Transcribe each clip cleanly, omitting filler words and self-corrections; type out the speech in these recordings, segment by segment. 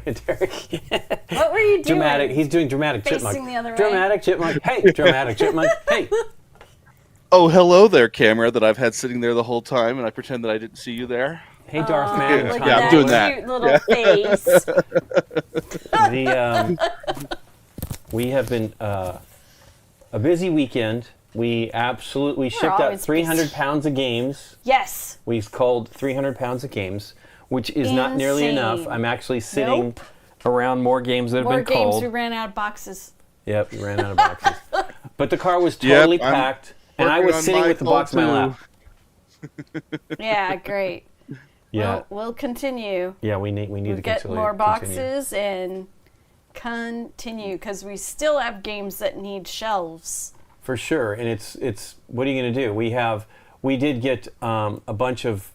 Derek. What were you doing? Dramatic. He's doing dramatic Facing chipmunk. the other way. Dramatic chipmunk. Hey, dramatic chipmunk. Hey. Oh, hello there, camera that I've had sitting there the whole time, and I pretend that I didn't see you there. Hey, Darth Man. Look Yeah, at I'm doing that. cute little face. We have been a busy weekend. We absolutely shipped out always 300 busy. pounds of games. Yes. We've culled 300 pounds of games, which is not nearly Insane. enough. I'm actually sitting Nope. around more games that have More been games. culled. We ran out of boxes. Yep, we ran out of boxes. But the car was totally I'm packed, and I working was on sitting my with the box in my cull, lap. Yeah, great. Yeah, Well, we'll continue. yeah, we need to We'll get continue. more boxes and continue because we still have games that need shelves. For sure, and it's what are you going to do? We did get a bunch of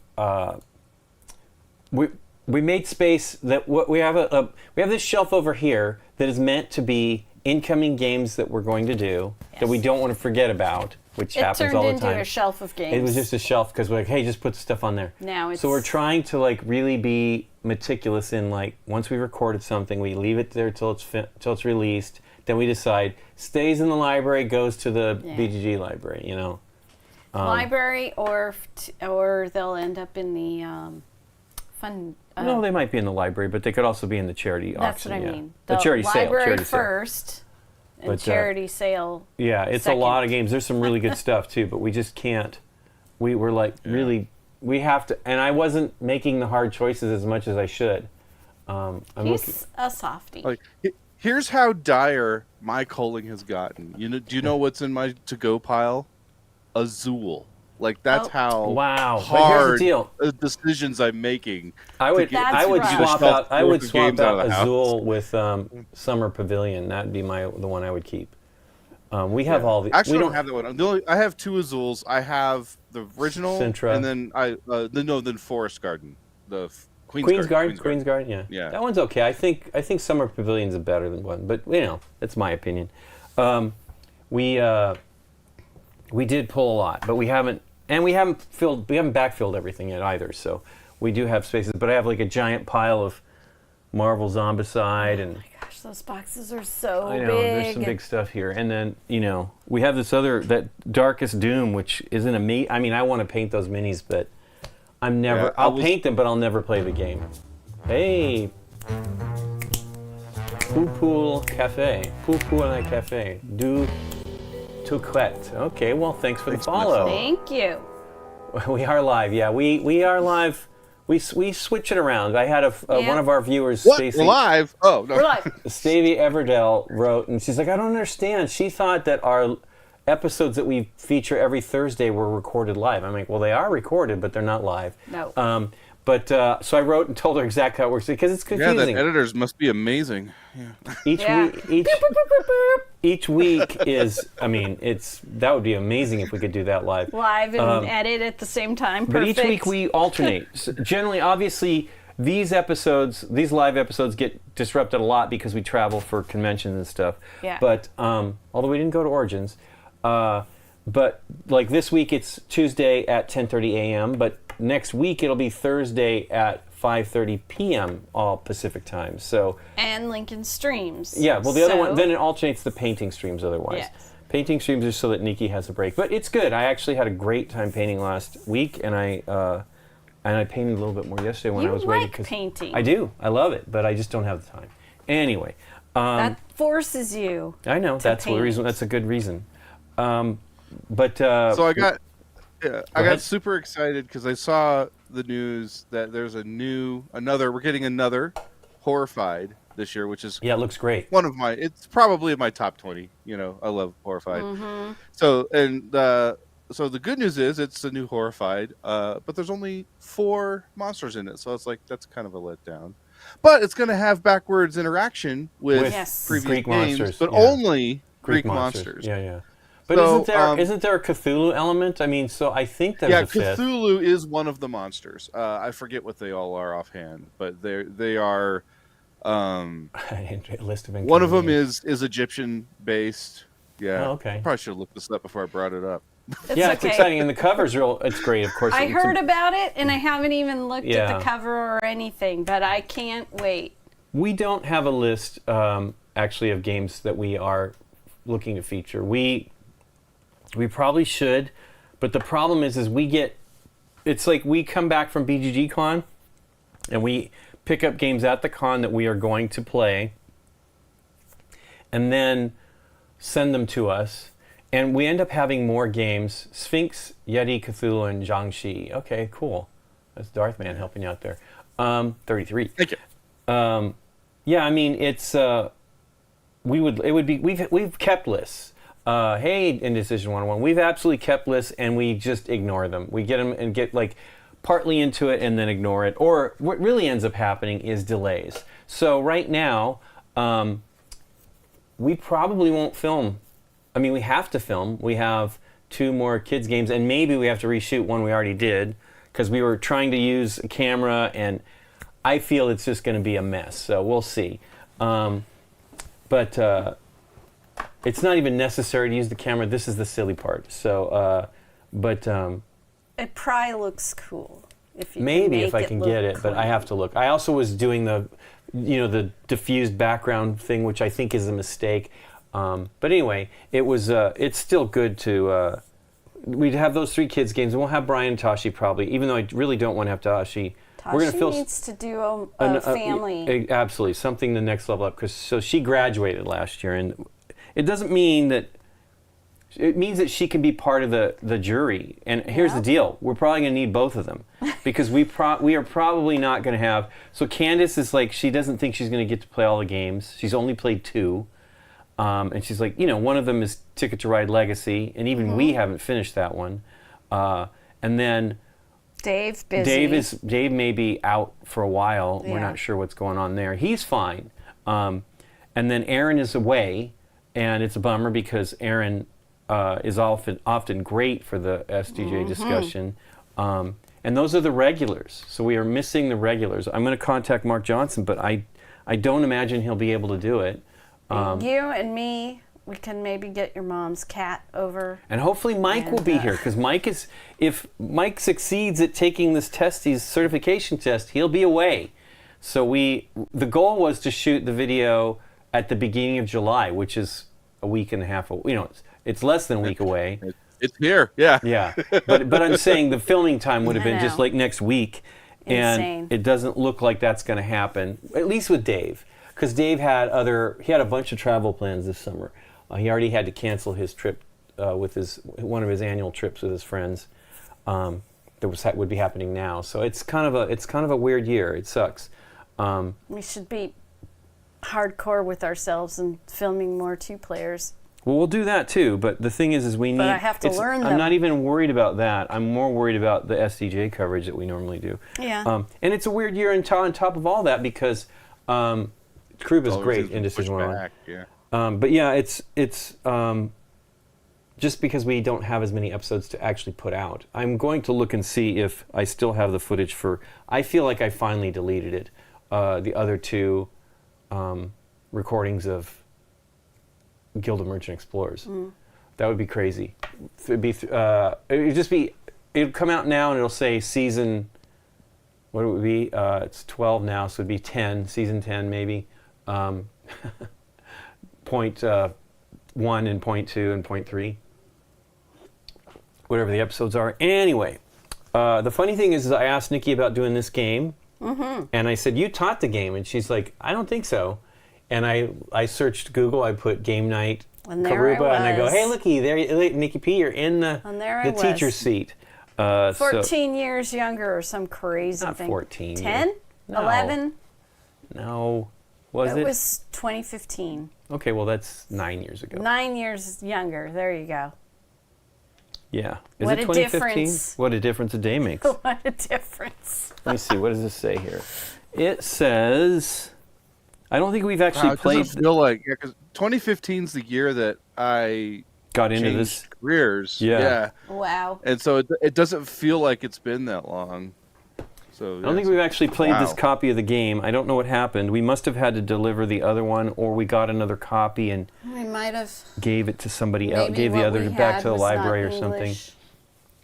we made space that we have we have this shelf over here that is meant to be incoming games that we're going to do that we don't want to forget about, which happens all the time. It turned into a shelf of games. It was just a shelf because we're like, hey, just put the stuff on there. Now it's So we're trying to like really be meticulous in like once we recorded something, we leave it there till it's released. Then we decide stays in the library, goes to the BGG library. You know, library or they'll end up in the fun. no, they might be in the library, but they could also be in the charity That's auction. what I yeah. mean. The charity sale. Library Charity sale. first, and But, charity sale. Yeah, it's second. a lot of games. There's some really good stuff too, but we just can't. We were like really. We have to, and I wasn't making the hard choices as much as I should. I'm looking. He's a softie. Like, here's how dire my culling has gotten. Do you know what's in my to-go pile? Azul. Like that's how Wow. But here's the hard deal. Decisions I'm making. I would That's right. swap out. I would Games swap out of out the house. Azul with Summer Pavilion. That'd be the one I would keep. We have all the. Actually, we I don't have that one. I have two Azuls. I have the original, Sintra. and then then Forest Garden, the Queen's Garden. Yeah. Yeah. That one's okay. I think Summer Pavilion's a better than one, but that's my opinion. We did pull a lot, but we haven't backfilled everything yet either. So we do have spaces, but I have like a giant pile of Marvel Zombicide and. Gosh, those boxes are so I know, big. there's some big stuff here. And then, we have that Darkest Doom, which isn't I mean, I want to paint those minis, but I'll paint them, but I'll never play the game. Hey, Pool Cafe. Pool Cafe. Du Touquet. Okay, well, thanks for the follow. Thank you. We are live, yeah. We are live. We switch it around. I had one of our viewers, What? Stacey. We're live? Oh, no. We're live. Stevie Everdell wrote, and she's like, I don't understand. She thought that our episodes that we feature every Thursday were recorded live. I'm like, well, they are recorded, but they're not live. No. So I wrote and told her exactly how it works because it's Yeah, confusing. that editors must be amazing. Yeah. Each week is, I mean, that would be amazing if we could do that live. Live and edit at the same time. Perfect. But each week we alternate. So generally, obviously, these live episodes get disrupted a lot because we travel for conventions and stuff. Yeah. But although we didn't go to Origins, but like this week it's Tuesday at 10:30 a.m. But next week it'll be Thursday at 5:30 p.m. all Pacific time. So. And Lincoln streams. Yeah. Well, the other one then it alternates the painting streams otherwise. Yes. Painting streams are so that Nikki has a break, but it's good. I actually had a great time painting last week, and I painted a little bit more yesterday when I was waiting. You like painting. I do. I love it, but I just don't have the time. Anyway. That forces you. I know. That's the reason. That's a good reason. So I got super excited because I saw the news that there's we're getting another Horrified this year, which is it looks great. It's probably in my top 20. I love Horrified. Mm-hmm. So the good news is it's a new Horrified, but there's only 4 monsters in it, so it's like that's kind of a letdown. But it's going to have backwards interaction with previous Greek games, monsters, but only Greek monsters. monsters. Yeah. But So, isn't there a Cthulhu element? I mean, so I think there's a fifth. Cthulhu is one of the monsters. I forget what they all are offhand, but they are. List of one of them is Egyptian based. Yeah. Oh, okay. Probably should have looked this up before I brought it up. It's exciting, and the cover's it's great, of course. I heard about it, and I haven't even looked at the cover or anything, but I can't wait. We don't have a list actually of games that we are looking to feature. We probably should, but the problem is it's like we come back from BGG Con and we pick up games at the con that we are going to play and then send them to us. And we end up having more games. Sphinx, Yeti, Cthulhu, and Jiangxi. Okay, cool. That's Darthman helping you out there. 33. Thank you. Yeah, I mean, it's we've kept lists. Hey, Indecision 101, we've absolutely kept lists and we just ignore them. We get them and get like partly into it and then ignore it. Or what really ends up happening is delays. So right now, we probably won't film. I mean, we have to film. We have 2 more kids games and maybe we have to reshoot one we already did because we were trying to use a camera and I feel it's just going to be a mess. So we'll see. But it's not even necessary to use the camera. This is the silly part. So, It probably looks cool if you maybe can if I can get it, but I have to look. I also was doing the diffused background thing, which I think is a mistake. But anyway, it was. It's still good to. We'd have those 3 kids games, and we'll have Brian and Tashi probably. Even though I really don't want to have Tashi. Tashi needs to do a family. Absolutely, something the next level up. So she graduated last year, and it doesn't mean that. It means that she can be part of the jury. And here's the deal: we're probably going to need both of them because we are probably not going to have. So Candace is like she doesn't think she's going to get to play all the games. She's only played 2. And she's like, one of them is Ticket to Ride Legacy, and even we haven't finished that one. And then Dave busy. Dave may be out for a while. Yeah. We're not sure what's going on there. He's fine. And then Aaron is away, and it's a bummer because Aaron is often great for the SDJ discussion. And those are the regulars. So we are missing the regulars. I'm going to contact Mark Johnson, but I don't imagine he'll be able to do it. You and me, we can maybe get your mom's cat over. And hopefully Mike will be here, because if Mike succeeds at taking this test, his certification test, he'll be away. So the goal was to shoot the video at the beginning of July, which is a week and a half. It's less than a week away. It's here, yeah. Yeah, but I'm saying the filming time would have been just like next week. Insane. And it doesn't look like that's going to happen, at least with Dave. Because Dave had a bunch of travel plans this summer. He already had to cancel his trip with one of his annual trips with his friends. That would be happening now. So it's kind of a weird year. It sucks. We should be hardcore with ourselves and filming more 2-players. Well, we'll do that too. But the thing is we need. But I have to learn them. I'm not even worried about that. I'm more worried about the SDJ coverage that we normally do. Yeah. And it's a weird year on top of all that because. Karuba's great in Indecision 101. Yeah. But yeah, it's just because we don't have as many episodes to actually put out. I'm going to look and see if I still have the footage for. I feel like I finally deleted it. The other 2 recordings of Guild of Merchant Explorers. That would be crazy. It'd come out now and it'll say season. What it would be? It's 12 now, so it'd be 10, season 10 maybe. Point 1 and point 2 and point 3. Whatever the episodes are. Anyway, the funny thing is I asked Nikki about doing this game, and I said, you taught the game, and she's like, I don't think so. And I searched Google, I put GameNight, Karuba, and I go, hey, looky, there, Nikki P, you're in the teacher's seat. 14 years younger or some crazy not thing. 14. 10? No. 11? No. Was it? It was 2015. Okay, well, that's 9 years ago. 9 years younger. There you go. Yeah. Is What it a 2015? difference. What a difference a day makes. What a difference. Let me see. What does this say here? It says... I don't think we've actually played... It doesn't feel like... Yeah, because 2015 is the year that I... got into changed this careers. Yeah. Wow. And so it doesn't feel like it's been that long. So I don't think we've actually played this copy of the game. I don't know what happened. We must have had to deliver the other one, or we got another copy and We might have. gave it to somebody else, Maybe gave the what other we back had to the was not library or something. English.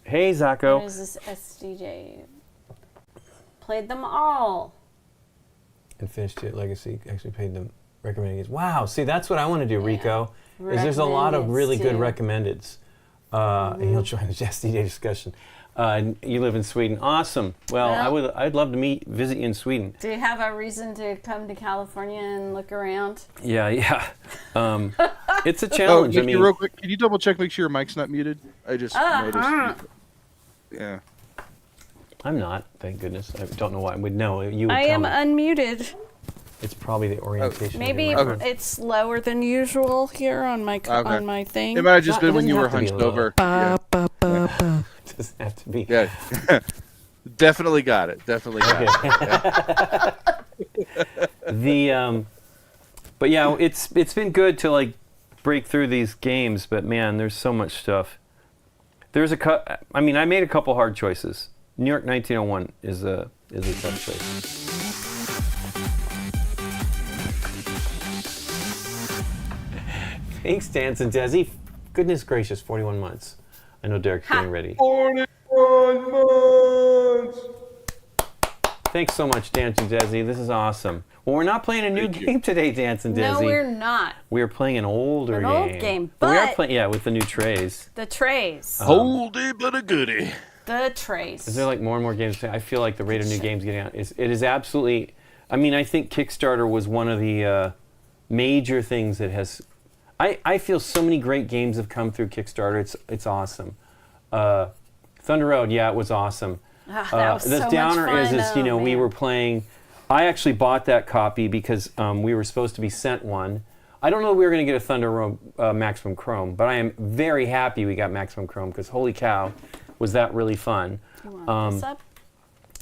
Hey, Zacho. What is this SDJ? Played them all. and finished it. Legacy actually paid them recommended games. Wow, see, that's what I want to do, Rico. Is there's a lot of really good recommendeds. And he'll join the Just DJ discussion. You live in Sweden. Awesome. Well, I'd love to visit you in Sweden. Do you have a reason to come to California and look around? Yeah. It's a challenge. Nikki, real quick, can you double check, make sure your mic's not muted? I just noticed. Yeah. I'm not, thank goodness. I don't know why I would know. You would I am me. unmuted. It's probably the orientation. Maybe it's lower than usual here on my on my thing. It might have just been when you were hunched over. Doesn't have to be. Yeah. Definitely got it. But yeah, it's been good to like break through these games, but man, there's so much stuff. I made a couple hard choices. New York 1901 is a tough choice. Thanks, Dance and Desi. Goodness gracious, 41 months. I know Derek's getting ready. 41 months! Thanks so much, Dance and Desi. This is awesome. Well, we're not playing a new game today, Dance and Desi. No, we're not. We are playing an older game. An old game, but we are playing, with the new trays. The trays. Oldie but a goodie. The trays. Is there like more and more games? I feel like the rate of new games getting out it is absolutely. I mean, I think Kickstarter was one of the major things that has. I feel so many great games have come through Kickstarter. It's awesome. Thunder Road, it was awesome. That was the so downer much fun, is we were playing. I actually bought that copy because we were supposed to be sent one. I don't know if we were going to get a Thunder Road Maximum Chrome, but I am very happy we got Maximum Chrome because holy cow, was that really fun. You want this up?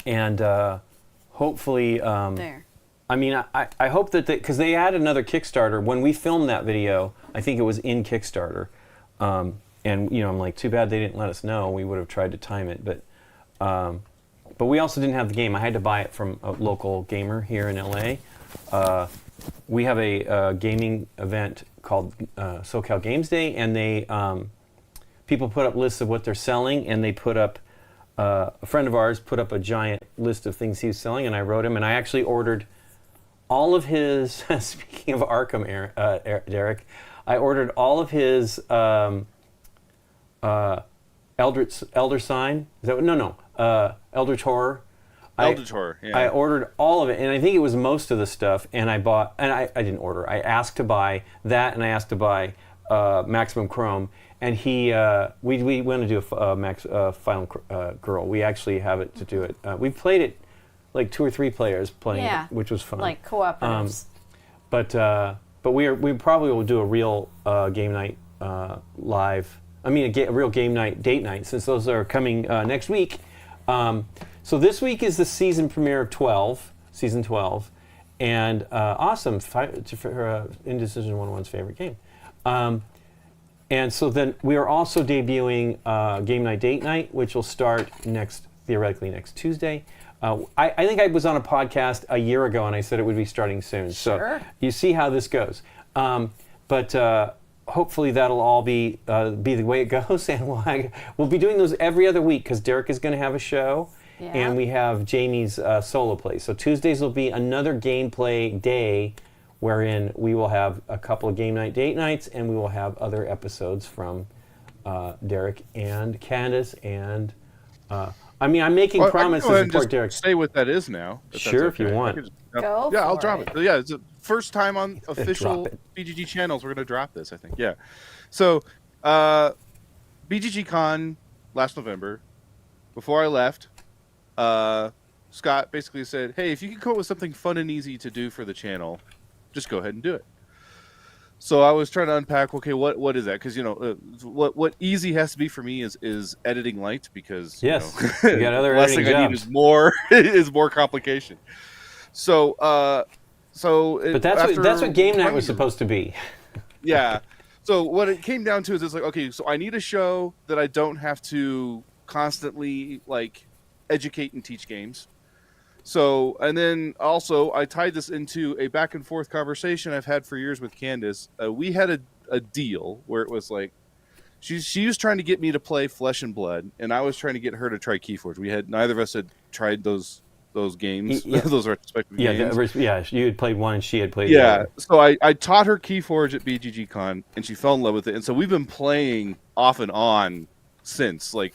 And hopefully, there. I mean, I hope that because they had another Kickstarter when we filmed that video. I think it was in Kickstarter, and I'm like, too bad they didn't let us know. We would have tried to time it, but we also didn't have the game. I had to buy it from a local gamer here in LA. We have a gaming event called SoCal Games Day, and they people put up lists of what they're selling, and they put up a friend of ours put up a giant list of things he was selling, and I wrote him, and I actually ordered all of his. Speaking of Arkham, Derek, I ordered all of his Elder Sign. Is that Eldritch Horror? Eldritch Horror. Yeah. I ordered all of it, and I think it was most of the stuff. And I bought, and I didn't order. I asked to buy that, and I asked to buy Maximum Chrome. And we want to do a Final Girl. We actually have it to do it. We've played it like 2 or 3 players playing it, which was fun. Like cooperatives. But we probably will do a real game night live. I mean, a real game night, date night, since those are coming next week. So this week is the season premiere of season 12, and awesome for Indecision 101's favorite game. And so then we are also debuting Game Night Date Night, which will start theoretically next Tuesday. I think I was on a podcast a year ago and I said it would be starting soon. Sure. So you see how this goes. But hopefully that'll all be the way it goes, and we'll be doing those every other week because Derek is going to have a show, and we have Jamie's solo play. So Tuesdays will be another gameplay day, wherein we will have a couple of Game Night Date Nights, and we will have other episodes from Derek and Candace. And I'm making promises to support Derek. Say what that is now. Sure, if you want. Go yeah, I'll for drop it. Yeah, it's the first time on official BGG channels we're going to drop this, I think. Yeah. So, BGG Con last November, before I left, Scott basically said, hey, if you can come up with something fun and easy to do for the channel, just go ahead and do it. So I was trying to unpack, okay, what is that? Because, what easy has to be for me is editing light, because you got other last thing jobs. I need is more complication. So, but that's what Game Night was supposed to be. Yeah. So what it came down to is it's like, okay, so I need a show that I don't have to constantly like educate and teach games. So, and then also I tied this into a back and forth conversation I've had for years with Candace. We had a deal where it was like, she was trying to get me to play Flesh and Blood, and I was trying to get her to try KeyForge. Neither of us had tried those those games, Yeah. those retrospective Yeah, games. you had played one and she had played the Yeah, other. so I taught her KeyForge at BGG Con, and she fell in love with it, and so we've been playing off and on since, like,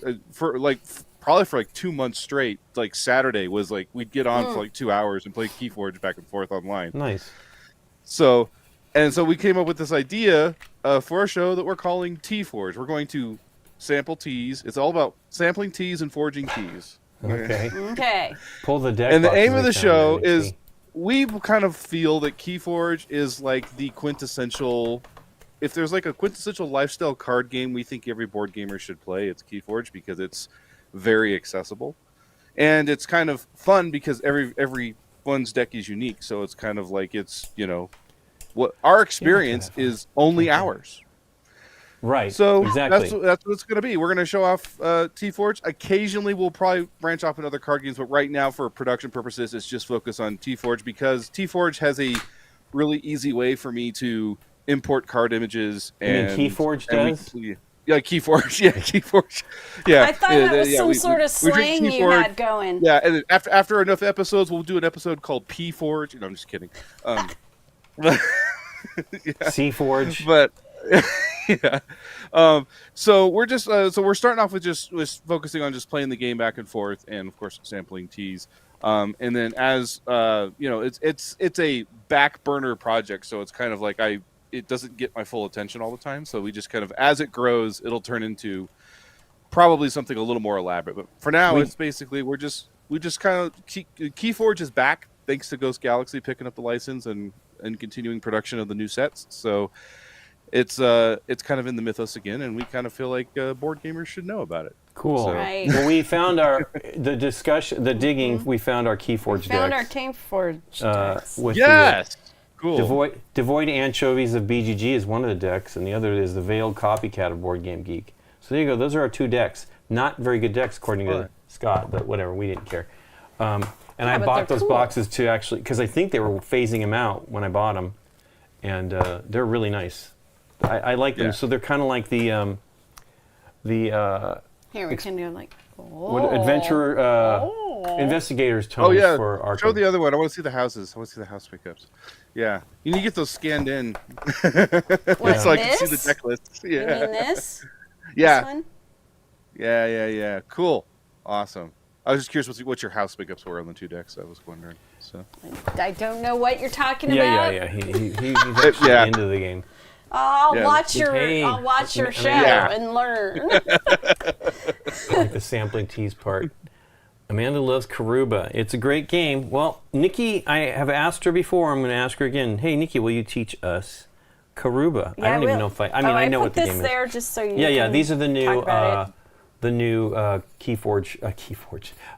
probably for like 2 months straight. Like Saturday was like we'd get on for like 2 hours and play KeyForge back and forth online. Nice. So we came up with this idea for a show that we're calling T-Forge. We're going to sample teas. It's all about sampling teas and forging teas. Okay. Okay. Pull the deck. And the boxes aim of the they found show there, is Nikki. we kind of feel that KeyForge is like the quintessential. If there's like a quintessential lifestyle card game we think every board gamer should play, it's KeyForge because it's very accessible. And it's kind of fun because everyone's deck is unique. So it's kind of like it's, what our experience is only ours. Right. So exactly. that's what it's going to be. We're going to show off T-Forge. Occasionally, we'll probably branch off in other card games, but right now, for production purposes, it's just focus on T-Forge because T-Forge has a really easy way for me to import card images. And KeyForge does? Yeah, KeyForge. Yeah, KeyForge. Yeah. I thought that was some sort of we drink slang you KeyForge. had going. Yeah, and then after enough episodes, we'll do an episode called P-Forge. I'm just kidding. C-Forge. But yeah. So we're just we're starting off with just focusing on just playing the game back and forth, and of course sampling teas. And then as it's a back burner project, so it's kind of like it doesn't get my full attention all the time. So we just kind of, as it grows, it'll turn into probably something a little more elaborate. But for now, it's basically we just kind of KeyForge is back thanks to Ghost Galaxy picking up the license and continuing production of the new sets. So it's kind of in the mythos again, and we kind of feel like board gamers should know about it. Cool. So. Right. Well, we found the digging. We found our KeyForge Found our decks. KeyForge decks. With Yes. Cool. Devoid Anchovies of BGG is one of the decks, and the other is the Veiled Copycat of Board Game Geek. So there you go. Those are our two decks. Not very good decks, according to Scott, but whatever. We didn't care. And I but bought they're those cool. boxes to actually, because I think they were phasing them out when I bought them, and they're really nice. I like them. Yeah. So they're kind of like the Here, we can do like. what adventure investigators tones Oh yeah. for our Show the other one. I want to see the houses. I want to see the house pickups. Yeah. You need to get those scanned in. What, so I can see this? the deck lists. You Yeah. mean this? Yeah. This one? Yeah. Cool. Awesome. I was just curious what your house pickups were on the two decks. I was wondering. So. I don't know what you're talking Yeah. about. He's actually Yeah. into the game. I'll Yeah. watch your Hey, I'll watch your show Yeah. and learn. I like the sampling teas part. Amanda loves Karuba. It's a great game. Well, Nikki, I have asked her before. I'm going to ask her again. Hey, Nikki, will you teach us Karuba? I don't even know if I mean, I know what the put game this is. there just so you Yeah. can These are the new, talk about it. KeyForge,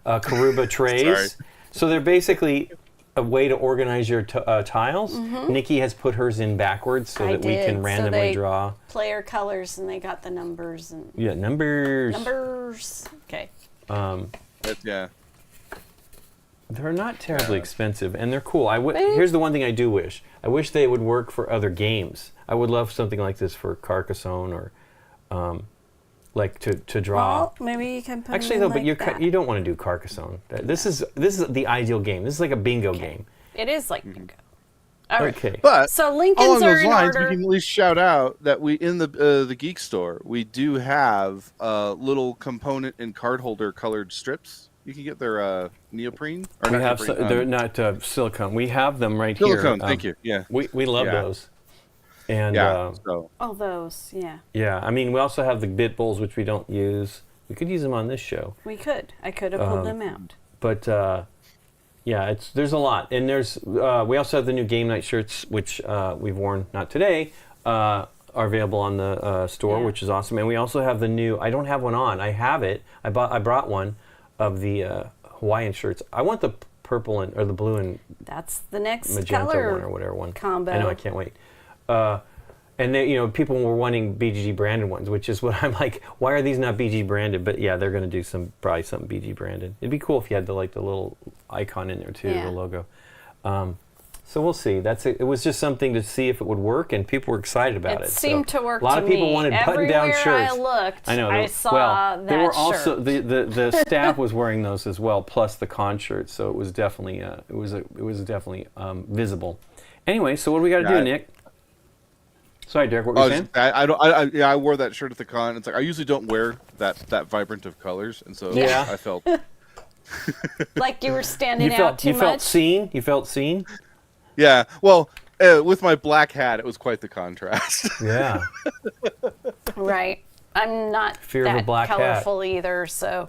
Karuba trays. Sorry. So they're basically a way to organize your tiles. Nikki has put hers in backwards so I that we did, can so randomly they- draw. Player colors and they got the numbers and Yeah, numbers. Okay. Yeah. They're not terribly expensive, and they're cool. Here's the one thing I do wish. I wish they would work for other games. I would love something like this for Carcassonne or, like to draw. Well, maybe you can put Actually, them though, in but like that. you don't want to do Carcassonne. This is the ideal game. This is like a bingo game. It is like bingo. All right. Okay. But So Lincolns along are those in lines, order. we can at least shout out that we in the Geek Store we do have little component and card holder colored strips. You can get their neoprene. Or We not have neoprene, they're not silicone. We have them right silicone. here. Thank you. Yeah. We love Yeah. those. And Yeah. So Oh, those. Yeah. yeah, I mean, we also have the bit bowls, which we don't use. We could use them on this show. We could. I could have pulled them out. But yeah, there's a lot, and there's we also have the new GameNight shirts, which we've worn not today, are available on the store, Yeah. which is awesome. And we also have the new. I don't have one on. I have it. I brought one of the Hawaiian shirts. I want the purple or the blue and That's the next magenta color one or whatever one. combo. I know. I can't wait. And they, people were wanting BGG branded ones, which is what I'm like. Why are these not BG branded? But yeah, they're going to do probably something BG branded. It'd be cool if you had the little icon in there too, Yeah. the logo. So we'll see. It was just something to see if it would work, and people were excited about it. It seemed to work. A lot of people wanted button-down shirts. Everywhere I looked, I know. I saw that they were also shirt. the staff was wearing those as well, plus the con shirts. So it was definitely visible. Anyway, so what do we got to do, Nick? Sorry, Derek. What were you saying? I wore that shirt at the con. It's like I usually don't wear that vibrant of colors, and so Yeah. I felt like you were standing out too much. You felt seen. You felt seen. Yeah. Well, with my black hat, it was quite the contrast. Yeah. Right. I'm not Fear of a that black hat. colorful either, so.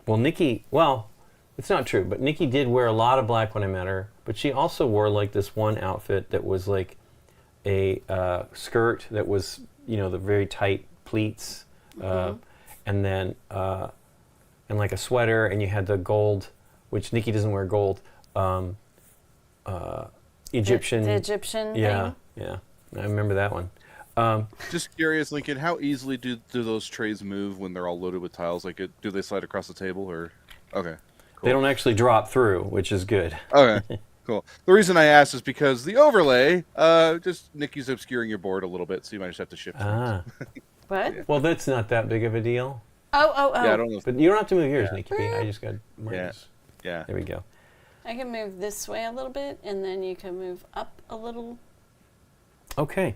Well, Nikki. Well, it's not true, but Nikki did wear a lot of black when I met her. But she also wore like this one outfit that was like a skirt that was, the very tight pleats, and then and like a sweater, and you had the gold, which Nikki doesn't wear gold. Egyptian. The Egyptian Yeah, thing? yeah. I remember that one. Just curious, Lincoln, how easily do those trays move when they're all loaded with tiles? Like, do they slide across the table, or? Okay. Cool. They don't actually drop through, which is good. Okay. Cool. The reason I asked is because the overlay, just Nikki's obscuring your board a little bit, so you might just have to shift. What? Yeah. Well, that's not that big of a deal. Oh. Yeah, I don't know. If, But you don't have to move yours, Nikki. I just got mine. yeah. There we go. I can move this way a little bit, and then you can move up a little. Okay.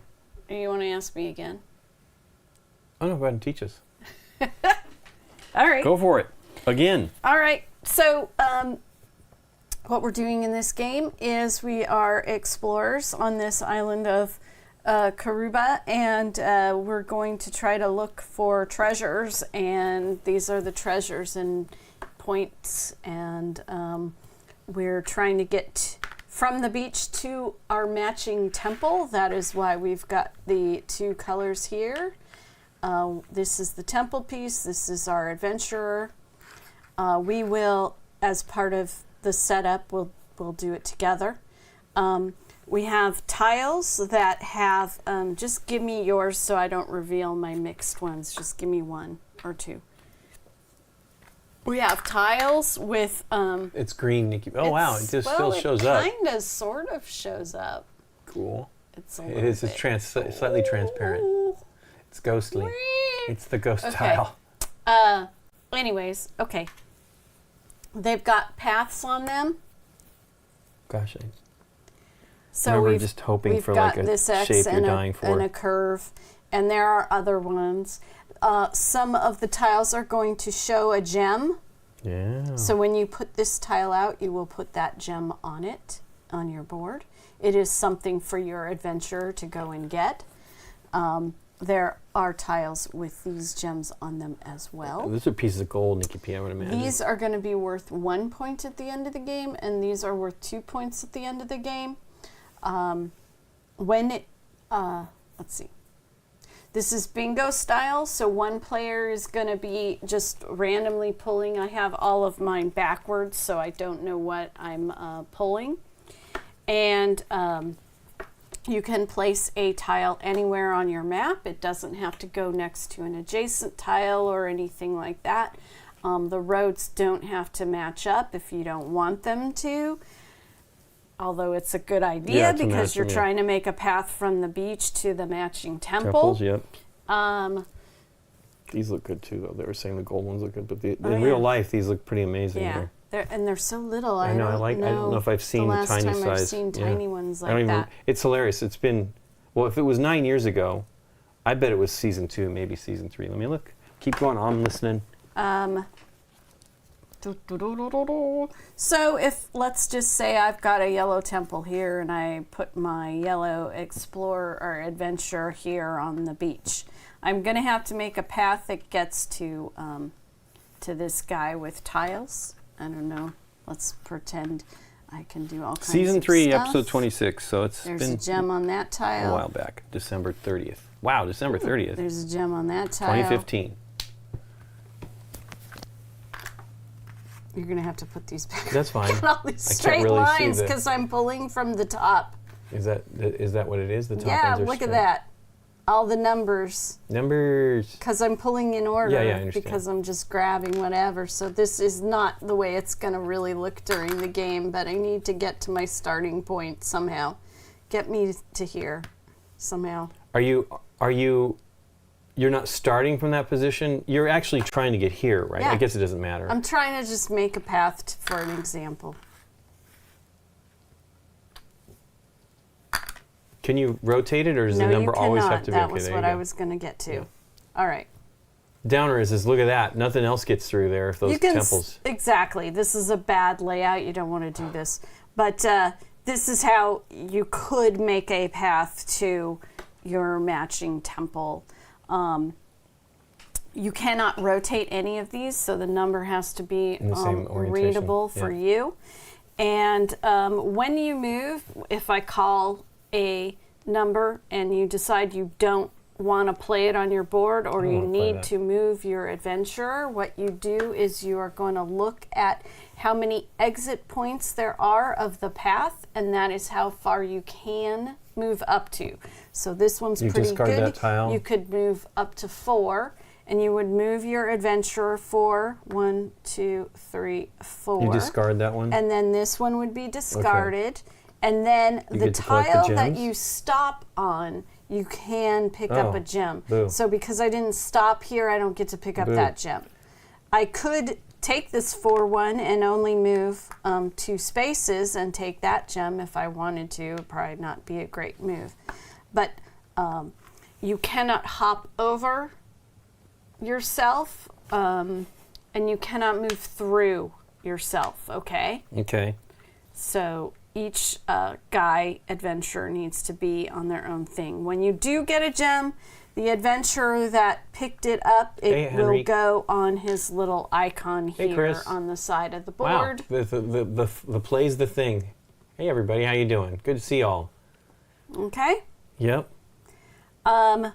Or you want to ask me again? Oh, no, go ahead and teach us. All right. Go for it. Again. All right. So, what we're doing in this game is we are explorers on this island of Karuba, and we're going to try to look for treasures, and these are the treasures and points, and we're trying to get from the beach to our matching temple. That is why we've got the two colors here. This is the temple piece. This is our adventurer. We will, as part of the setup, we'll do it together. We have tiles that have, just give me yours so I don't reveal my mixed ones. Just give me one or two. We have tiles with... It's green, Nikki. Oh, wow. It just still shows it up. kind of sort of shows up. Cool. It's a It little is. bit. It's slightly transparent. It's ghostly. It's the ghost tile. Anyways, okay. They've got paths on them. Gosh, I So remember we've just hoping we've for got like a this X shape you're and dying for. and a curve, and there are other ones. Some of the tiles are going to show a gem. Yeah. So when you put this tile out, you will put that gem on it, on your board. It is something for your adventurer to go and get. There are tiles with these gems on them as well. These are pieces of gold, Nikki P, I would imagine. These are going to be worth 1 point at the end of the game, and these are worth 2 points at the end of the game. Let's see. This is bingo style, so one player is going to be just randomly pulling. I have all of mine backwards, so I don't know what I'm pulling. And you can place a tile anywhere on your map. It doesn't have to go next to an adjacent tile or anything like that. The roads don't have to match up if you don't want them to. Although it's a good idea because you're trying to make a path from the beach to the matching temple. Temples, yep. These look good too, though. They were saying the gold ones look good, but in real life, these look pretty amazing. Yeah, they're so little. I know. I don't know if I've seen the last tiny time size. I've seen tiny ones like I don't even, that. It's hilarious. It's been, well, if it was 9 years ago, I bet it was season 2, maybe season 3. Let me look. Keep going. I'm listening. So if, let's just say I've got a yellow temple here and I put my yellow explorer or adventure here on the beach, I'm going to have to make a path that gets to this guy with tiles. I don't know. Let's pretend I can do all kinds Season of 3, stuff. episode 26. So There's been a gem on that tile. a while back. December 30th. Wow, December 30th. There's a gem on that tile. 2015. You're going to have to put these back. That's fine. Look at all these straight really see lines the- because I'm pulling from the top. Is that what it is? The top Yeah, ones are look at straight. that. all the numbers. Numbers. Because I'm pulling in order. Yeah, I understand. Because I'm just grabbing whatever. So this is not the way it's going to really look during the game, but I need to get to my starting point somehow. Get me to here somehow. You're not starting from that position? You're actually trying to get here, right? Yeah. I guess it doesn't matter. I'm trying to just make a path for an example. Can you rotate it, or does No, the number you always cannot. have to be That okay? was There what you I go. was going to get to. Yeah. All right. Downer is look at that. Nothing else gets through there if those You can temples. Exactly. This is a bad layout. You don't want to do this. But this is how you could make a path to your matching temple. You cannot rotate any of these, so the number has to be In the same orientation. readable for you. And when you move, if I call a number and you decide you don't want to play it on your board, or you need to move your adventurer, what you do is you are going to look at how many exit points there are of the path, and that is how far you can move up to. So this one's You pretty discard good. that tile. You could move up to 4, and you would move your adventurer 4. 1, 2, 3, 4. You discard that one? And then this one would be discarded. And then You the get to collect the tile that gems? you stop on, you can pick up a gem. Boo. So because I didn't stop here, I don't get to pick up Boo. that gem. I could take this 4-1 and only move 2 spaces and take that gem if I wanted to. It'd probably not be a great move. But you cannot hop over yourself, and you cannot move through yourself, okay? Okay. So each guy adventurer needs to be on their own thing. When you do get a gem, the adventurer that picked it up, it will Henry. go on his little icon here Chris. on the side of the Wow. board. The play's the thing. Hey everybody, how you doing? Good to see y'all. Okay? Yep. Yeah,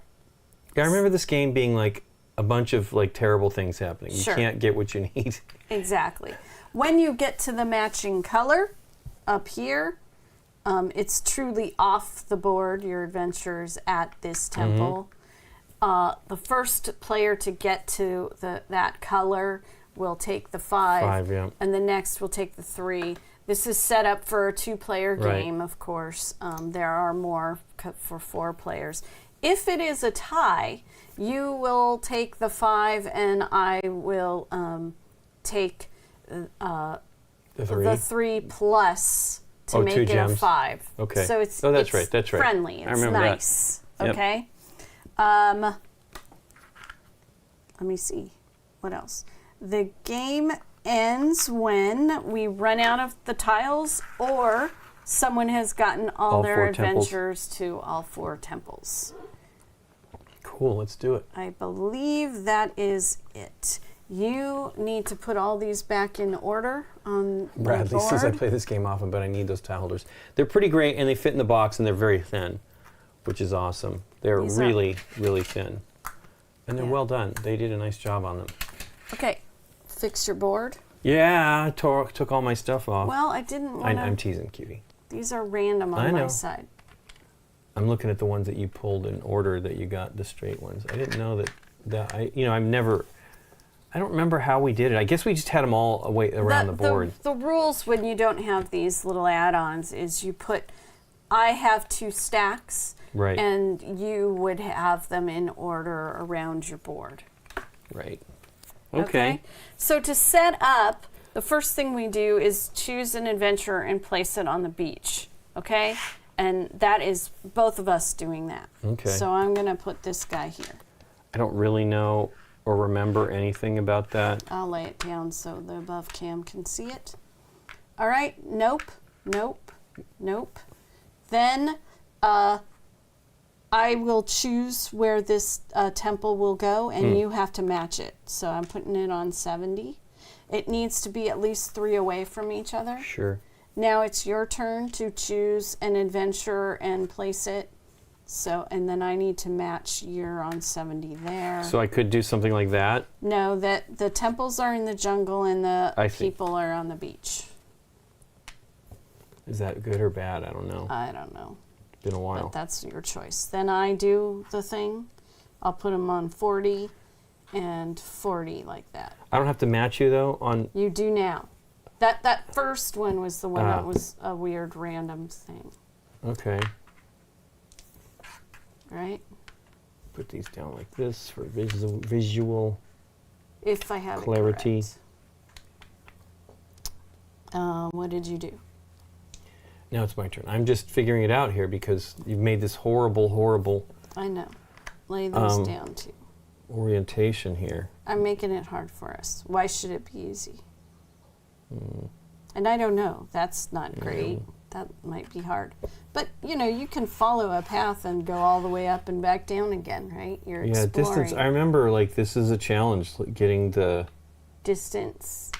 I remember this game being like a bunch of like terrible things happening. You Sure. can't get what you need. Exactly. When you get to the matching color up here, it's truly off the board. Your adventurer's at this temple. The first player to get to that color will take the 5, 5, yeah. and the next will take the 3. This is set up for a 2-player Right. game, of course. There are more for 4 players. If it is a tie, you will take the 5, and I will take The 3. the 3 plus to Oh, make 2 it gems. a 5. Okay. So it's Oh, that's it's right, that's right. friendly. I It's remember that. nice. Yep. Okay. Let me see. What else? The game ends when we run out of the tiles, or someone has gotten all their 4 temples. adventures to all 4 temples. Cool, let's do it. I believe that is it. You need to put all these back in order on the Bradley board. says I play this game often, but I need those tile holders. They're pretty great, and they fit in the box, and they're very thin, which is awesome. They're These are- really, really thin. And they're Yeah. well done. They did a nice job on them. Okay, fix your board. Yeah, I took all my stuff off. Well, I didn't want I'm to. teasing, cutie. These are random I on my know. side. I'm looking at the ones that you pulled in order that you got the straight ones. I didn't know that I don't remember how we did it. I guess we just had them all away around the board. The rules when you don't have these little add-ons is I have 2 stacks, Right. and you would have them in order around your board. Right. Okay. So to set up, the first thing we do is choose an adventurer and place it on the beach. Okay? And that is both of us doing that. Okay. So I'm going to put this guy here. I don't really know or remember anything about that. I'll lay it down so the above cam can see it. All right. Nope. Nope. Nope. Then I will choose where this temple will go, and you have to match it. So I'm putting it on 70. It needs to be at least 3 away from each other. Sure. Now it's your turn to choose an adventurer and place it. So, and then I need to match you're on 70 there. So I could do something like that. No, that the temples are in the jungle and the I see. people are on the beach. Is that good or bad? I don't know. I don't know. Been a while. But that's your choice. Then I do the thing. I'll put them on 40 and 40 like that. I don't have to match you though on. You do now. That first one was the one that was a weird random thing. Okay. Right? Put these down like this for visual If I have clarity. it correct. What did you do? Now it's my turn. I'm just figuring it out here because you've made this horrible I know. Lay those down too. orientation here. I'm making it hard for us. Why should it be easy? And I don't know. That's not great. That might be hard. But, you know, you can follow a path and go all the way up and back down again, right? You're exploring. Distance. I remember, like, this is a challenge, like, getting the... Distance.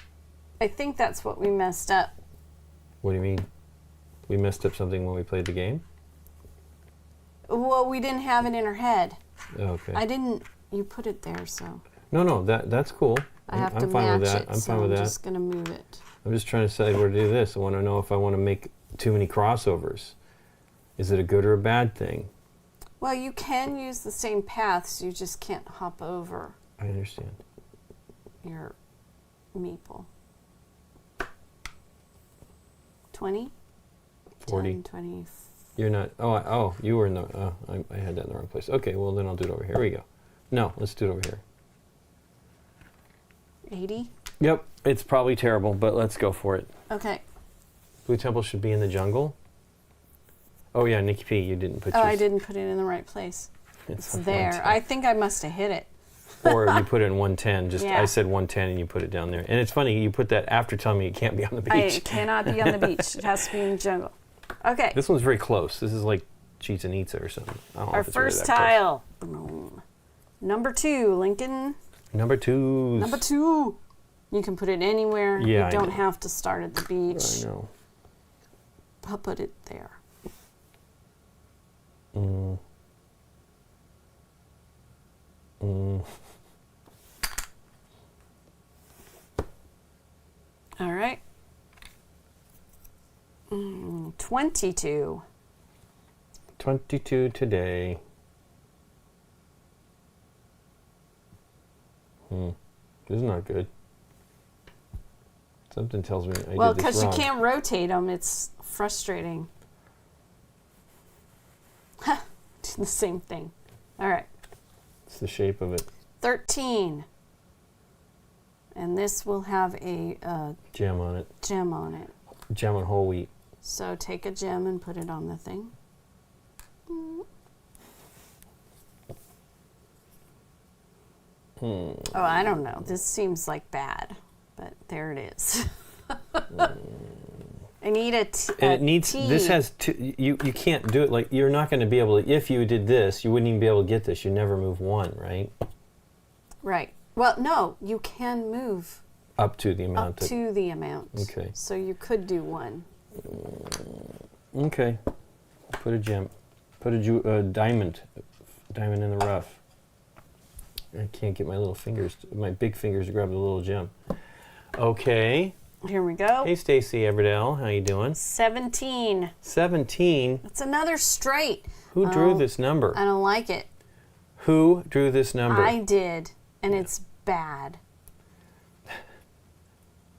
I think that's what we messed up. What do you mean? We messed up something when we played the game? Well, we didn't have it in our head. Okay. I didn't... You put it there, so... No, that's cool. I have I'm to fine match with that. it, I'm so fine with I'm that. just going to move it. I'm just trying to decide where to do this. I want to know if I want to make too many crossovers. Is it a good or a bad thing? Well, you can use the same paths. You just can't hop over I understand. your meeple. 20? 40. 10, 20. You're not... Oh, you were in the... I had that in the wrong place. Okay, well, then I'll do it over here. Here we go. No, let's do it over here. 80? Yep, it's probably terrible, but let's go for it. Okay. Blue Temple should be in the jungle. Oh, yeah, Nikki P, you didn't put Oh, yours. I didn't put it in the right place. It's on there. 110. I think I must have hit it. Or you put it in 110. Just Yeah. I said 110 and you put it down there. And it's funny, you put that after telling me it can't be on the beach. It cannot be on the beach. It has to be in the jungle. Okay. This one's very close. This is like Chichen Itza or something. I don't know Our if it's really first that close. tile. Boom. Number 2, Lincoln. Number 2. Number 2. You can put it anywhere. Yeah, I You don't know. have to start at the beach. I know. I'll put it there. All right. 22. 22 today. This is not good. Something tells me I Well, did this because you wrong. can't rotate them, it's frustrating. The same thing. All right. It's the shape of it. 13. And this will have a Gem on it. gem on it. Gem on whole wheat. So take a gem and put it on the thing. Oh, I don't know. This seems like bad, but there it is. I need a And it needs, T. this has two, you can't do it, like, you're not going to be able to, if you did this, you wouldn't even be able to get this. You never move one, right? Right. Well, no, you can move Up to the amount. up to the amount. Okay. So you could do one. Okay. Put a gem. Put a diamond. Diamond in the rough. I can't get my little fingers, my big fingers to grab the little gem. Okay. Here we go. Hey, Stacy Everdell. How you doing? 17. 17. That's another straight. Who drew this number? I don't like it. Who drew this number? I did, and it's bad.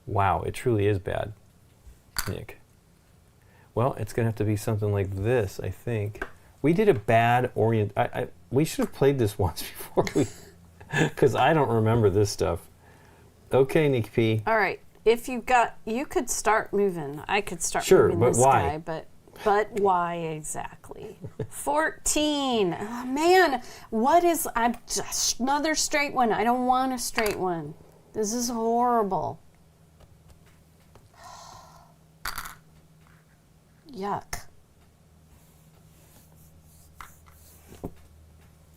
Wow, it truly is bad, Nick. Well, it's going to have to be something like this, I think. We did a bad we should have played this once before we... Because I don't remember this stuff. Okay, Nick P. All right. If you could start moving. I could start Sure, moving but this why? guy, but why exactly? 14. Oh, man, I'm just another straight one. I don't want a straight one. This is horrible. Yuck.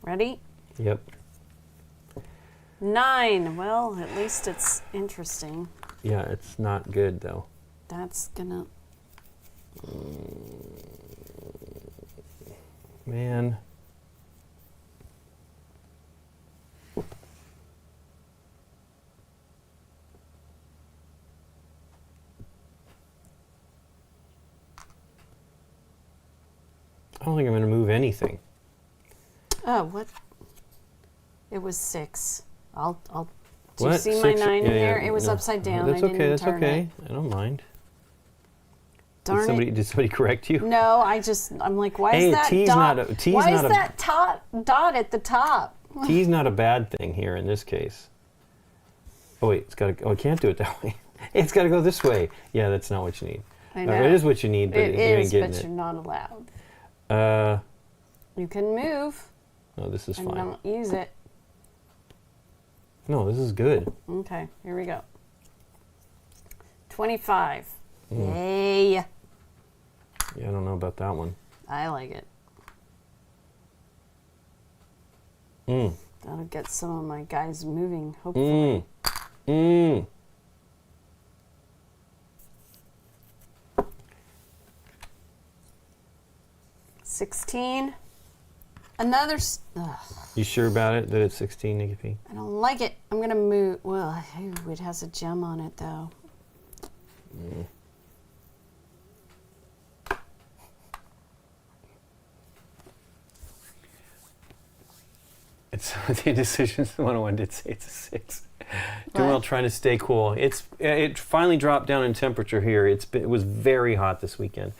Ready? Yep. 9. Well, at least it's interesting. Yeah, it's not good, though. That's gonna... Man. I don't think I'm going to move anything. Oh, what? It was 6. I'll. Do What? you see 6? my 9 in Yeah, there? yeah, It was no. upside down. That's I didn't okay. That's turn okay. it. I don't mind. Darn it. Did somebody correct you? No, I'm like, why Hey, is that T's dot? not a- T's why not is a- that dot at the top? T's not a bad thing here in this case. Oh wait, it's got to. Oh, I can't do it that way. It's got to go this way. Yeah, that's not what you need. I know. It is what you need, but It you ain't is, getting but it. you're not allowed. Uh, You can move no, this is and fine. don't use it. No, this is good. Okay, here we go. 25. Yay. Yeah, I don't know about that one. I like it. That'll get some of my guys moving, hopefully. 16. Another. You sure about it that it's 16, Nikki P? I don't like it. I'm gonna move. Well, ooh, it has a gem on it though. It's the Decisions 101 did say it's a 6. Doing What? well, trying to stay cool. It finally dropped down in temperature here. It was very hot this weekend.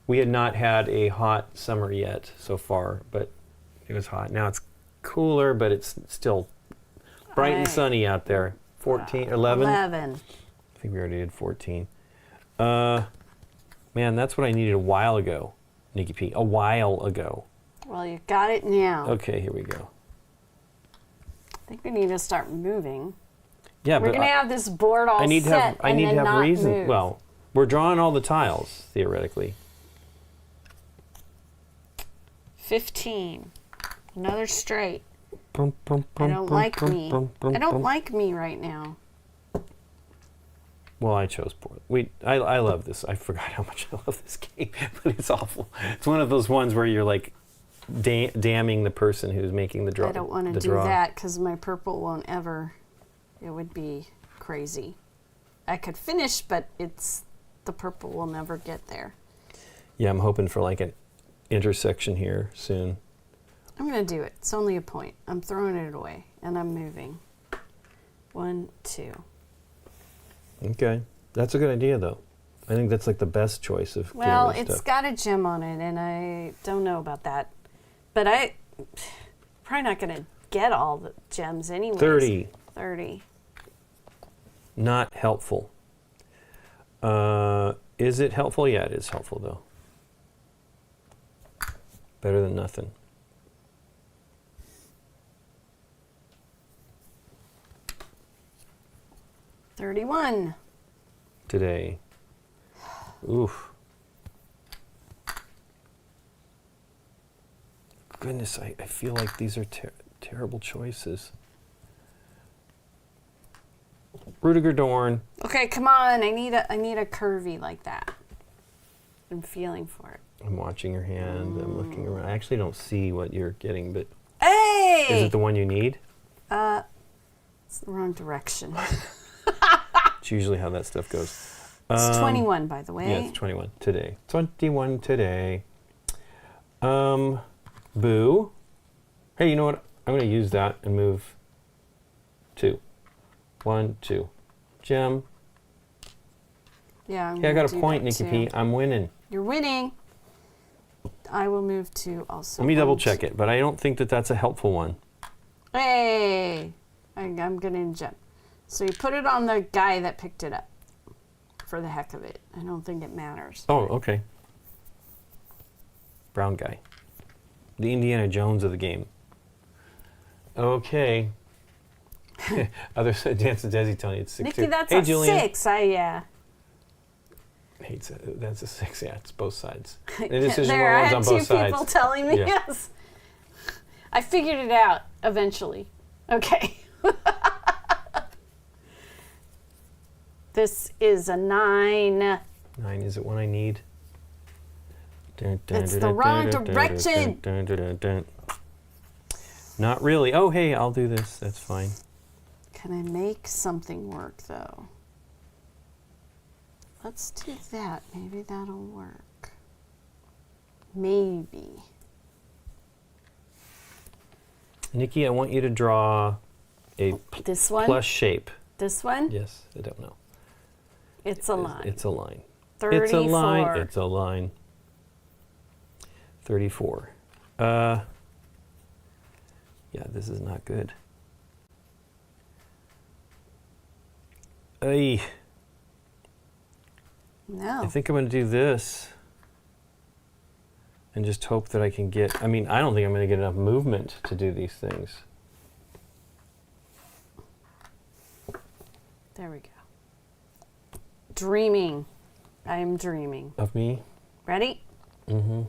We had not had a hot summer yet so far, but it was hot. Now it's cooler, but it's still bright and Right. sunny out there. 14, 11? 11. I think we already did 14. Man, that's what I needed a while ago, Nikki P. A while ago. Well, you got it now. Okay, here we go. I think we need to start moving. Yeah, We're but gonna have this board all I need to set have I and need then to have not reason. move. Well, we're drawing all the tiles theoretically. 15. Another straight. I I don't like me. I don't like me right now. Well, I chose poor. I love this. I forgot how much I love this game, but it's awful. It's one of those ones where you're like damning the person who's making the draw. I don't want to do that because my purple won't ever. It would be crazy. I could finish, but the purple will never get there. Yeah, I'm hoping for like an intersection here soon. I'm going to do it. It's only a point. I'm throwing it away, and I'm moving. 1, 2. Okay, that's a good idea though. I think that's like the best choice of. Well, getting rid of it's stuff. got a gem on it, and I don't know about that. But I probably not going to get all the gems anyways. 30. 30. Not helpful. Is it helpful? Yeah, it is helpful though. Better than nothing. $31. Today. Oof. Goodness, I feel like these are terrible choices. Rudiger Dorn. Okay, come on. I need a curvy like that. I'm feeling for it. I'm watching your hand. I'm looking around. I actually don't see what you're getting, but Hey! is it the one you need? It's the wrong direction. It's usually how that stuff goes. It's 21, by the way. Yeah, it's 21 today. 21 today. Boo. Hey, you know what? I'm going to use that and move 2. 1, 2. Gem. Yeah, Yeah, I got a point, Nikki P. I'm winning. You're winning. I will move to also. Let me double check it, but I don't think that that's a helpful one. Hey! I'm going to gem. So you put it on the guy that picked it up for the heck of it. I don't think it matters. Oh, okay. Brown guy. The Indiana Jones of the game. Okay. Other Dance of Desi telling you it's 6. Nikki, that's hey, a Julian. 6. Hates it. That's a 6. Yeah, it's both sides. The decision There, I ones had on two both sides. people telling me Yeah. yes. I figured it out eventually. Okay. This is a 9. 9 is it one I need? It's the wrong direction. Not really. Oh, hey, I'll do this. That's fine. Can I make something work though? Let's do that. Maybe that'll work. Maybe. Nikki, I want you to draw a This one? plus shape. This one? Yes, I don't know. It's a line. It's a line. 34. It's a line. It's a line. 34. Yeah, this is not good. Ay, No. I think I'm going to do this and just hope that I can get, I mean, I don't think I'm going to get enough movement to do these things. There we go. Dreaming. I am dreaming. Of me? Ready? Mm-hmm.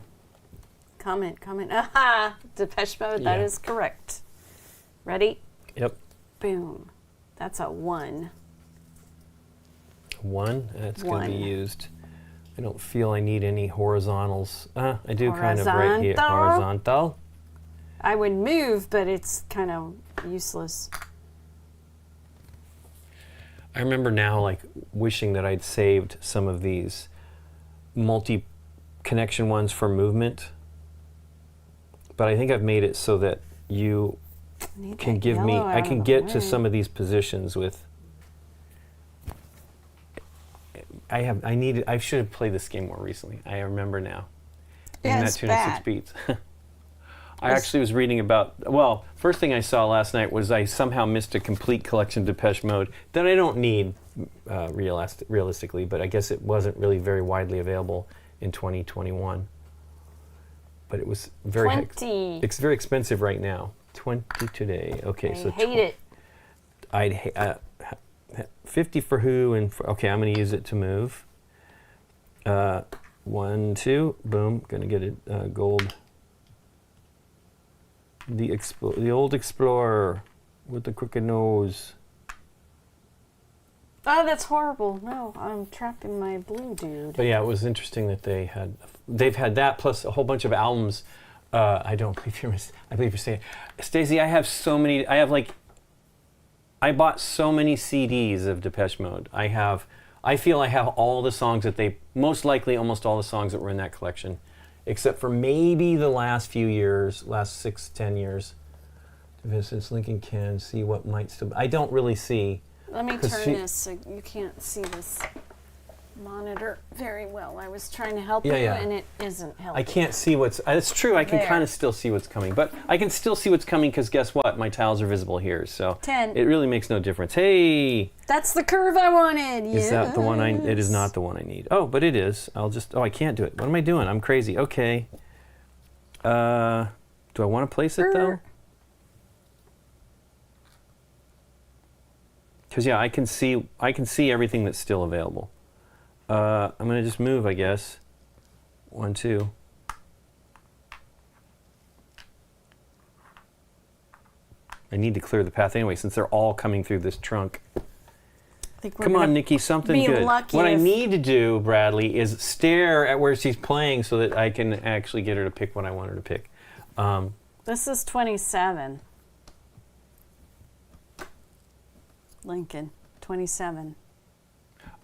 Comment. Aha! Depeche Mode, that Yeah. is correct. Ready? Yep. Boom. That's a 1. 1, that's going to be One. used. I don't feel I need any horizontals. I do kind of right here. Horizontal? Horizontal. I would move, but it's kind of useless. I remember now, like, wishing that I'd saved some of these multi-connection ones for movement. But I think I've made it so that you I need can that give me, yellow I out can of get the to way. some of these positions with, I should have played this game more recently. I remember now. Yeah, Isn't it's that 2 and 6 bad. beats? I actually was reading about, well, first thing I saw last night was I somehow missed a complete collection of Depeche Mode that I don't need realistically, but I guess it wasn't really very widely available in 2021. But it was very 20. it's very expensive right now. 20 today. Okay, I so hate it. I'd 50 for who and for, okay, I'm going to use it to move. 1, 2, boom, going to get a gold. The old explorer with the crooked nose. Oh, that's horrible. No, I'm trapped in my blue dude. But yeah, it was interesting that they've had that plus a whole bunch of albums. I believe you're saying, Stacey, I bought so many CDs of Depeche Mode. I feel I have all the songs that most likely almost all the songs that were in that collection, except for maybe the last few years, last 6-10 years. Since Lincoln can see what might still, I don't really see. Let me 'cause turn this so you can't see this monitor very well. I was trying to help Yeah, you, yeah. and it isn't helping. I can't see it's true, I can There. kind of still see what's coming, but I can still see what's coming because guess what? My tiles are visible here, so 10. it really makes no difference. Hey, That's the curve I wanted. is that the one it is Yes. not the one I need. Oh, but it is. I can't do it. What am I doing? I'm crazy. Okay. Do I want to place it though? Because yeah, I can see everything that's still available. I'm gonna just move, I guess. 1, 2. I need to clear the path anyway, since they're all coming through this trunk. I think we're Come gonna on, Nikki, something be good. lucky What I if- need to do, Bradley, is stare at where she's playing so that I can actually get her to pick what I want her to pick. This is 27. Lincoln, 27.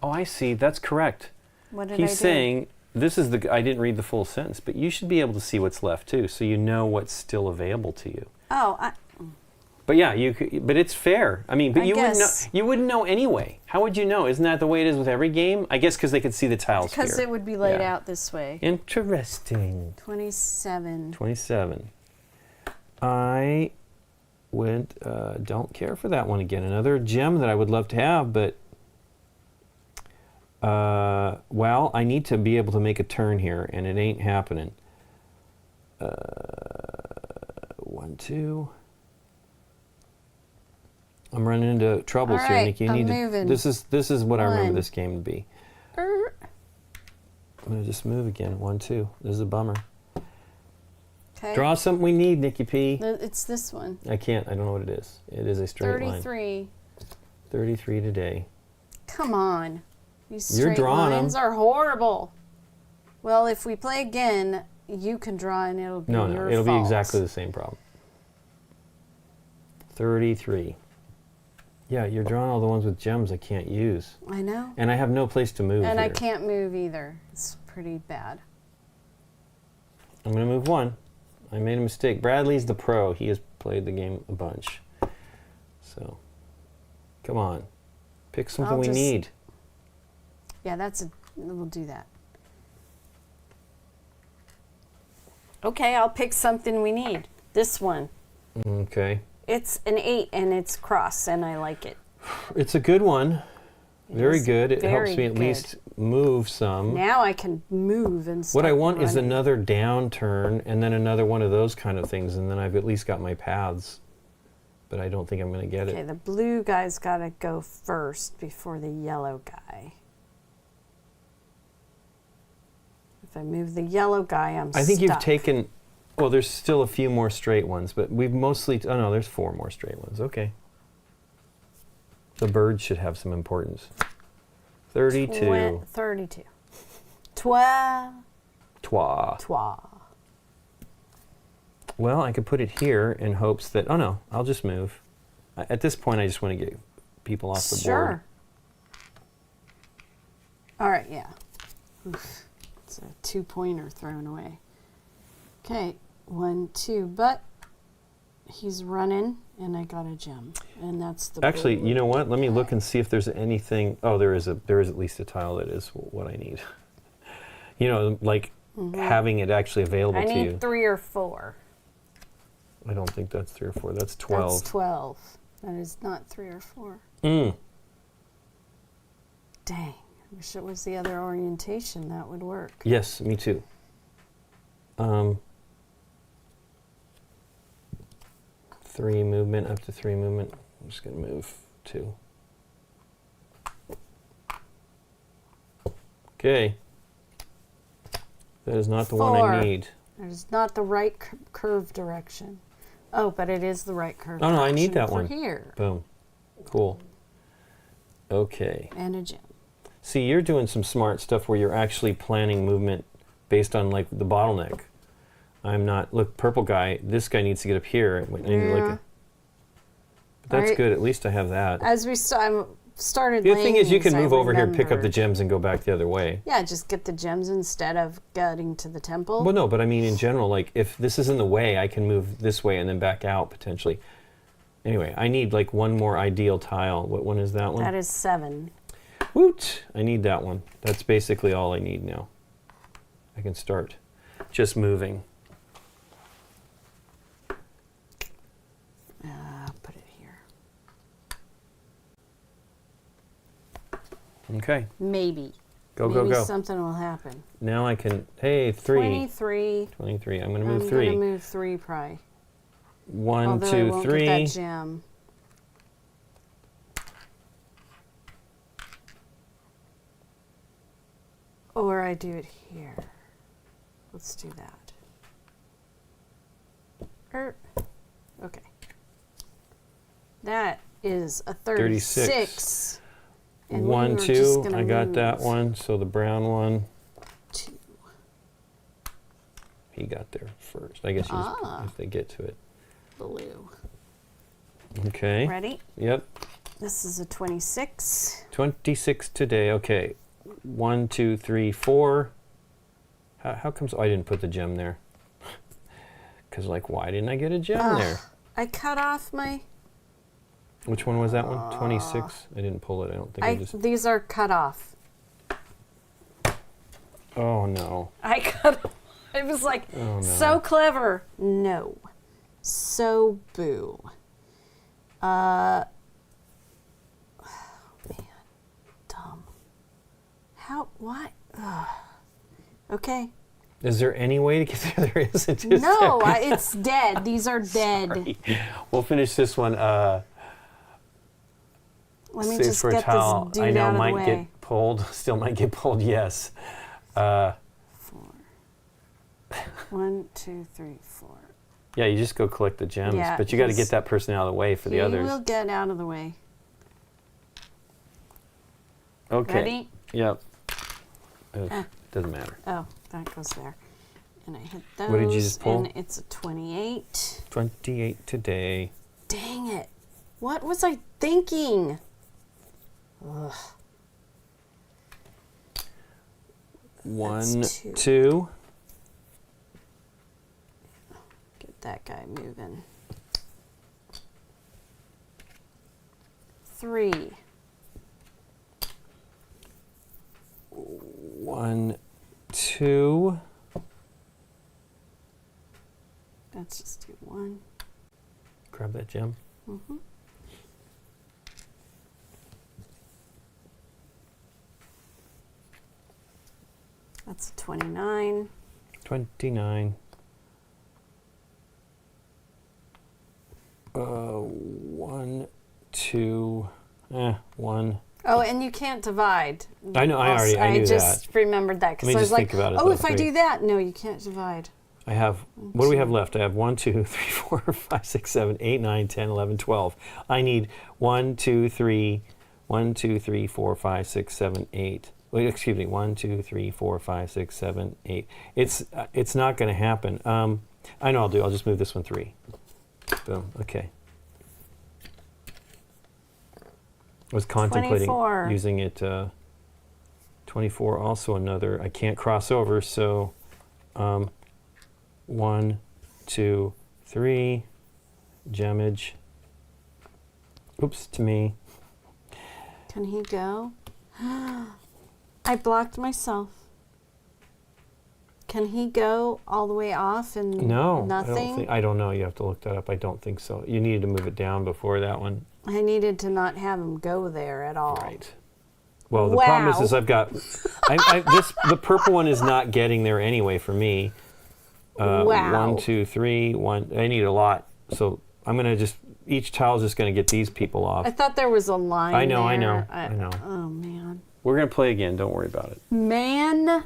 Oh, I see. That's correct. What did I do? He's saying, I didn't read the full sentence, but you should be able to see what's left too, so you know what's still available to you. Oh, But yeah, but it's fair. I mean, but I you wouldn't know. guess. You wouldn't know anyway. How would you know? Isn't that the way it is with every game? I guess because they could see the tiles here. because it would be laid Yeah. out this way. Interesting. 27. 27. I don't care for that one again. Another gem that I would love to have, but well, I need to be able to make a turn here, and it ain't happening. 1, 2. I'm running into troubles All here, right, Nikki. You I'm need moving. This is what I remember One. this game to be. Er, I'm gonna just move again. 1, 2. This is a bummer. Okay. Draw something we need, Nikki P. It's this one. I can't. I don't know what it is. It is a straight line. 33. 33 today. Come on. These You're straight drawing 'em. lines are horrible. Well, if we play again, you can draw and it'll be No, your it'll be fault. exactly the same problem. 33. Yeah, you're drawing all the ones with gems I can't use. I know. And I have no place to move And I here. can't move either. It's pretty bad. I'm going to move 1. I made a mistake. Bradley's the pro. He has played the game a bunch. So, come on. Pick something we need. Yeah, we'll do that. Okay, I'll pick something we need. This one. Okay. It's an 8 and it's cross and I like it. It's a good one. Very good. It helps me at good. least move some. Now I can move and start What I want is running. another down turn and then another one of those kind of things, and then I've at least got my paths. But I don't think I'm going to get Okay, it. the blue guy's got to go first before the yellow guy. If I move the yellow guy, I'm I think you've stuck. taken... Well, there's still a few more straight ones, but we've mostly... Oh, no, there's 4 more straight ones. Okay. The bird should have some importance. 32. 32. 12. Twa. Well, I could put it here in hopes that... Oh, no, I'll just move. At this point, I just want to get people off the board. Sure. All right, yeah. Oof. It's a 2-pointer thrown away. Okay, 1, 2, but he's running, and I got a gem, and that's the. Actually, blue. you know what? Let me look and see if there's anything. Oh, there is at least a tile that is what I need. You know, like having it actually available I to you. need 3 or 4. I don't think that's 3 or 4. That's 12. That's 12. That is not 3 or 4. Mm. Dang. I wish it was the other orientation. That would work. Yes, me too. 3 movement, up to 3 movement. I'm just going to move 2. Okay. That is not the one I 4. need. That is not the right curve direction. Oh, but it is the right curve Oh, no, I need direction that for one. here. Boom. Cool. Okay. And a gem. See, you're doing some smart stuff where you're actually planning movement based on like the bottleneck. I'm not. Look, purple guy. This guy needs to get up here. I need like Yeah. but that's Right. good. At least I have that. As we started The other thing laying is, you these, can I move over here, pick up the remembered. gems, and go back the other way. Yeah, just get the gems instead of getting to the temple. Well, no, but I mean in general, like if this is in the way, I can move this way and then back out potentially. Anyway, I need like one more ideal tile. What one is that one? That is 7. Woot! I need that one. That's basically all I need now. I can start just moving. Put it here. Okay. Maybe. Go, Maybe go, go. something will happen. Now I can, hey, 3. 23. 23. I'm going to I'm move going 3. to move 3 probably. 1, Although I 2, won't 3. get that gem. Or I do it here. Let's do that. Okay. That is a 36. And we 1, were just 2. gonna I got that move one. So the brown one, 2. he got there first. I guess you just, Ah. if they get to it. Blue. Okay. Ready? Yep. This is a 26. 26 today. Okay. 1, 2, 3, 4. How comes I didn't put the gem there? Because like, why didn't I get a gem there? I cut off my. Which one was that one? 26. I didn't pull it. I don't think I just. These are cut off. Oh no. I cut. I was like, Oh, no. so clever. No. So boo. Man, dumb. How? What? Ugh. Okay. Is there any way to get there? There isn't. Is No, there? it's dead. These are dead. Sorry. We'll finish this one. Let me Save just for a get towel. this dude I know out of the might way. get pulled. Still might get pulled. Yes. 4. 1, 2, 3, 4. Yeah, you just go collect the gems, Yeah, but you got to he's- get that person out of the way for the He others. will get out of the way. Okay. Ready? Yep. Ugh, doesn't matter. Oh, that goes there. And I hit those. What did you just pull? And it's a 28. 28 today. Dang it. What was I thinking? Ugh. 1, That's 2. 2. get that guy moving. 3. 1, 2. Let's just do 1. Grab that gem. Mm-hmm. That's a 29. 29. 1, 2. 1. Oh, and you can't divide. I know. I knew just remembered that Let because me I was just like, think about it, oh, though. if I 3. do that, no, you can't divide. I have, what do we have left? I have 1, 2, 3, 4, 5, 6, 7, 8, 9, 10, 11, 12. I need 1, 2, 3, 1, 2, 3, 4, 5, 6, 7, 8. Wait, excuse me, 1, 2, 3, 4, 5, 6, 7, 8. It's not going to happen. I know I'll just move this one 3. Boom, okay. I was contemplating 24. using it. 24, also another. I can't cross over, so 1, 2, 3, gemage. Oops, to me. Can he go? I blocked myself. Can he go all the way off and No, nothing? I don't know. You have to look that up. I don't think so. You needed to move it down before that one. I needed to not have him go there at all. Right. Well, the problem is I've got the purple one is not getting there anyway for me. Wow. 1, 2, 3, 1. I need a lot, so I'm gonna just each tile's just gonna get these people off. I thought there was a line I know. there. I know. Oh, man. We're gonna play again. Don't worry about it. Man.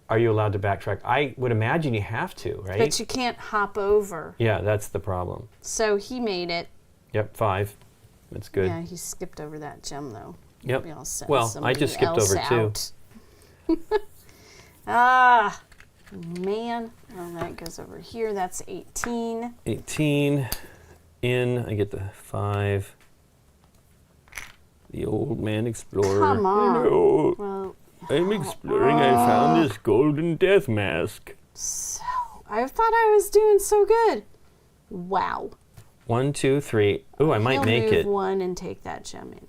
Are you allowed to backtrack? I would imagine you have to, right? But you can't hop over. Yeah, that's the problem. So he made it. Yep, 5. That's good. Yeah, he skipped over that gem, though. Yep. We all sent Well, I somebody just skipped else over 2. Ah, man. Oh, that goes over here. That's 18. 18. In, I get the 5. The old man explorer. Come on. Hello. Well, I'm exploring. I found this golden death mask. so I thought I was doing so good. Wow. 1, 2, 3. Ooh, I might He'll make move it. 1 and take that gem in.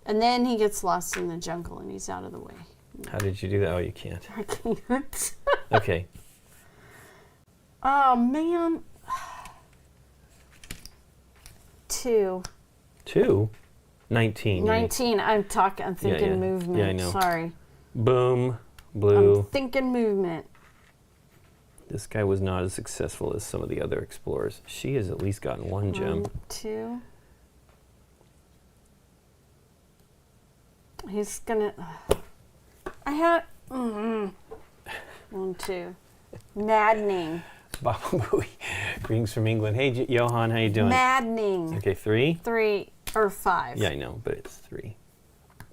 And then he gets lost in the jungle and he's out of the way. How did you do that? Oh, you can't. I can't. Okay. Oh, man. 2. 2. 19. 19. I'm thinking yeah. movement. Yeah, I know. Sorry. Boom. Blue. I'm thinking movement. This guy was not as successful as some of the other explorers. She has at least gotten 1 gem. 1, 2. He's gonna. I had. 1, 2. Maddening. Baba Booey. Greetings from England. Hey, Johan, how you doing? Maddening. Okay, 3. 3 or 5. Yeah, I know, but it's 3.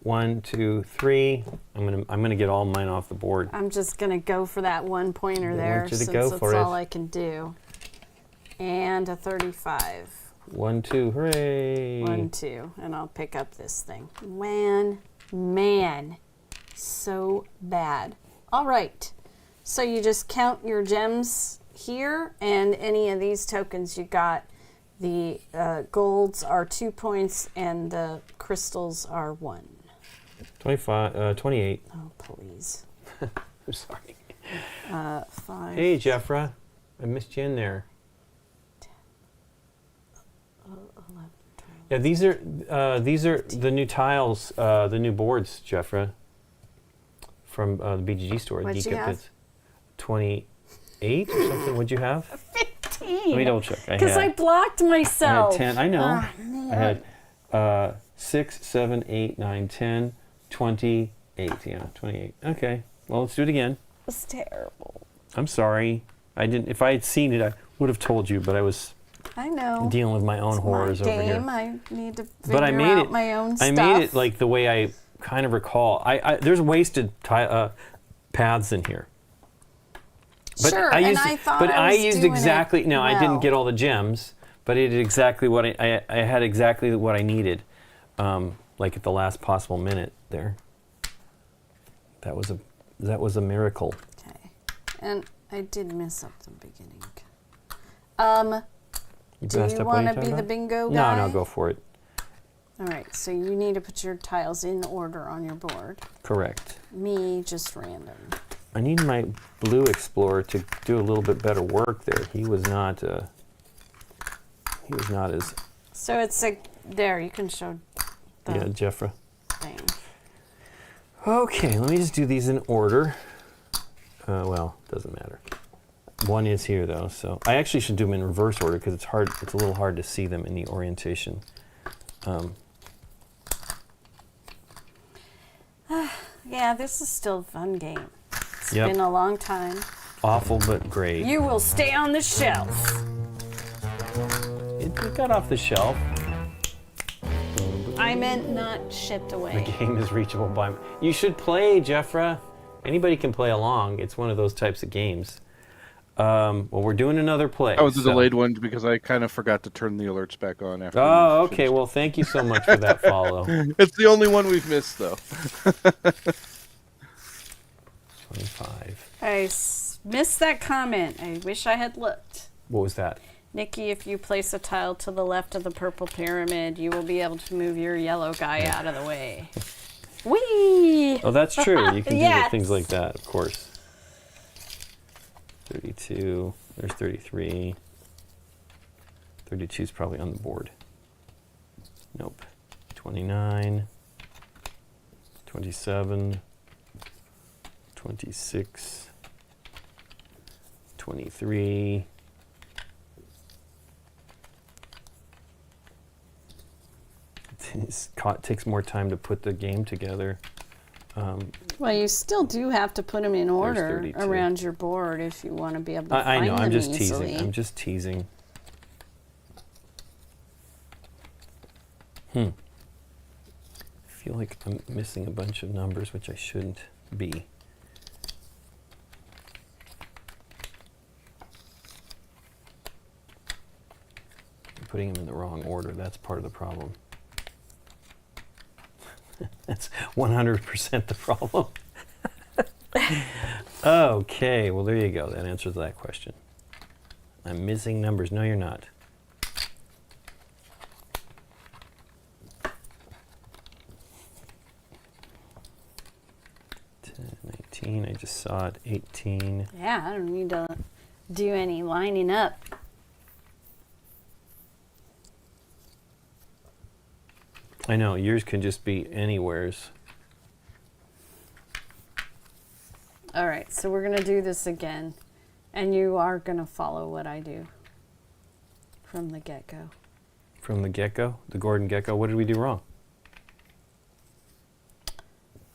1, 2, 3. I'm gonna get all mine off the board. I'm just gonna go for that 1 pointer I there want you to since go that's for it. all I can do. And a 35. 1, 2, hooray! 1, 2, and I'll pick up this thing. Man, so bad. All right, so you just count your gems here, and any of these tokens you got. The golds are 2 points, and the crystals are 1. 28. Oh, please. I'm sorry. 5. Hey, Jeffra. I missed you in there. 11, 12. Yeah, these are the new tiles, the new boards, Jeffra, from the BGG store. What'd you GeekUp have? Bits. 28 or something. What'd you have? 15. Let me double check. Because I blocked I myself. had 10. I know. Ah, man. I had 6, 7, 8, 9, 10, 28. Yeah, 28. Okay. Well, let's do it again. It was terrible. I'm sorry. I didn't. If I had seen it, I would have told you. But I was I know. dealing with my own It's horrors my over game. here. I need to figure But I made out it. my own stuff. I made it like the way I kind of recall. There's wasted paths in here. But sure, I used, and I thought but I was used doing exactly. it No, I well. didn't get all the gems, but it did exactly what I had exactly what I needed, like at the last possible minute there. That was a miracle. Okay, and I did mess up the beginning. You Do messed you up what want you're to be talking the about? bingo guy? No, go for it. All right, so you need to put your tiles in order on your board. Correct. Me, just random. I need my blue explorer to do a little bit better work there. He was not as. So it's there, you can show the Yeah, Jeffra. thing. Okay, let me just do these in order. Well, doesn't matter. One is here though, so I actually should do them in reverse order because it's hard. It's a little hard to see them in the orientation. Yeah, this is still a fun game. It's Yep. been a long time. Awful but great. You will stay on the shelf. It got off the shelf. I meant not shipped The away. game is reachable by. You should play, Jeffra. Anybody can play along. It's one of those types of games. Well, we're doing another play. That was a so- delayed one because I kind of forgot to turn the alerts back on after. Oh, we okay. finished. Well, thank you so much for that follow. It's the only one we've missed, though. 25. I missed that comment. I wish I had looked. What was that? Nikki, if you place a tile to the left of the purple pyramid, you will be able to move your yellow guy out of the way. Whee! Oh, that's true. You can do Yes. things like that, of course. 32. There's 33. 32 is probably on the board. Nope. 29. 27. 26. 23. It takes more time to put the game together. Well, you still do have to put them in order 32. around your board if you want to be able to I find know. them I'm just easily. teasing. I'm just teasing. I feel like I'm missing a bunch of numbers, which I shouldn't be. I'm putting them in the wrong order. That's part of the problem. That's 100% the problem. Okay, well, there you go. That answers that question. I'm missing numbers. No, you're not. 19, I just saw it. 18. Yeah, I don't need to do any lining up. I know, yours can just be anywheres. All right, so we're going to do this again. And you are going to follow what I do from the get-go. From the get-go? The Gordon get-go? What did we do wrong?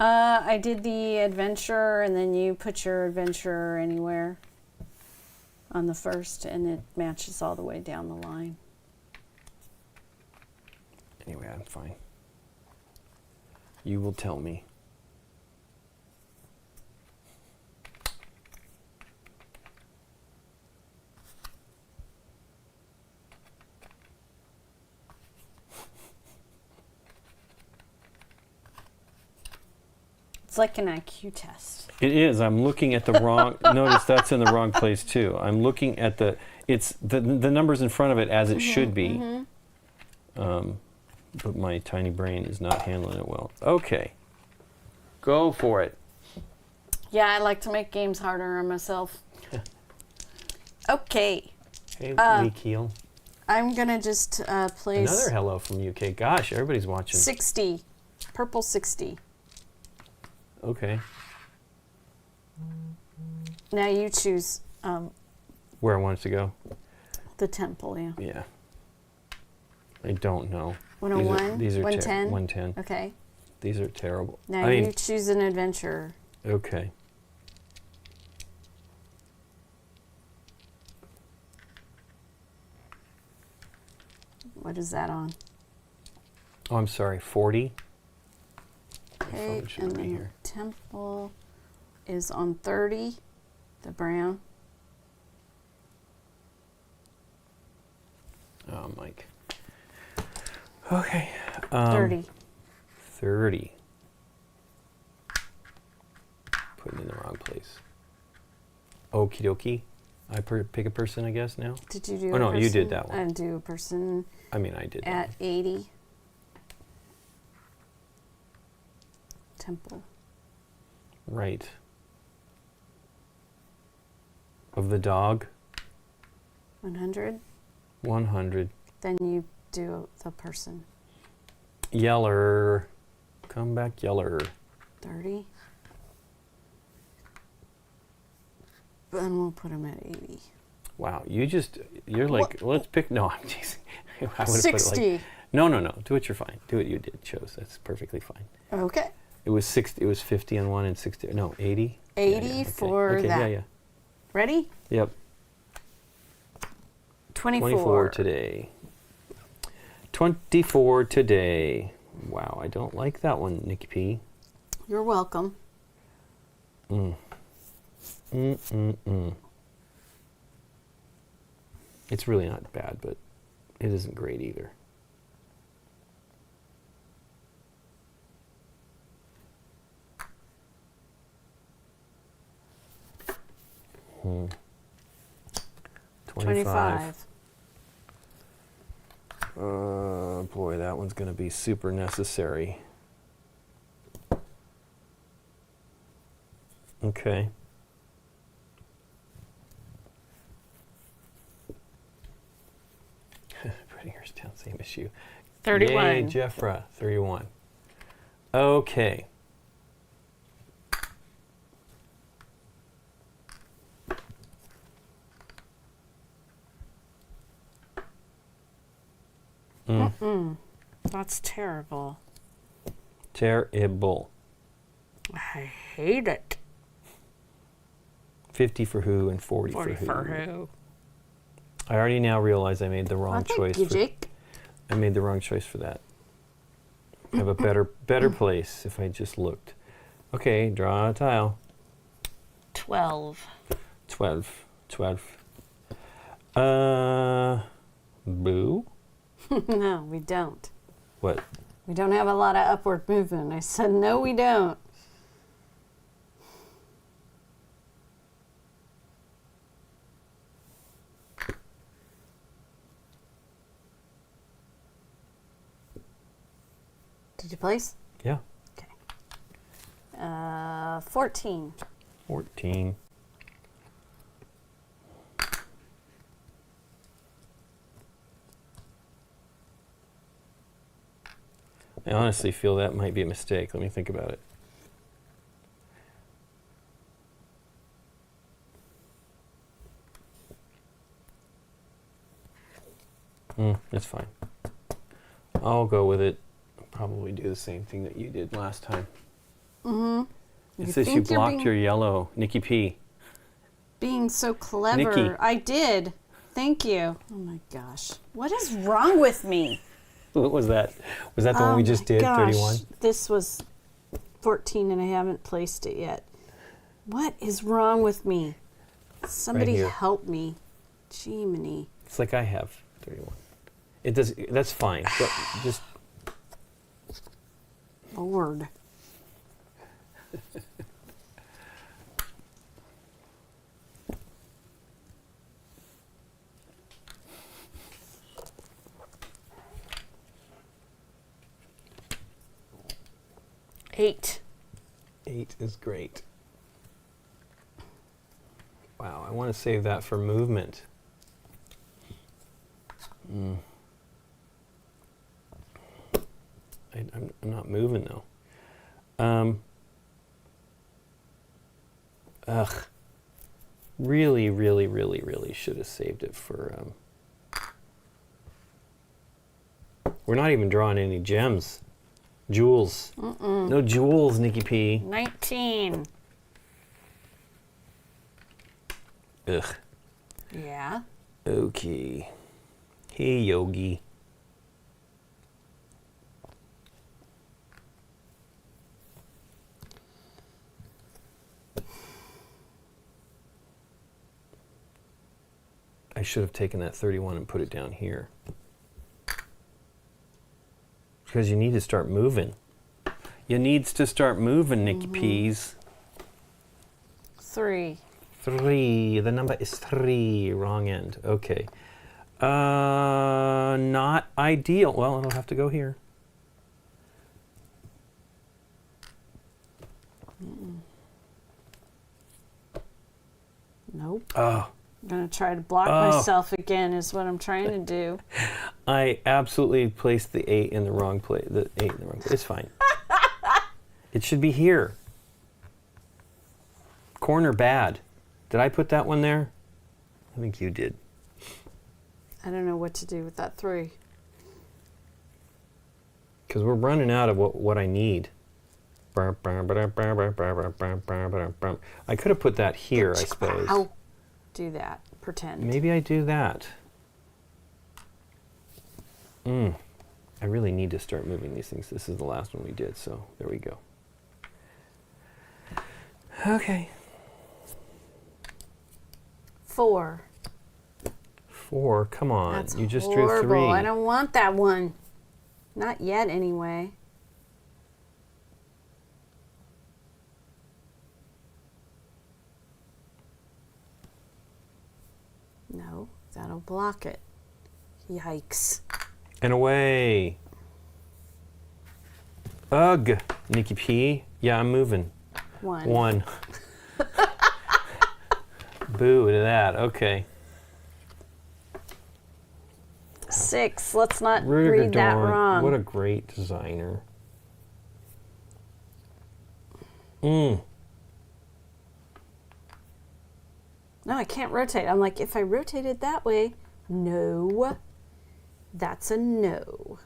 I did the adventure, and then you put your adventure anywhere on the first, and it matches all the way down the line. Anyway, I'm fine. You will tell me. It's like an IQ test. It is. I'm looking at the wrong. Notice that's in the wrong place too. I'm looking at the. It's the numbers in front of it as it should be. But my tiny brain is not handling it well. Okay. Go for it. Yeah, I like to make games harder on myself. Okay. Hey, Lee Keel. I'm going to just place Another hello from UK. Gosh, everybody's watching. 60. Purple 60. Okay. Now you choose Where I want it to go. the temple, yeah. Yeah. I don't know. 101? These are 110? 110. Okay. These are terrible. Now I mean, you choose an adventure. okay. What is that on? Oh, I'm sorry. 40. Okay, phone should and be then here. the temple is on 30, the brown. Oh, Mike. Okay. 30. 30. Putting it in the wrong place. Okie dokie. I pick a person, I guess, now? Did you do Oh, a no, person? you did that one. I do a person I mean, I did. at 80. Temple. Right. Of the dog, 100. 100. Then you do the person. Yeller. Come back, Yeller. 30. Then we'll put him at 80. Wow, you're like, let's pick, no, I'm teasing. I would've put it 60. like, no, do what you're fine. Do what you did, chose. That's perfectly fine. Okay. It was 60, it was 50 on one and 60, no, 80? 80 okay. for okay, that. Yeah. Ready? Yep. 24 today. 24 today. Wow, I don't like that one, Nikki P. You're welcome. It's really not bad, but it isn't great either. Hmm. 25. Boy, that one's going to be super necessary. Okay. Brittinghurst Town, same issue. 31. Yay, Jeffra, 31. Okay. That's terrible. Terrible. I hate it. 50 for who and 40 40 for for who. who? I already now realize I made the wrong choice. Thank you, Jake. I made the wrong choice for that. I have a better place if I just looked. Okay, draw a tile. 12. 12. Boo? No, we don't. What? We don't have a lot of upward movement. I said, no, we don't. Did you place? Yeah. Okay. 14. 14. I honestly feel that might be a mistake. Let me think about it. It's fine. I'll go with it. I'll probably do the same thing that you did last time. It says you blocked your yellow, Nikki P. Being so clever. Nikki. I did. Thank you. Oh my gosh. What is wrong with me? What was that? Was that the one we just did, Gosh, 31? This was 14 and I haven't placed it yet. What is wrong with me? Somebody here. help me. Jiminy. It's like I have 31. It does. That's fine. But just Lord. Eight. 8 is great. Wow, I want to save that for movement. I'm not moving though. Really should have saved it for. We're not even drawing any gems. Jewels. No jewels, Nikki P. 19. Ugh. Yeah. Okay. Hey, Yogi. I should have taken that 31 and put it down here. Because you need to start moving. You needs to start moving, Nikki P's. 3. 3. The number is 3. Wrong end. Okay. Not ideal. Well, it'll have to go here. Nope. Oh. I'm going to try to block myself again is what I'm trying to do. I absolutely placed the 8 in the wrong place. The 8 in the wrong place. It's fine. It should be here. Corner bad. Did I put that one there? I think you did. I don't know what to do with that 3. Because we're running out of what I need. I could have put that here, I suppose. I'll do that. Pretend. Maybe I do that. I really need to start moving these things. This is the last one we did, so there we go. Okay. 4. 4, come on. That's you just horrible. drew 3. I don't want that one. Not yet, anyway. No, that'll block it. Yikes. And away. Ugh, Nikki P. Yeah, I'm moving. 1. 1. Boo to that. Okay. 6. Let's not Rudiger read that Dorn, wrong. what a great designer. Mm. No, I can't rotate. I'm like, if I rotate it that way, no. That's a no.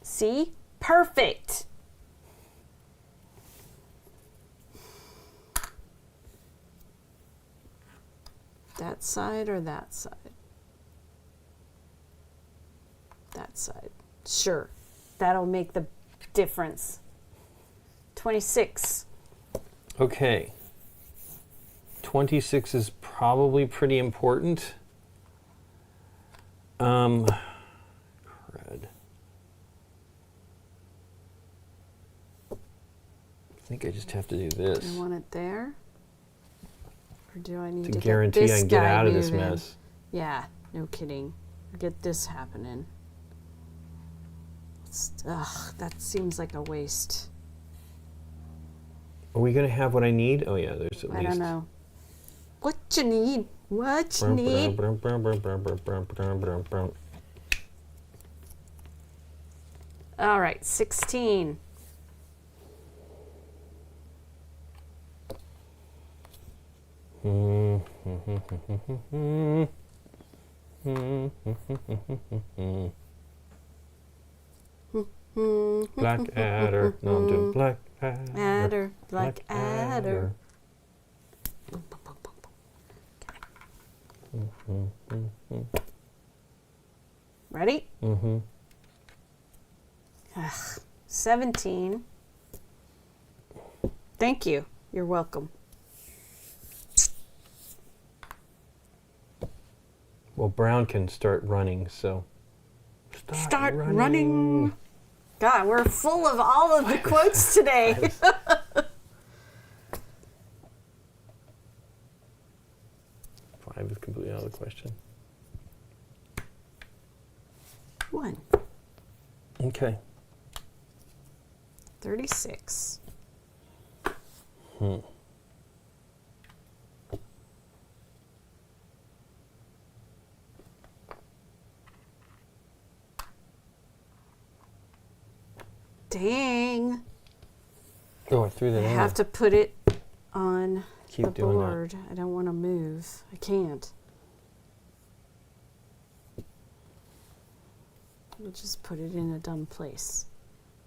See? Perfect. That side or that side? That side. Sure. That'll make the difference. 26. Okay. 26 is probably pretty important. Crud. I think I just have to do this I want it there. Or do I need to guarantee get this I can get guy out of this moving? mess. Yeah, no kidding. Get this happening. Ugh, that seems like a waste. Are we going to have what I need? Oh, yeah, there's at least. I don't know. What you need? What you need? All right, 16. Black adder. No, I'm doing black adder. Adder, black adder. Ready? Mm-hmm. Ugh, 17. Thank you. You're welcome. Well, Brown can start running, so. Start running. God, we're full of all of the quotes today. 5 is completely out of the question. 1. Okay. 36. Dang. Oh, I threw that I in. have to put it on Keep the doing board. I don't want to move. I can't. We'll just put it in a dumb place.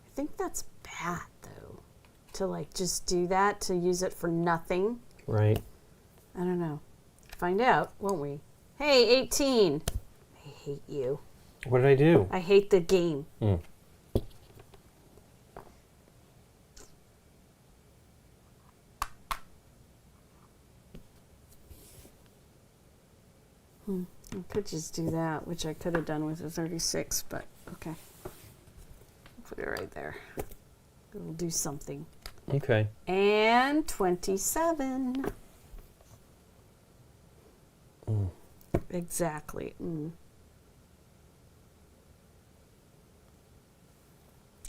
I think that's bad, though, to like just do that, to use it for nothing. Right. I don't know. Find out, won't we? Hey, 18. I hate you. What did I do? I hate the game. I could just do that, which I could have done with a 36, but okay. Put it right there. It'll do something. Okay. And 27. Exactly.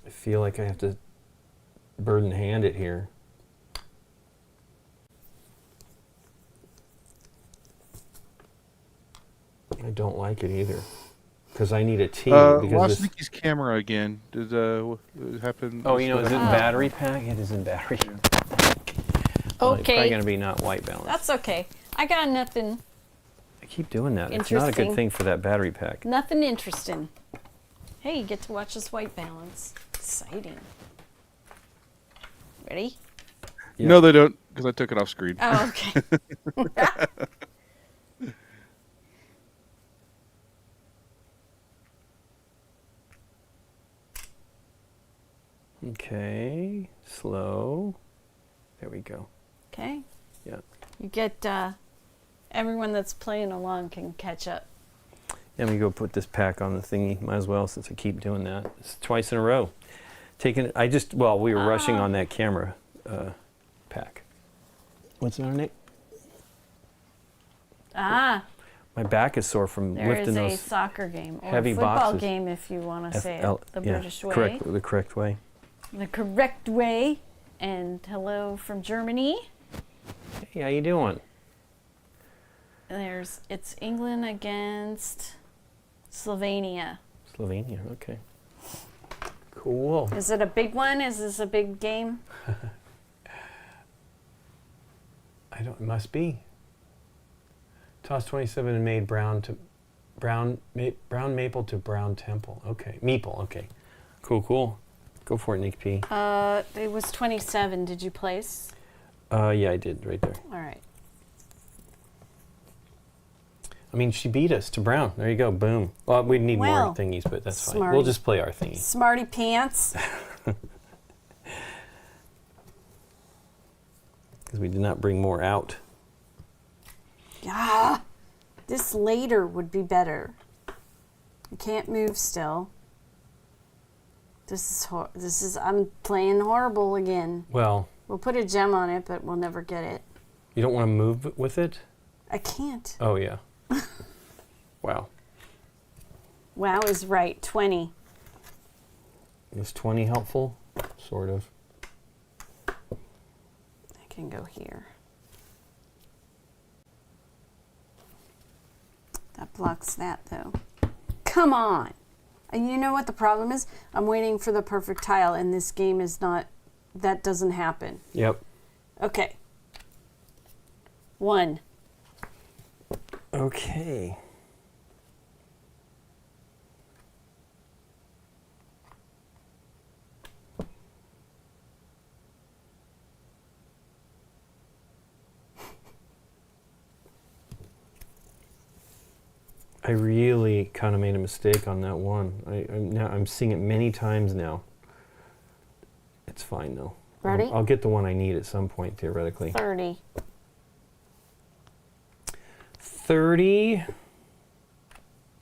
I feel like I have to burden hand it here. I don't like it either. Because I need a T. Because Lost Nikki's camera again. Did what happen? Oh, you know, is it in battery pack? It is in battery. Yeah. Well, it's probably Okay. going to be not white balance. That's okay. I got nothing. I keep doing that. It's not a good Interesting. thing for that battery pack. Nothing interesting. Hey, you get to watch this white balance. Exciting. Ready? Yeah. No, they don't, because I took it off screen. Oh, okay. Okay. Slow. There we go. Okay. Yeah. You get everyone that's playing along can catch up. Let me go put this pack on the thingy. Might as well, since I keep doing that. It's twice in a row. We were rushing on that camera pack. What's the matter, Nick? Ah, My back is sore from there is lifting a those soccer game or heavy football boxes. game if you want to say it FL the yeah, British way. the correct way. The correct way. And hello from Germany. Hey, how you doing? It's England against Slovenia. Slovenia, okay. Cool. Is it a big one? Is this a big game? It must be. Toss 27 and made brown maple to brown temple. Okay, meeple, okay. Cool. Go for it, Nick P. It was 27. Did you place? Yeah, I did, right there. All right. I mean, she beat us to brown. There you go, boom. Well, we'd need more Well, thingies, but that's fine. smarty. We'll just play our thingy. Smarty pants. Because we did not bring more out. Ah, this later would be better. I can't move still. This is I'm playing horrible again. Well, We'll put a gem on it, but we'll never get it. you don't want to move with it? I can't. Oh, yeah. Wow. Wow is right. 20. Is 20 helpful? Sort of. I can go here. That blocks that, though. Come on. And you know what the problem is? I'm waiting for the perfect tile, and this game is not... That doesn't happen. Yep. Okay. 1. Okay. I really kind of made a mistake on that one. I'm seeing it many times now. It's fine though. Ready? I'll get the one I need at some point theoretically. 30. 30.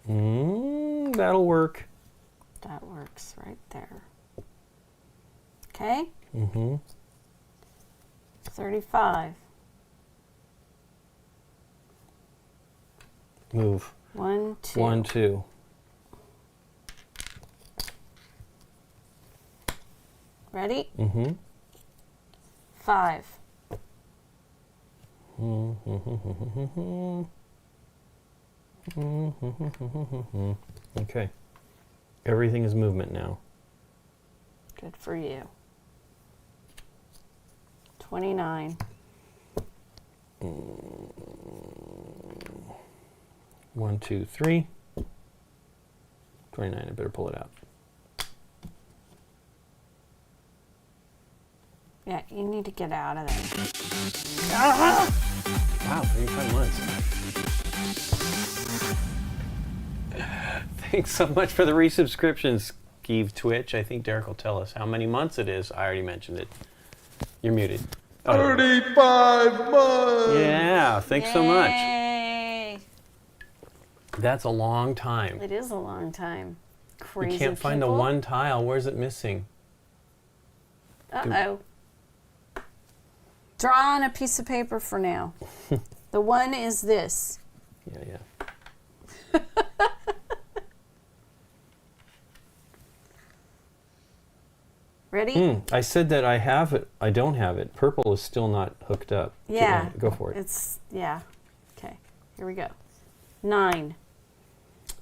That'll work. That works right there. Okay? 35. Move. 1, 2. 1, 2. Ready? 5. Okay. Everything is movement now. Good for you. 29. 1, 2, 3. 29. I better pull it out. Yeah, you need to get out of there. Wow, 35 months. Thanks so much for the resubscriptions, Skeeve Twitch. I think Derek will tell us how many months it is. I already mentioned it. You're muted. 35 months! Yeah, thanks so much. Yay! That's a long time. It is a long time. Crazy You can't find the people. one tile. Where's it missing? Uh-oh. Draw on a piece of paper for now. The one is this. Yeah. Ready? I said that I have it. I don't have it. Purple is still not hooked up. Yeah. Go for it. It's, yeah. Okay, here we go. 9.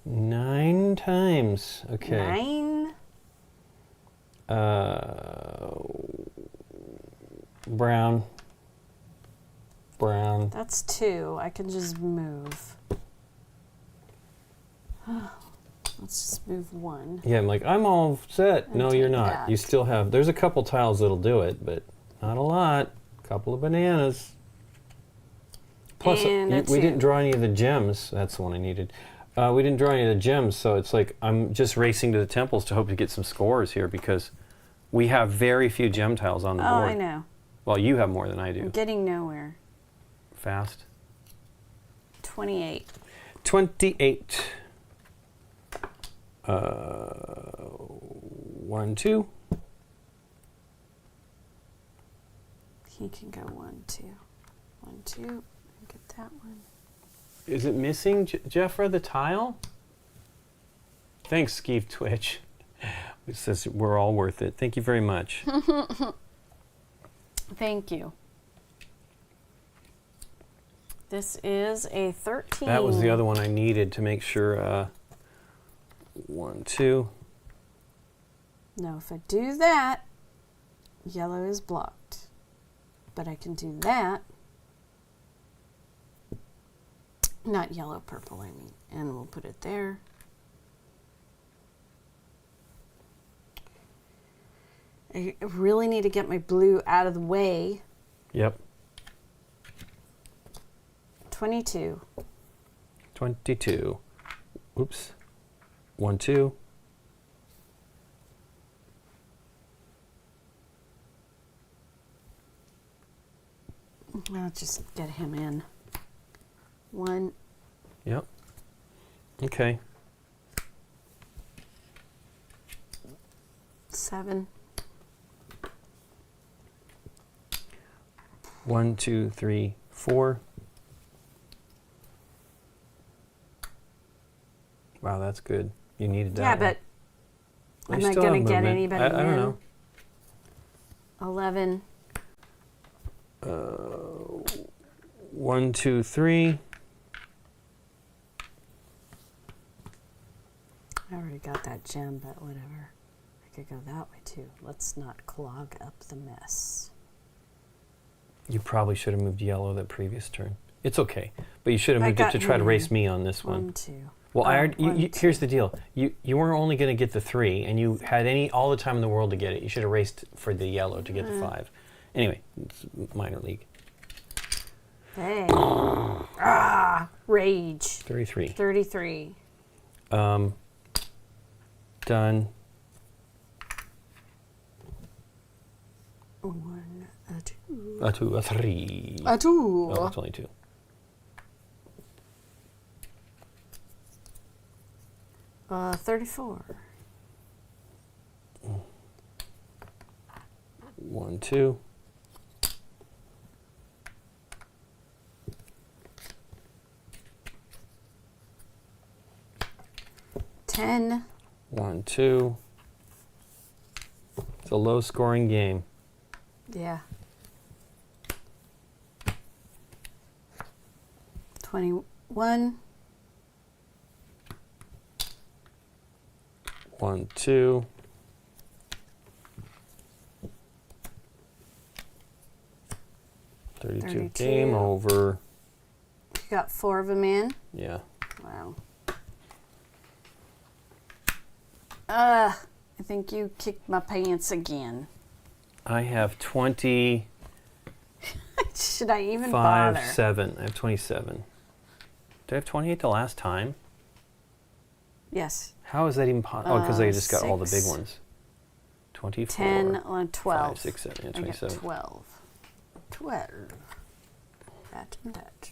9 times. Okay. 9. Brown. Brown. That's 2. I can just move. Let's just move 1. Yeah, I'm like, I'm all set. No, take you're not. that. You still have, there's a couple tiles that'll do it, but not a lot. Couple of bananas. Plus, And a we 2. didn't draw any of the gems. That's the one I needed. We didn't draw any of the gems, so it's like I'm just racing to the temples to hope to get some scores here because we have very few gem tiles on the board. I know. Well, you have more than I do. I'm getting nowhere. Fast. 28. 28. 1, 2. He can go 1, 2. 1, 2. Get that one. Is it missing, Jeffra, the tile? Thanks, Skeeve Twitch. It says we're all worth it. Thank you very much. Thank you. This is a 13. That was the other one I needed to make sure. 1, 2. No, if I do that, yellow is blocked. But I can do that. Not yellow, purple, I mean. And we'll put it there. I really need to get my blue out of the way. Yep. 22. 22. Oops. 1, 2. I'll just get him in. 1. Yep. Okay. 7. 1, 2, 3, 4. Wow, that's good. You needed that. Yeah, but one. am You I still going have to get movement. anybody I in? don't know. 11. 1, 2, 3. I already got that gem, but whatever. I could go that way too. Let's not clog up the mess. You probably should have moved yellow that previous turn. It's okay, but you should have I moved it got to try to him race in. me on this 1, one. 2. Well, I already, one, here's two. the deal. You were only going to get the 3, and you had all the time in the world to get it. You should have raced for the yellow to get the 5. Anyway, it's minor league. Hey. Rage. 33. 33. Done. 1, a 2. A 2, a 3. A 2. Oh, it's only 2. Uh, 34. 1, 2. 10. 1, 2. It's a low-scoring game. Yeah. 21. 1, 2. 32. Game over. You got 4 of them in? Yeah. Wow. I think you kicked my pants again. I have 25, Should I even bother? 7. I have 27. Did I have 28 the last time? Yes. How is that even possible? Oh, because I just got all the big 6, ones. 24. 10, 12. 5, 6, 7, yeah, I got 27. 12. 12. That and that.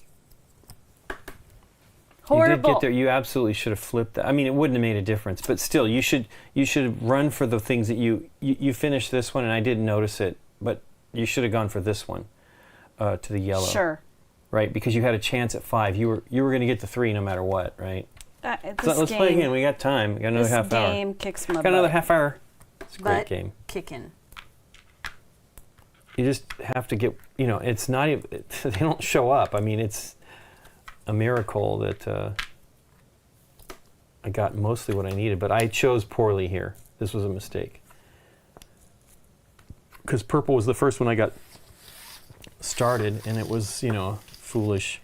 Horrible. You did get there. You absolutely should have flipped that. I mean, it wouldn't have made a difference, but still, you should run for the things that you finished this one, and I didn't notice it, but you should have gone for this one, to the yellow. Sure. right? Because you had a chance at 5. You were going to get the 3 no matter what, right? So let's play again. We got time. We got another half hour. This game kicks my butt. Got another half hour. It's a great Butt game. kicking. You just have to get, it's not even, they don't show up. I mean, it's a miracle that I got mostly what I needed, but I chose poorly here. This was a mistake. Because purple was the first one I got started, and it was, foolish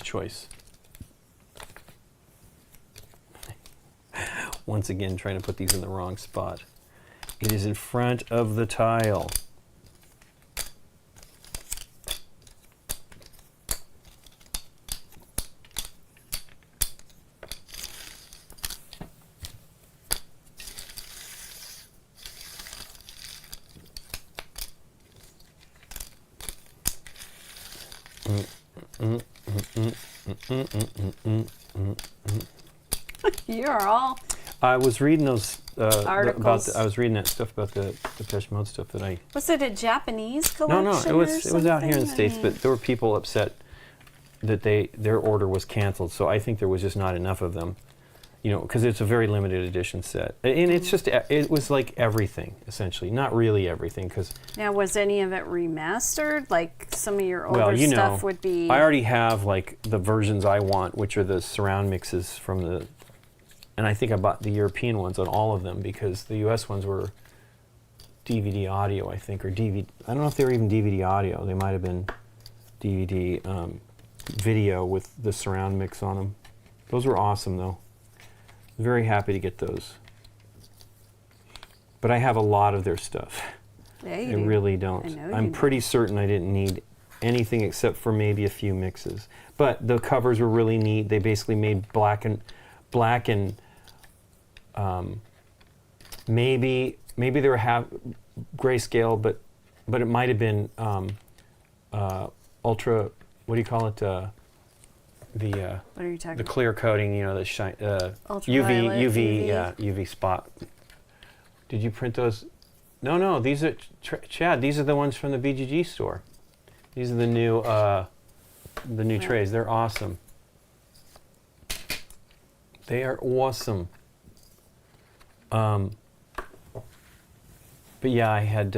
choice. Once again, trying to put these in the wrong spot. It is in front of the tile. You're all I was reading those articles. I was reading that stuff about the Depeche Mode stuff that I. Was it a Japanese No, collection? it was out here in the States, I mean, but there were people upset that their order was canceled. So I think there was just not enough of them, because it's a very limited edition set, and it's just it was like everything essentially, not really everything, because. Now, was any of it remastered? Like some of your older stuff would be. I already have like the versions I want, which are the surround mixes from the. And I think I bought the European ones on all of them because the US ones were DVD audio, I think, or DVD. I don't know if they were even DVD audio. They might have been DVD video with the surround mix on them. Those were awesome, though. Very happy to get those. But I have a lot of their stuff. Yeah, I you do. really don't. I know I'm you pretty certain I didn't need anything except for maybe a few mixes. But the covers were really neat. They basically made black and maybe they were grayscale, but it might have been ultra. What do you call it? What are you talking the clear coating, the shine, Ultraviolet, UV, yeah, UV spot. Did you print those? No, these are Chad. These are the ones from the BGG store. These are the new trays. They're awesome. They are awesome. But yeah, I had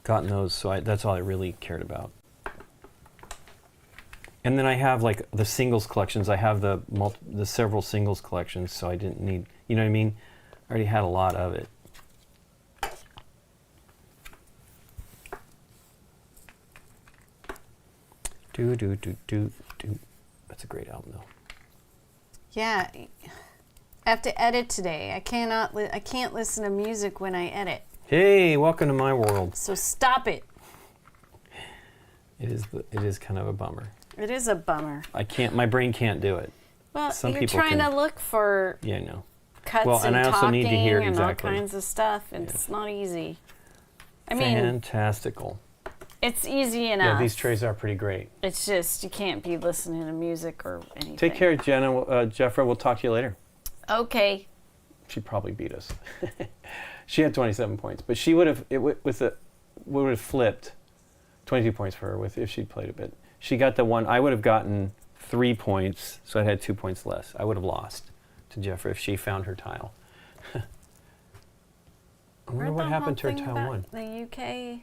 gotten those, so that's all I really cared about. And then I have like the singles collections. I have the several singles collections, so I didn't need, you know what I mean? I already had a lot of it. Do. That's a great album, though. Yeah, I have to edit today. I can't listen to music when I edit. Hey, welcome to my world. So stop it. It is kind of a bummer. It is a bummer. My brain can't do it. Well, Some you're people trying can. to look for Yeah, I know. cuts Well, and and I also talking need to hear and exactly. all kinds of stuff. It's not easy. I mean, Fantastical. it's easy enough. Yeah, these trays are pretty great. It's just you can't be listening to music or anything. Take care, Jenna. Jeffra, we'll talk to you later. Okay. She probably beat us. She had 27 points, but she would have flipped 22 points for her if she'd played a bit. She got the one. I would have gotten 3 points, so I had 2 points less. I would have lost to Jeffra if she found her tile. I wonder what happened to her tile 1. The UK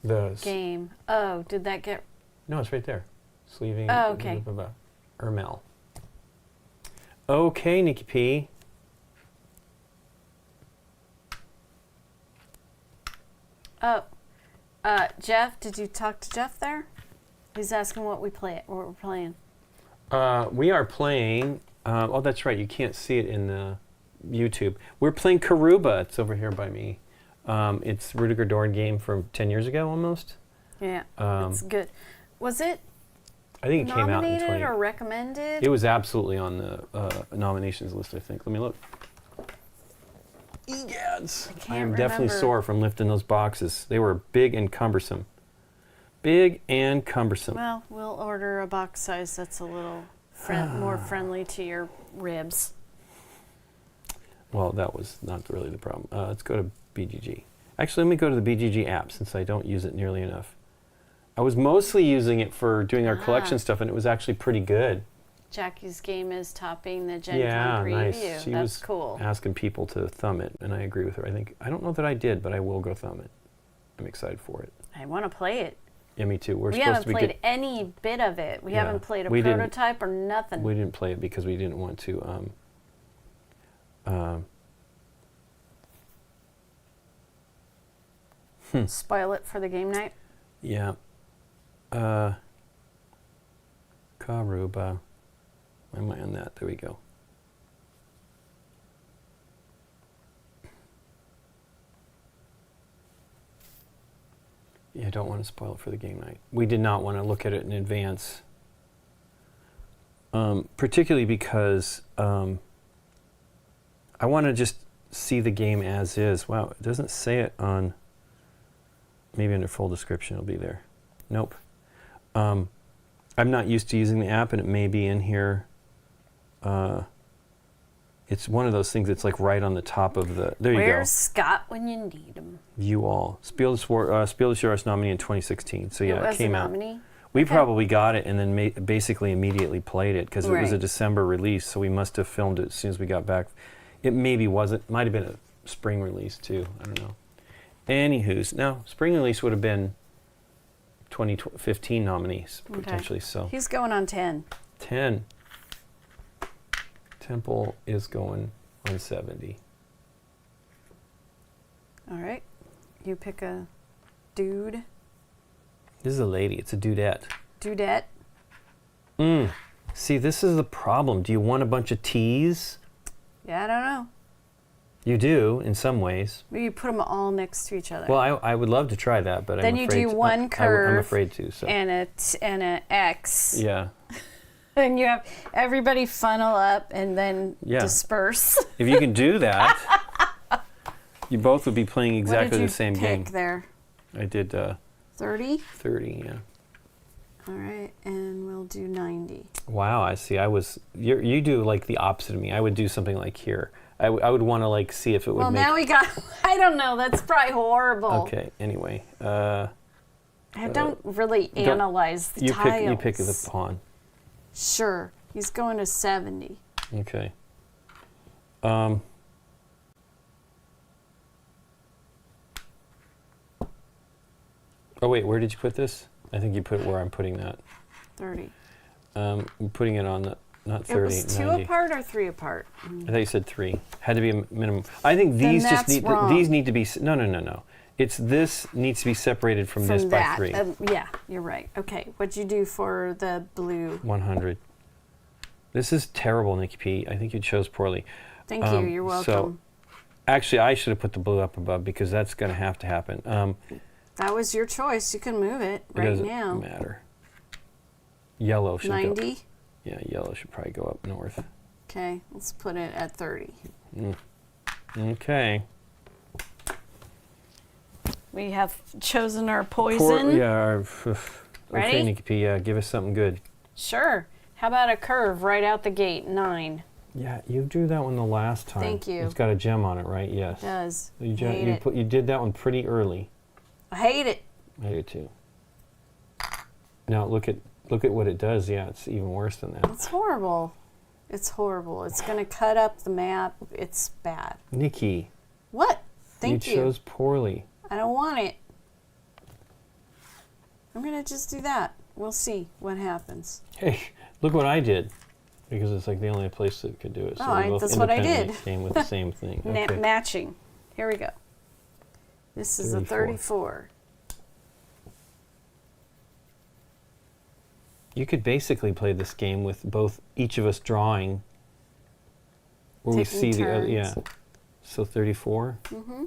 The game. Oh, did that get? No, it's right there. Sleeving. Oh, okay. Ermel. Okay, Nikki P. Oh, Jeff, did you talk to Jeff there? He's asking what we're playing. We are playing. Oh, that's right. You can't see it in the YouTube. We're playing Karuba. It's over here by me. It's Rudiger Dorn game from 10 years ago, almost. Yeah, it's good. Was it I think it came out in nominated 20. or recommended? It was absolutely on the nominations list, I think. Let me look. Egads. I am definitely remember. sore from lifting those boxes. They were big and cumbersome. Big and cumbersome. Well, we'll order a box size that's a little more friendly to your ribs. Well, that was not really the problem. Let's go to BGG. Actually, let me go to the BGG app since I don't use it nearly enough. I was mostly using it for doing our collection stuff, and it was actually pretty good. Jackie's game is topping the Gen Yeah, Con preview. nice. She That's was cool. asking people to thumb it, and I agree with her. I don't know that I did, but I will go thumb it. I'm excited for it. I want to play it. Yeah, me too. We haven't played any bit of it. We haven't played a prototype or nothing. We didn't play it because we didn't want to. Spoil it for the game night. Yeah. Karuba. Why am I on that? There we go. Yeah, I don't want to spoil it for the game night. We did not want to look at it in advance. Particularly because I want to just see the game as is. Wow, it doesn't say it on... Maybe under full description it'll be there. Nope. I'm not used to using the app, and it may be in here. It's one of those things that's like right on the top of the... There you go. Where's Scott when you need him? View all. Spiel des Jahres nominee in 2016. So yeah, it came out. Nominee? We probably got it and then basically immediately played it because it was a Right. December release, so we must have filmed it as soon as we got back. It maybe wasn't. Might have been a spring release too. I don't know. Anywho's. No, spring release would have been 2015 nominees potentially. So He's going on 10. 10. Temple is going on 70. All right. You pick a dude. This is a lady. It's a dudette. Dudette. See, this is the problem. Do you want a bunch of T's? Yeah, I don't know. You do, in some ways. Maybe you put them all next to each other. Well, I would love to try that, but then I'm afraid you do one curve. I'm afraid to. So. And an X. Yeah. And you have everybody funnel up and then disperse. If you can do that, you both would be playing exactly the same game. What did you pick there? I did 30? 30, yeah. All right, and we'll do 90. Wow, I see. You do like the opposite of me. I would do something like here. I would want to like see if it would Well, make... now we got, I don't know, that's probably horrible. Okay, anyway. I don't really analyze the tiles. You pick the pawn. Sure, he's going to 70. Okay. Oh wait, where did you put this? I think you put it where I'm putting that. 30. I'm putting it on the, not 30, It was 2 90. apart or 3 apart? I thought you said 3. Had to be a minimum. I think these Then just that's need wrong. these need to be no. It's this needs to be separated from this by 3. Yeah, you're right. Okay, what'd you do for the blue? 100. This is terrible, Nikki P. I think you chose poorly. Thank you. You're welcome. So, actually, I should have put the blue up above because that's going to have to happen. That was your choice. You can move it It right doesn't now. matter. Yellow should 90? go. Yeah, yellow should probably go up north. Okay, let's put it at 30. Okay. We have chosen our poison. Okay, Ready? Nikki P. Give us something good. Sure. How about a curve right out the gate? 9. Yeah, you drew that one the last time. Thank you. It's got a gem on it, right? Yes. It does. You did that one pretty early. I hate it. I do too. Now look at what it does. Yeah, it's even worse than that. It's horrible. It's horrible. It's going to cut up the map. It's bad. Nikki. What? Thank you. You chose poorly. I don't want it. I'm going to just do that. We'll see what happens. Hey, look what I did. Because it's like the only place that could do it. So All right, we both that's what I independently did. came with the same thing. Okay. Matching. Here we go. This is a 34. You could basically play this game with each of us drawing where we Taking see the other. turns. Yeah. So 34. Mm-hmm.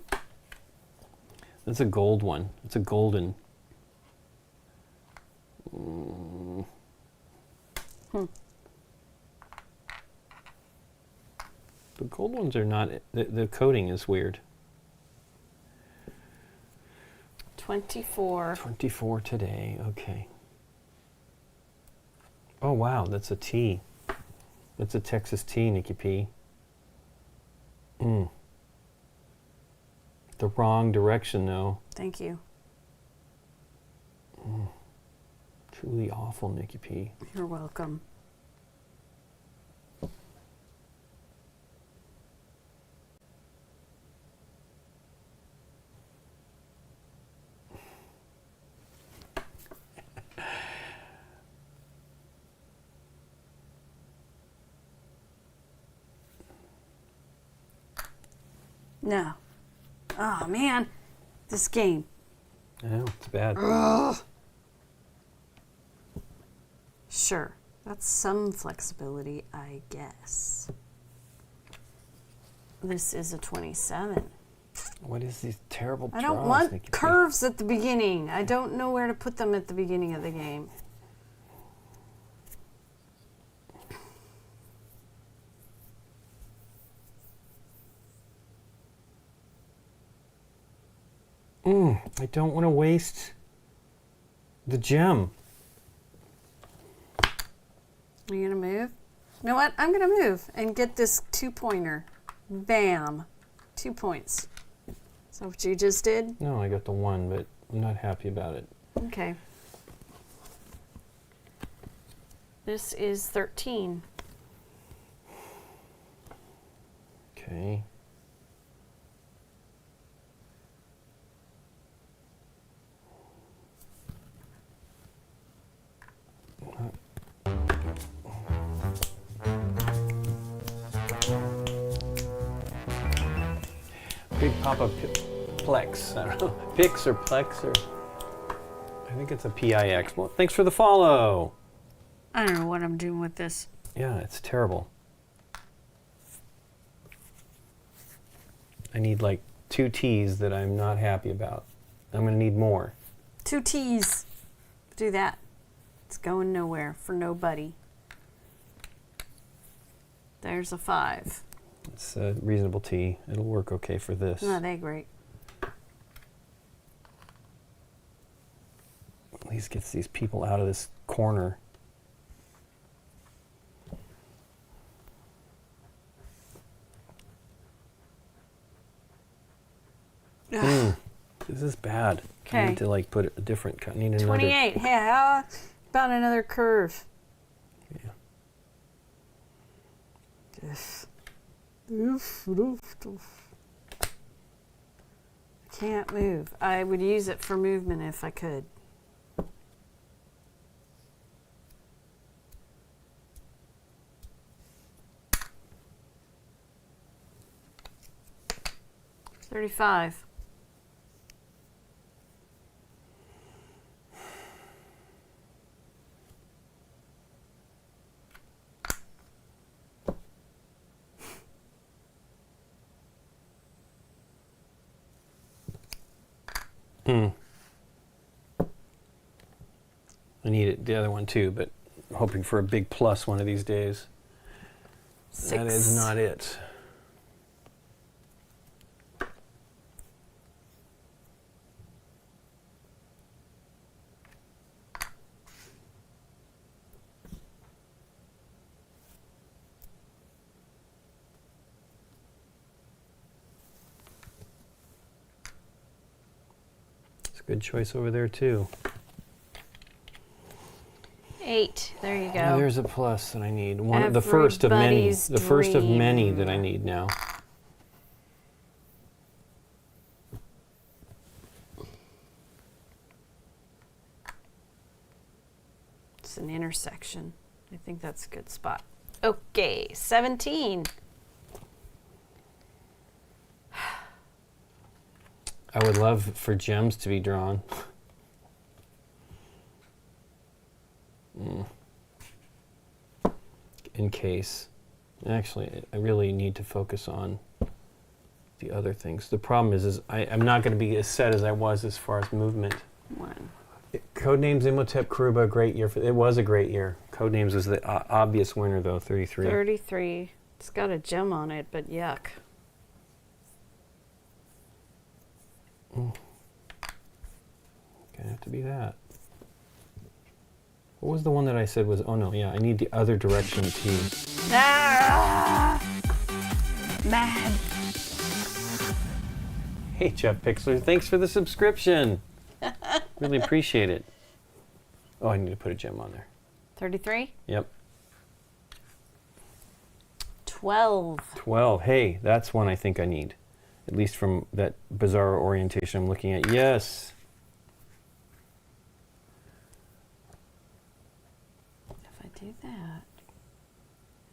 That's a gold one. It's a golden. The gold ones are not. The coating is weird. 24. 24 today. Okay. Oh wow, that's a T. That's a Texas T, Nikki P. the wrong direction, though. Thank you. Truly awful, Nikki P. You're welcome. No. Oh, man. This game. I know, it's bad. Ugh. Sure. That's some flexibility, I guess. This is a 27. What is these terrible I don't draws, want Nikki P? curves at the beginning. I don't know where to put them at the beginning of the game. I don't want to waste the gem. Are you going to move? You know what? I'm going to move and get this 2-pointer. Bam. 2 points. Is that what you just did? No, I got the 1, but I'm not happy about it. Okay. This is 13. Okay. Big Papa Plex. I don't know. Pix or Plex or... I think it's a PIX. Well, thanks for the follow. I don't know what I'm doing with this. Yeah, it's terrible. I need like 2 T's that I'm not happy about. I'm going to need more. 2 T's. Do that. It's going nowhere for nobody. There's a 5. It's a reasonable T. It'll work okay for this. Oh, they're great. At least gets these people out of this corner. This is bad. I Okay. need to like put a different. I need another. 28. Hey, how about another curve? Yeah. Can't move. I would use it for movement if I could. $35. I need it, the other one too, but I'm hoping for a big plus one of these days. 6. That is not it. It's a good choice over there too. 8. There you go. Oh, there's a plus that I need. One, the first of many. Everybody's The first of many dream. that I need now. It's an intersection. I think that's a good spot. Okay, 17. I would love for gems to be drawn. In case. Actually, I really need to focus on the other things. The problem is I'm not going to be as set as I was as far as movement. 1. Codenames Imhotep Karuba, great year. It was a great year. Codenames was the obvious winner, though, 33. 33. It's got a gem on it, but yuck. Gonna have to be that. What was the one that I said was, oh no, yeah, I need the other direction T. Ah! Mad. Hey, Jeff Pixler, thanks for the subscription. Really appreciate it. Oh, I need to put a gem on there. 33? Yep. 12. 12. Hey, that's one I think I need. At least from that bizarre orientation I'm looking at. Yes. If I do that,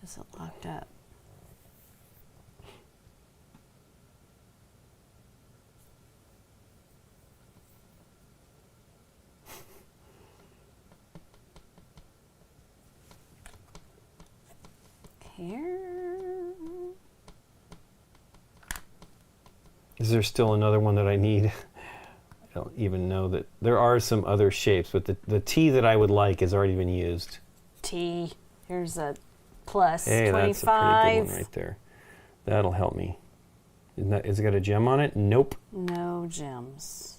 is it locked up? Here. Is there still another one that I need? I don't even know that. There are some other shapes, but the T that I would like has already been used. T. Here's a plus Hey, 25. that's a pretty good one right there. That'll help me. Is it got a gem on it? Nope. No gems.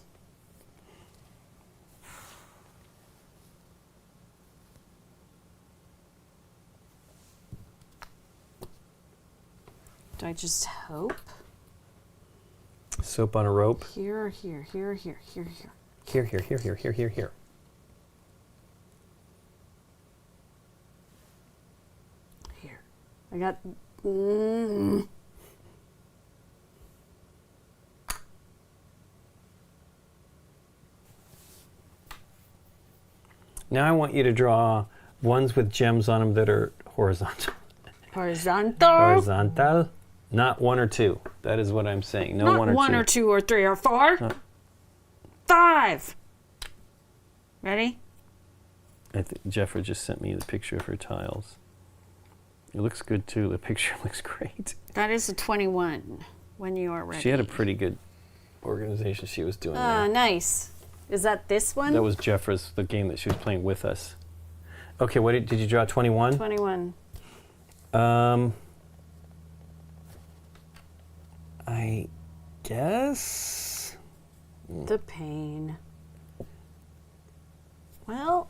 Do I just hope? Soap on a rope. Here, here, here, here, here, here. Here, here, here, here, here, here, here. Here. I got. Now I want you to draw ones with gems on them that are horizontal. Horizontal. Horizontal. Not 1 or 2. That is what I'm saying. No, Not 1 or 2. 1 or 2 or 3 or 4. 5. Ready? Jeffra just sent me the picture of her tiles. It looks good too. The picture looks great. That is a 21 when you are ready. She had a pretty good organization she was doing there. Nice. Is that this one? That was Jeffra's, the game that she was playing with us. Okay, what did you draw? 21? 21. I guess. The pain. Well,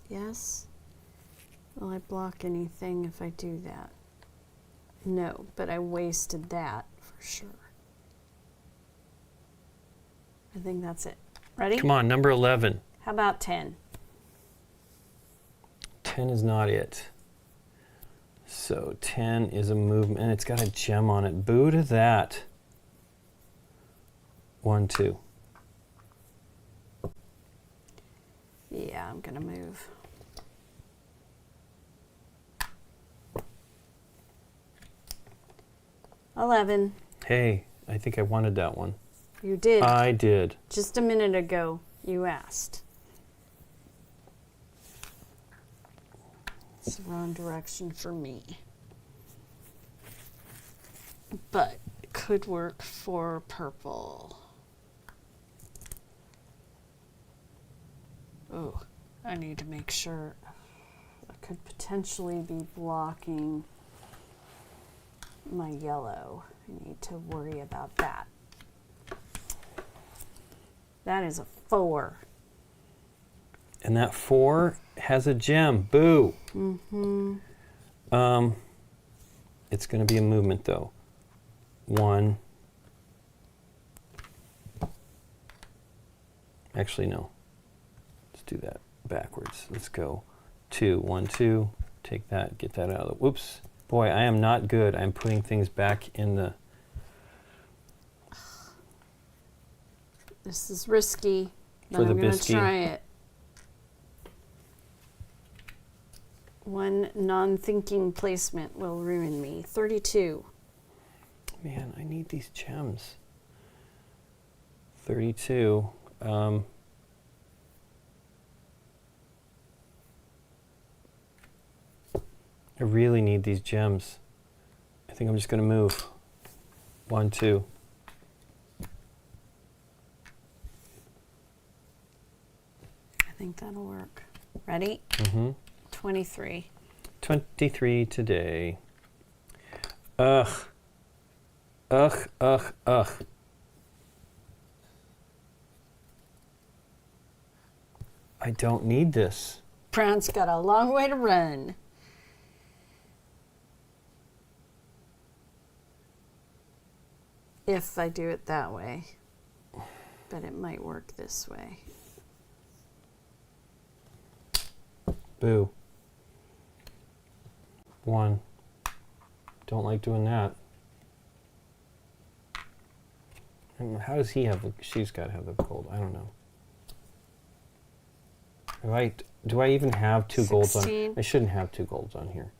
yes. Will I block anything if I do that? No, but I wasted that for sure. I think that's it. Ready? Come on, number 11. How about 10? 10 is not it. So 10 is a movement, and it's got a gem on it. Boo to that. 1, 2. Yeah, I'm gonna move. $11. Hey, I think I wanted that one. You did. I did. Just a minute ago, you asked. It's the wrong direction for me. But it could work for purple. Oh, I need to make sure. I could potentially be blocking my yellow. I need to worry about that. That is a 4. And that 4 has a gem. Boo. Mm-hmm. It's going to be a movement though. 1. Actually, no. Let's do that backwards. Let's go 2, 1, 2. Take that, get that out of the, whoops. Boy, I am not good. I'm putting things back in the, This is risky, but For the I'm going to biscuit. try it. One non-thinking placement will ruin me. 32. man, I need these gems. 32. I really need these gems. I think I'm just going to move. 1, 2. I think that'll work. Ready? Mm-hmm. 23. 23 today. Ugh. Ugh, ugh, ugh. I don't need this. Brown's got a long way to run. if I do it that way. But it might work this way. Boo. 1. Don't like doing that. And how does he have? She's got to have the gold. I don't know. Do I even have 2 golds on? 16. I shouldn't have 2 golds on here.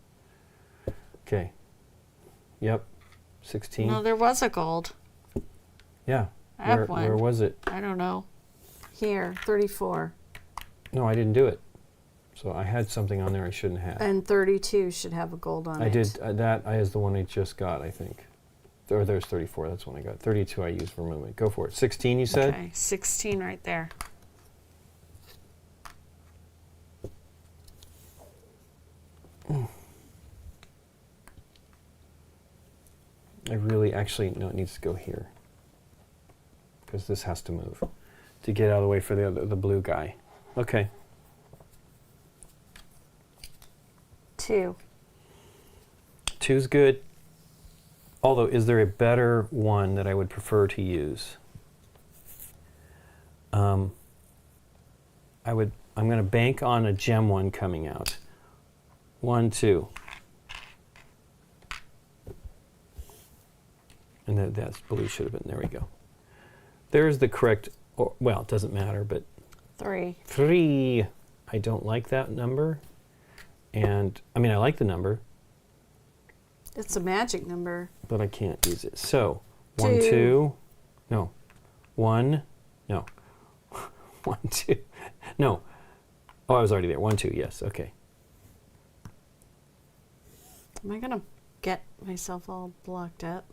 Okay. Yep. 16. No, there was a gold. Yeah. I have one. Where was it? I don't know. Here, 34. No, I didn't do it. So I had something on there I shouldn't have. And 32 should have a gold on it. I did. That is the one I just got, I think. Or there's 34. That's one I got. 32 I used for movement. Go for it. 16 you said? Okay, 16 right there. I really, actually, no, it needs to go here. Because this has to move to get out of the way for the blue guy. Okay. 2. 2's good. Although, is there a better one that I would prefer to use? I'm going to bank on a gem one coming out. 1, 2. And that's blue should have been. There we go. There's the correct, well, it doesn't matter, but 3. 3. I don't like that number. And, I mean, I like the number, It's a magic number. but I can't use it. So, 1, 2. 2. No. 1. No. 1, 2. No. Oh, I was already there. 1, 2. Yes. Okay. Am I going to get myself all blocked up?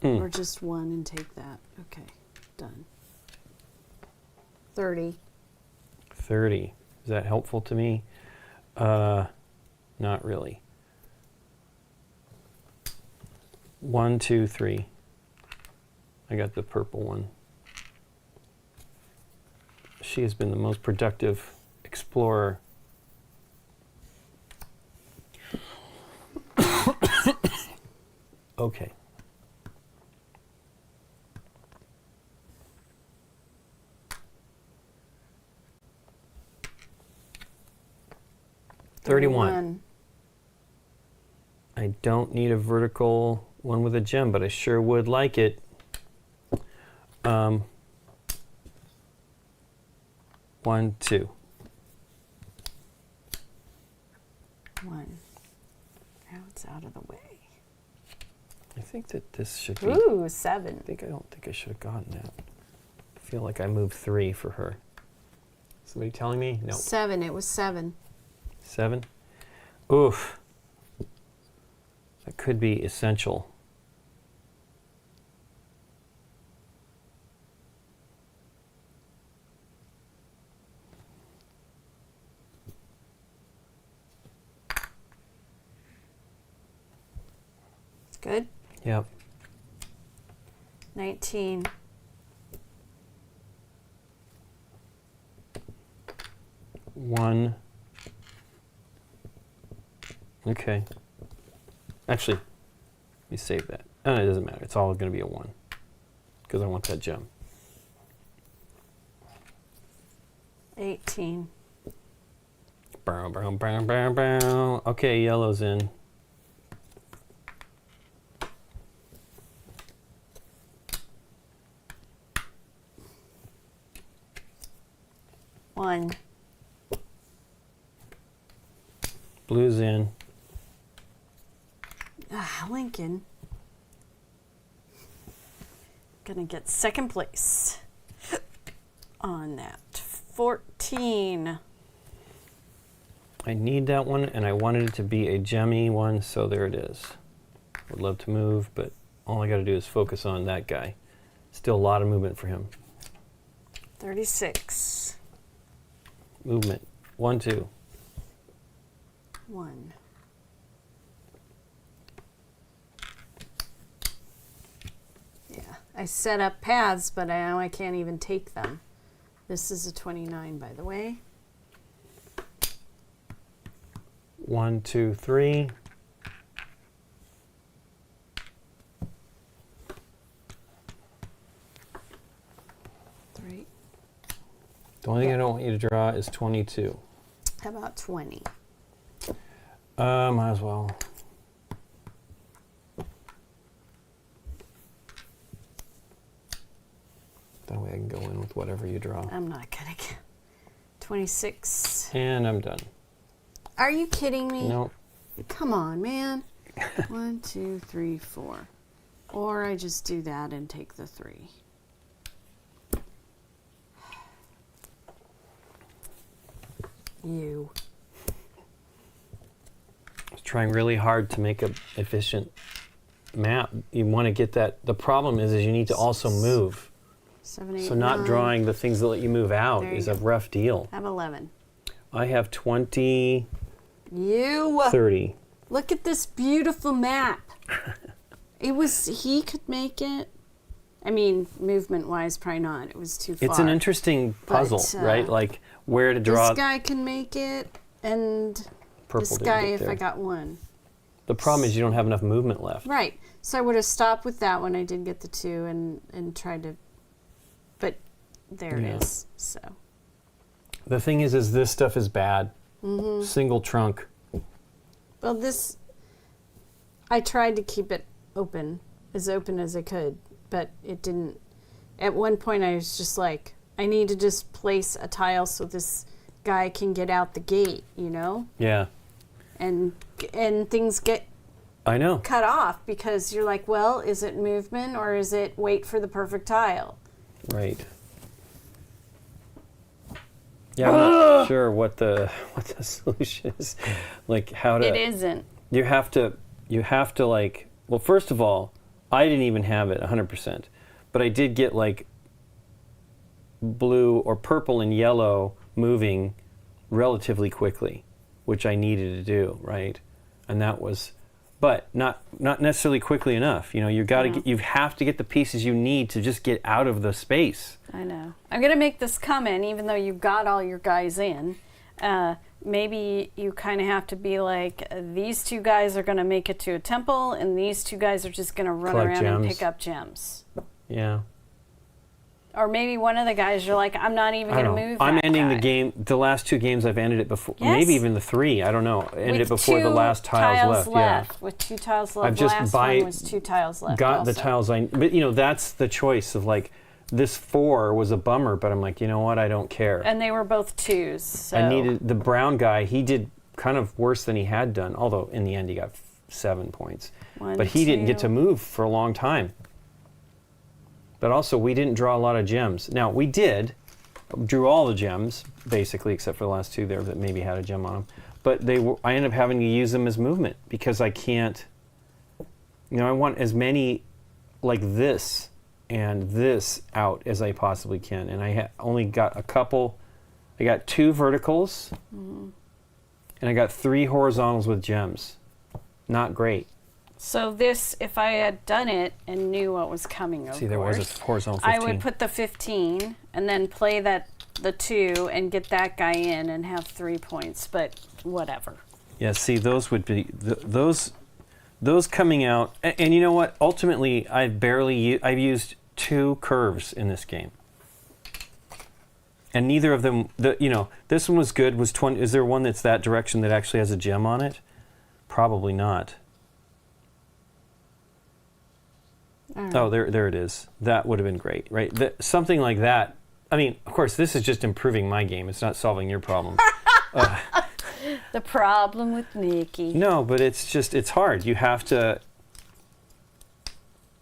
Or just 1 and take that? Okay. Done. 30. 30. Is that helpful to me? Not really. 1, 2, 3. I got the purple one. She has been the most productive explorer. Okay. $31. I don't need a vertical one with a gem, but I sure would like it. 1, 2. 1. Now it's out of the way. I think that this should be. Ooh, 7. I don't think I should have gotten that. I feel like I moved 3 for her. Somebody telling me? No. 7. It was 7. 7? Oof. That could be essential. Good. Yep. 19. One. Okay. Actually, let me save that. It doesn't matter. It's all going to be a 1 because I want that gem. 18. Bow, bow, bow, bow, bow. Okay, yellow's in. One. Blue's in. Lincoln. Gonna get second place on that. 14. I need that one, and I wanted it to be a gemmy one, so there it is. Would love to move, but all I got to do is focus on that guy. Still a lot of movement for him. 36. Movement. 1, 2. 1. Yeah, I set up paths, but now I can't even take them. This is a 29, by the way. 1, 2, 3. The only thing I don't want you to draw is 22. How about 20? Might as well. That way I can go in with whatever you draw. I'm not gonna get 26. And I'm done. Are you kidding me? Nope. Come on, man. 1, 2, 3, 4. Or I just do that and take the 3. You. I was trying really hard to make a efficient map. You want to get that. The problem is you need to also move. 7, 8, So not 9. drawing the things that let you move out There you is go. a rough deal. I have 11. I have 20, You. 30. Look at this beautiful map. He could make it. I mean, movement-wise, probably not. It was too far. It's an interesting puzzle, But, right? Like where to draw. This guy can make it, and Purple this didn't guy get if there. I got 1. The problem is you don't have enough movement left. Right. So I would have stopped with that one. I did get the 2 and tried to, but there Yeah. it is. So. The thing is this stuff is bad. Mm-hmm. Single trunk. Well, this, I tried to keep it open as I could, but it didn't. At one point, I was just like, I need to just place a tile so this guy can get out the gate, you know? Yeah, And things get I know. cut off because you're like, well, is it movement or is it wait for the perfect tile? Right. Yeah, I'm not sure what the solution is. Like how to. It isn't. You have to like. Well, first of all, I didn't even have it 100%, but I did get like blue or purple and yellow moving relatively quickly, which I needed to do, right? And that was, but not necessarily quickly enough. You know, you have to get the pieces you need to just get out of the space. I know. I'm going to make this comment, even though you got all your guys in. Maybe you kind of have to be like, these 2 guys are going to make it to a temple, and these 2 guys are just going to run Collect around and gems. pick up gems. Yeah. Or maybe one of the guys, you're like, I'm not even I going don't to know. move I'm that ending guy. the game. The last 2 games I've ended it before. Yes. Maybe even the 3. I don't know. Ended it With before the 2 last tiles left. Yeah. With 2 tiles left. I've The just last by- one was 2 tiles left. Got the also. tiles but you know, that's the choice of like, this 4 was a bummer, but I'm like, you know what? I don't care. And they were both 2s. So. I needed the brown guy. He did kind of worse than he had done, although in the end he got 7 points. 1, But he didn't get 2. to move for a long time. But also, we didn't draw a lot of gems. Now, we drew all the gems, basically, except for the last 2 there that maybe had a gem on them. But I ended up having to use them as movement because I can't, you know, I want as many like this and this out as I possibly can. And I only got a couple. I got 2 verticals, and I got 3 horizontals with gems. Not great. So this, if I had done it and knew what was coming, See, there was a horizontal 15. I would put the 15 and then play the 2 and get that guy in and have 3 points, but whatever. Yeah, see, those would be those coming out. And you know what? Ultimately, I've used 2 curves in this game, and neither of them. This one was good. Was 20? Is there one that's that direction that actually has a gem on it? Probably not. Oh, there it is. That would have been great, right? Something like that. I mean, of course, this is just improving my game. It's not solving your problem. The problem with Nikki. No, but it's hard. You have to.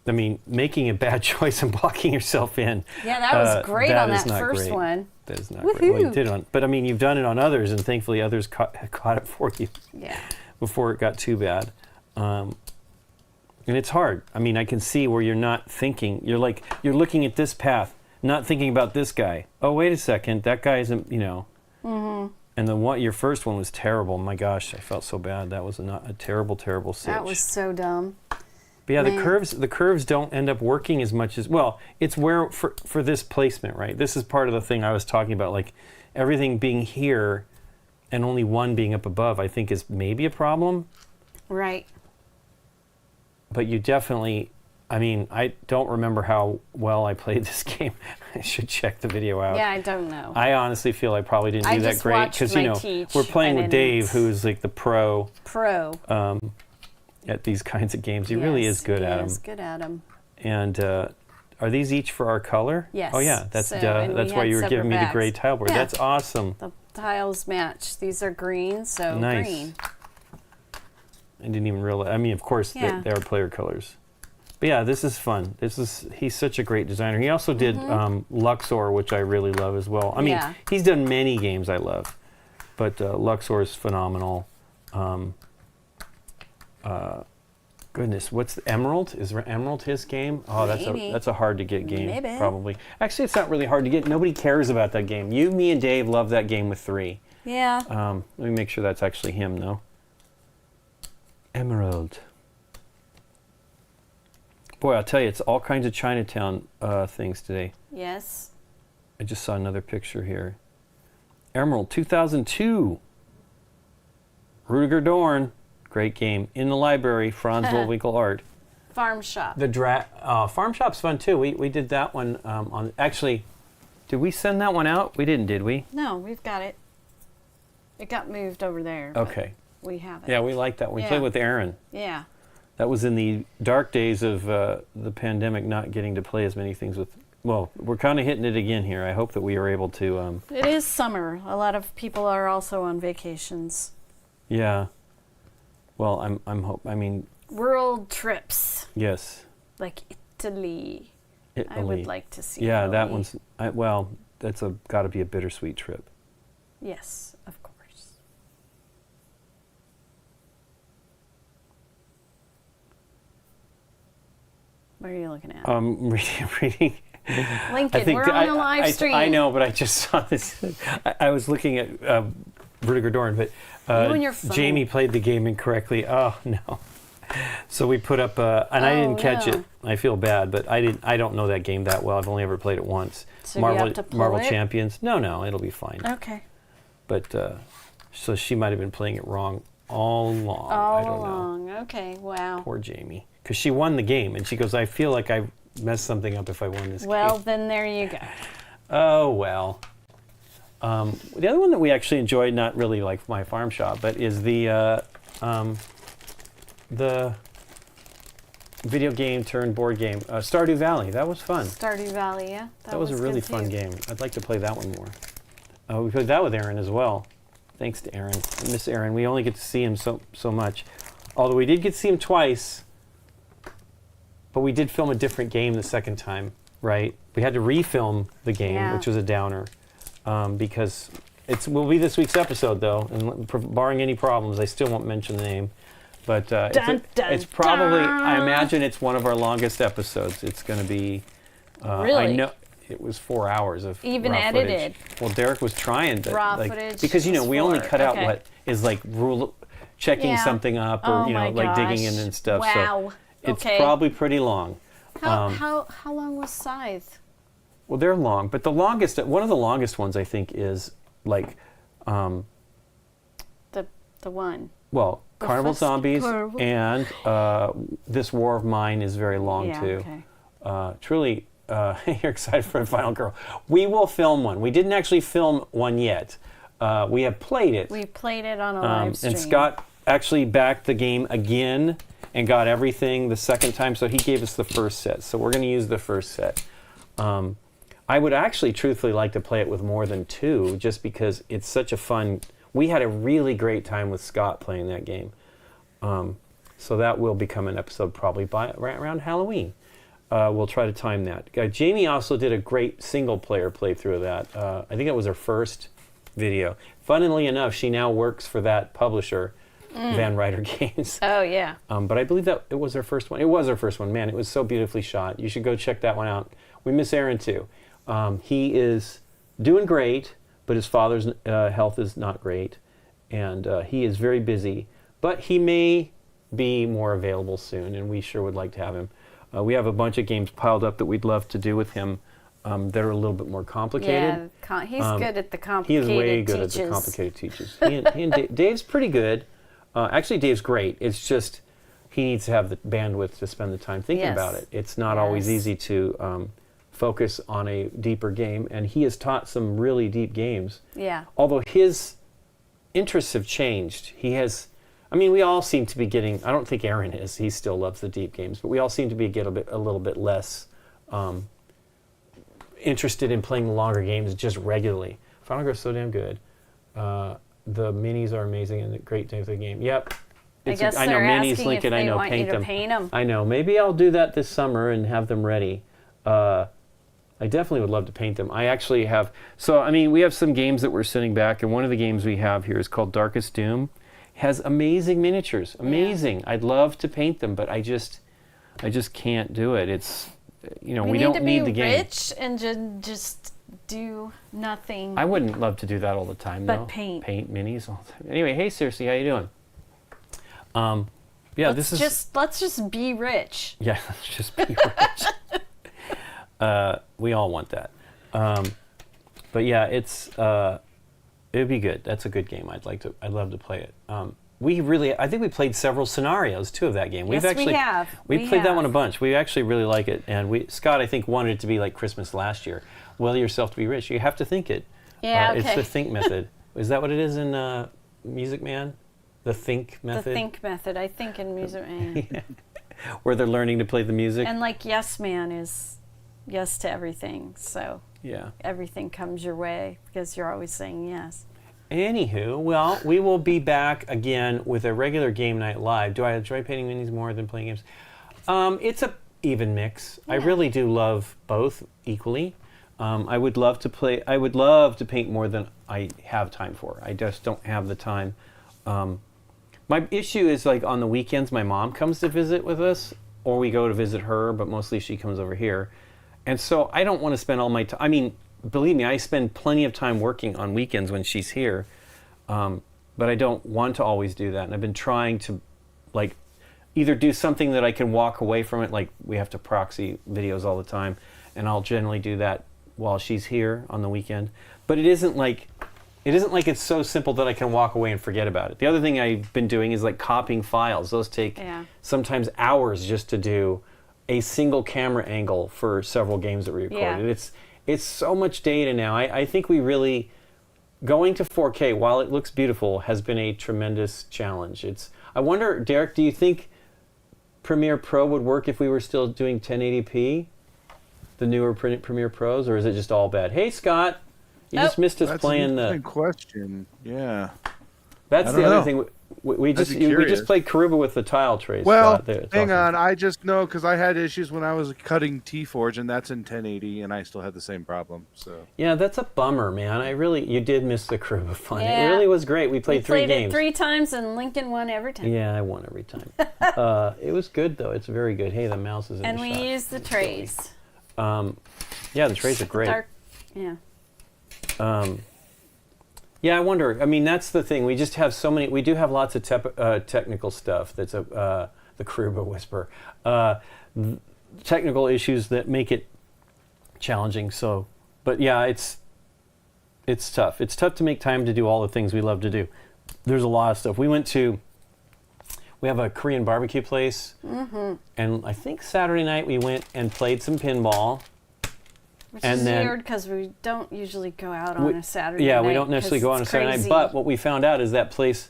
I mean, making a bad choice and blocking yourself in. Yeah, that was great on is that not first great. one. That is not great. Well, you Woohoo. did but I mean, you've done it on others, and thankfully others caught it for you. Yeah. Before it got too bad. And it's hard. I mean, I can see where you're not thinking. You're looking at this path, not thinking about this guy. Oh, wait a second. That guy isn't, Mm-hmm. And your first one was terrible. My gosh, I felt so bad. That was a terrible, terrible sitch. That was so dumb. But yeah, Man. the curves don't end up working as much as, well, it's where, for this placement, right? This is part of the thing I was talking about, like everything being here and only one being up above, I think is maybe a problem. Right. But you definitely, I mean, I don't remember how well I played this game. I should check the video out. Yeah, I don't know. I honestly feel I probably didn't I do that just great watched my we're playing teach. with Dave, who's like the pro at these kinds of games. He really is good at them. He is good at them. And are these each for our color? Yes. Oh yeah, that's So, that's why you were giving me the gray tile board. Yeah. That's awesome. The tiles match. These are green, so Nice. green. I didn't even realize. I mean, of course, Yeah. they are player colors. But yeah, this is fun. He's such a great designer. He also did Luxor, which I really love as well. I mean, Yeah. he's done many games I love, but Luxor is phenomenal. Goodness, what's the Emerald? Is Emerald his game? Oh, Maybe. that's a hard to get game. Maybe. Probably. Actually, it's not really hard to get. Nobody cares about that game. You, me, and Dave love that game with 3. Yeah. Let me make sure that's actually him, though. Emerald. Boy, I'll tell you, it's all kinds of Chinatown things today. Yes. I just saw another picture here. Emerald 2002. Rudiger Dorn. Great game. In the library, Franz Wohlwinkel art. Farm shop. The Farm Shop's fun too. We did that one on. Actually, did we send that one out? We didn't, did we? No, we've got it. It got moved over there. but Okay. We have it. Yeah, we liked that one. We Yeah. played with Aaron. Yeah. That was in the dark days of the pandemic, not getting to play as many things with. Well, we're kind of hitting it again here. I hope that we are able to. It is summer. A lot of people are also on vacations. Yeah. Well, I mean, World trips, yes. like Italy. Italy. I would like to see. Yeah, that Italy. one's. That's got to be a bittersweet trip. Yes, of course. What are you looking at? Reading. Lincoln, we're on a live stream. I know, but I just saw this. I was looking at Rudiger Dorn, but You and your phone. Jamie played the game incorrectly. Oh no! So we put up, and I didn't catch it. I feel bad, but I don't know that game that well. I've only ever played it once. So you have to pull Marvel it? Champions. No, it'll be fine. Okay. But so she might have been playing it wrong all along. I don't know. Along. Okay. Wow. Poor Jamie, because she won the game, and she goes, "I feel like I messed something up if I won this Well, game." then there you go. Oh well. The other one that we actually enjoyed, not really like my farm shop, but is the video game turned board game, Stardew Valley. That was fun. Stardew Valley, yeah. That was a really good fun too. game. I'd like to play that one more. We played that with Aaron as well. Thanks to Aaron. I miss Aaron. We only get to see him so much. Although we did get to see him twice, but we did film a different game the second time, right? We had to refilm the game, Yeah. which was a downer, because will be this week's episode, though, and barring any problems, I still won't mention the name. But it's probably, I imagine it's one of our longest episodes. It's going to be, Really? I know it was 4 hours of Even raw edited. footage. Well, Derek was trying to, Raw like, footage because was we only 4. cut out Okay. what is like checking Yeah. something up, or Oh my like digging in gosh. and stuff. Wow. So it's Okay. probably pretty long. How long was Scythe? Well, they're long, but one of the longest ones I think is like, The one. well, The Carnival first Zombies Carnival. and This War of Mine is very long Yeah, too. okay. Truly, you're excited for the Final Girl. We will film one. We didn't actually film one yet. We have played it. We played it on a live stream. And Scott actually backed the game again and got everything the second time, so he gave us the first set. So we're going to use the first set. I would actually truthfully like to play it with more than 2, just because it's such a fun. We had a really great time with Scott playing that game. So that will become an episode probably around Halloween. We'll try to time that. Jamie also did a great single-player playthrough of that. I think it was her first video. Funnily enough, she now works for that publisher, Van Ryder Games. Oh, yeah. But I believe that it was her first one. It was her first one. Man, it was so beautifully shot. You should go check that one out. We miss Aaron, too. He is doing great, but his father's health is not great. And he is very busy. But he may be more available soon, and we sure would like to have him. We have a bunch of games piled up that we'd love to do with him that are a little bit more complicated. Yeah, he's good at the He complicated is way good teaches. at the complicated teaches. He and Dave's pretty good. Actually, Dave's great. It's just he needs to have the bandwidth to spend the time thinking Yes. about it. It's not always Yes. easy to focus on a deeper game, and he has taught some really deep games. Yeah. Although his interests have changed. We all seem to be getting, I don't think Aaron is, he still loves the deep games, but we all seem to be a little bit less interested in playing the longer games just regularly. Final Girl's so damn good. The minis are amazing and a great day of the game. Yep. I guess I know they're minis, asking Lincoln, if I they know, want paint you to them. paint them. I know. Maybe I'll do that this summer and have them ready. I definitely would love to paint them. I actually have, we have some games that we're sitting back, and one of the games we have here is called Darkest Doom. Has amazing miniatures, amazing. Yeah. I'd love to paint them, but I just can't do it. It's, we don't need the game. We need to be rich and just do nothing. I wouldn't love to do that all the time, though. But paint minis all the time. Anyway, hey, Cersei, how you doing? Let's just be rich. Yeah, let's just be rich. We all want that. But yeah, it'd be good. That's a good game. I'd love to play it. I think we played several scenarios too of that game. We have. We played that one a bunch. We actually really like it. And Scott, I think, wanted it to be like Christmas last year. Will yourself to be rich. You have to think it. Yeah, okay. It's the think method. Is that what it is in Music Man? The think method? The think method, I think, in Music Man. Yeah. Where they're learning to play the music. And like Yes Man is yes to everything. So yeah, everything comes your way because you're always saying yes. Anywho, well, we will be back again with a regular Game Night Live. Do I enjoy painting minis more than playing games? It's a even mix. Yeah. I really do love both equally. I would love to paint more than I have time for. I just don't have the time. My issue is like on the weekends, my mom comes to visit with us, or we go to visit her, but mostly she comes over here. And so I don't want to spend all my time. I mean, believe me, I spend plenty of time working on weekends when she's here, but I don't want to always do that. And I've been trying to like either do something that I can walk away from it, like we have to proxy videos all the time, and I'll generally do that while she's here on the weekend. But it isn't like it's so simple that I can walk away and forget about it. The other thing I've been doing is like copying files. Those take sometimes hours just to do a single camera angle for several games that we recorded. Yeah. It's so much data now. I think we really, going to 4K, while it looks beautiful, has been a tremendous challenge. I wonder, Derek, do you think Premiere Pro would work if we were still doing 1080p? The newer Premiere Pros, or is it just all bad? Hey, Scott, you just missed us playing the question. Yeah, that's the other thing. We just played Karuba with the tile trays. Well, Scott. Hang on, I just know because I had issues when I was cutting KeyForge, and that's in 1080, and I still had the same problem. So yeah, that's a bummer, man. You did miss the Karuba fun. Yeah. It really was great. We played 3 games. It 3 times, and Lincoln won every time. Yeah, I won every time. It was good though. It's very good. Hey, the mouse is in and the we shot. used the trays. Yeah, the trays are great. Yeah. Yeah, I wonder. I mean, that's the thing. We just have so many. We do have lots of technical stuff. That's the Karuba whisper. Technical issues that make it challenging. So, but yeah, it's tough. It's tough to make time to do all the things we love to do. There's a lot of stuff. We have a Korean barbecue place, and I think Saturday night we went and played some pinball. Which is weird because we don't usually go out on a Saturday night. Yeah, we don't necessarily go on a Saturday night. But what we found out is that place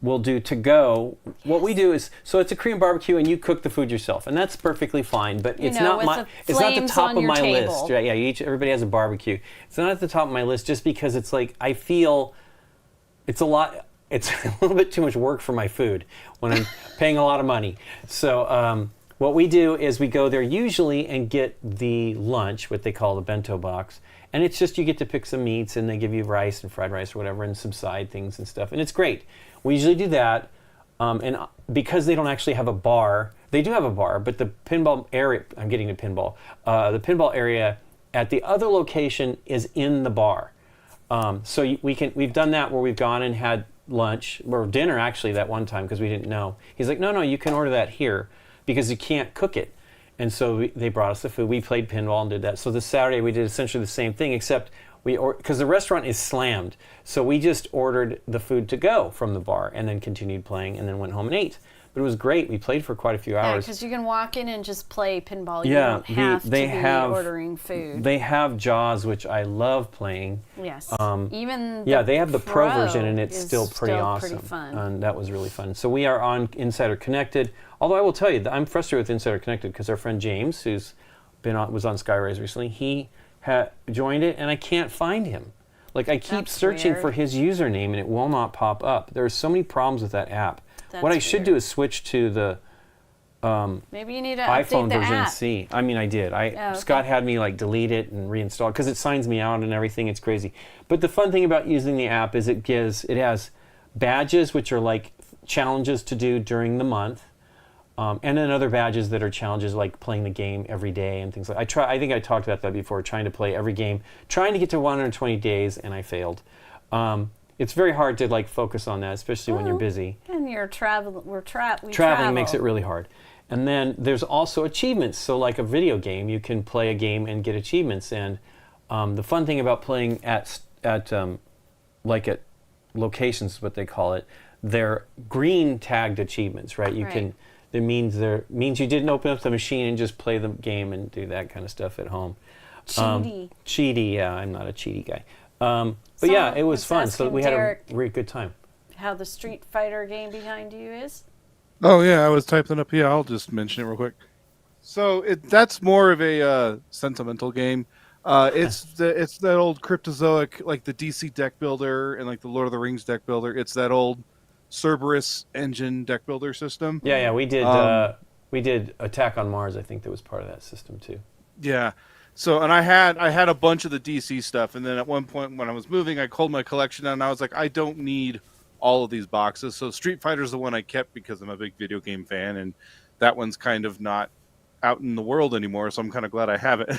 will do to go. What we do is, so it's a Korean barbecue and you cook the food yourself, and that's perfectly fine. But it's not the top of my list. Yeah, everybody has a barbecue. It's not at the top of my list just because it's like I feel it's a lot. It's a little bit too much work for my food when I'm paying a lot of money. So. What we do is we go there usually and get the lunch, what they call the bento box. And it's just you get to pick some meats and they give you rice and fried rice or whatever and some side things and stuff. And it's great. We usually do that. And because they don't actually have a bar, they do have a bar, but the pinball area, I'm getting to pinball, the pinball area at the other location is in the bar. So we've done that where we've gone and had lunch, or dinner actually that one time because we didn't know. He's like, no, you can order that here. Because you can't cook it. And so they brought us the food. We played pinball and did that. So this Saturday we did essentially the same thing, except because the restaurant is slammed. So we just ordered the food to go from the bar and then continued playing and then went home and ate. But it was great. We played for quite a few Yeah, hours. because you can walk in and just play pinball. You Yeah, don't have to they be have ordering food. They have Jaws, which I love playing. Yes. Even they have the Pro version, and it's still pretty awesome. Pretty fun. And that was really fun. So we are on Insider Connected. Although I will tell you, I'm frustrated with Insider Connected because our friend James, who's was on Skyrise recently, he joined it, and I can't find him. Like, I keep That's searching weird. for his username, and it will not pop up. There are so many problems with that app. What I should do is switch to the maybe you need to iPhone update the version app. C. I mean, I did. okay. Scott had me like delete it and reinstall it because it signs me out and everything. It's crazy. But the fun thing about using the app is it has badges, which are like challenges to do during the month, and then other badges that are challenges like playing the game every day and things like. I think I talked about that before. Trying to play every game, trying to get to 120 days, and I failed. It's very hard to like focus on that, especially when you're busy. And you're traveling. Traveling makes it really hard. And then there's also achievements. So like a video game, you can play a game and get achievements. And the fun thing about playing at locations, is what they call it, they're green tagged achievements, right? It means you didn't open up the machine and just play the game and do that kind of stuff at home. Cheaty, yeah, I'm not a cheaty guy. But yeah, it was fun. So we had a really good time. How the Street Fighter game behind you is? Oh yeah, I was typing up. Yeah, I'll just mention it real quick. So that's more of a sentimental game. It's that old Cryptozoic, like the DC deck builder and like the Lord of the Rings deck builder. It's that old Cerberus engine deck builder system. Yeah, we did Attack on Mars. I think that was part of that system too. Yeah. So, and I had a bunch of the DC stuff, and then at one point when I was moving, I culled my collection down, and I was like, I don't need all of these boxes. So Street Fighter's the one I kept because I'm a big video game fan, and that one's kind of not out in the world anymore, so I'm kind of glad I have it.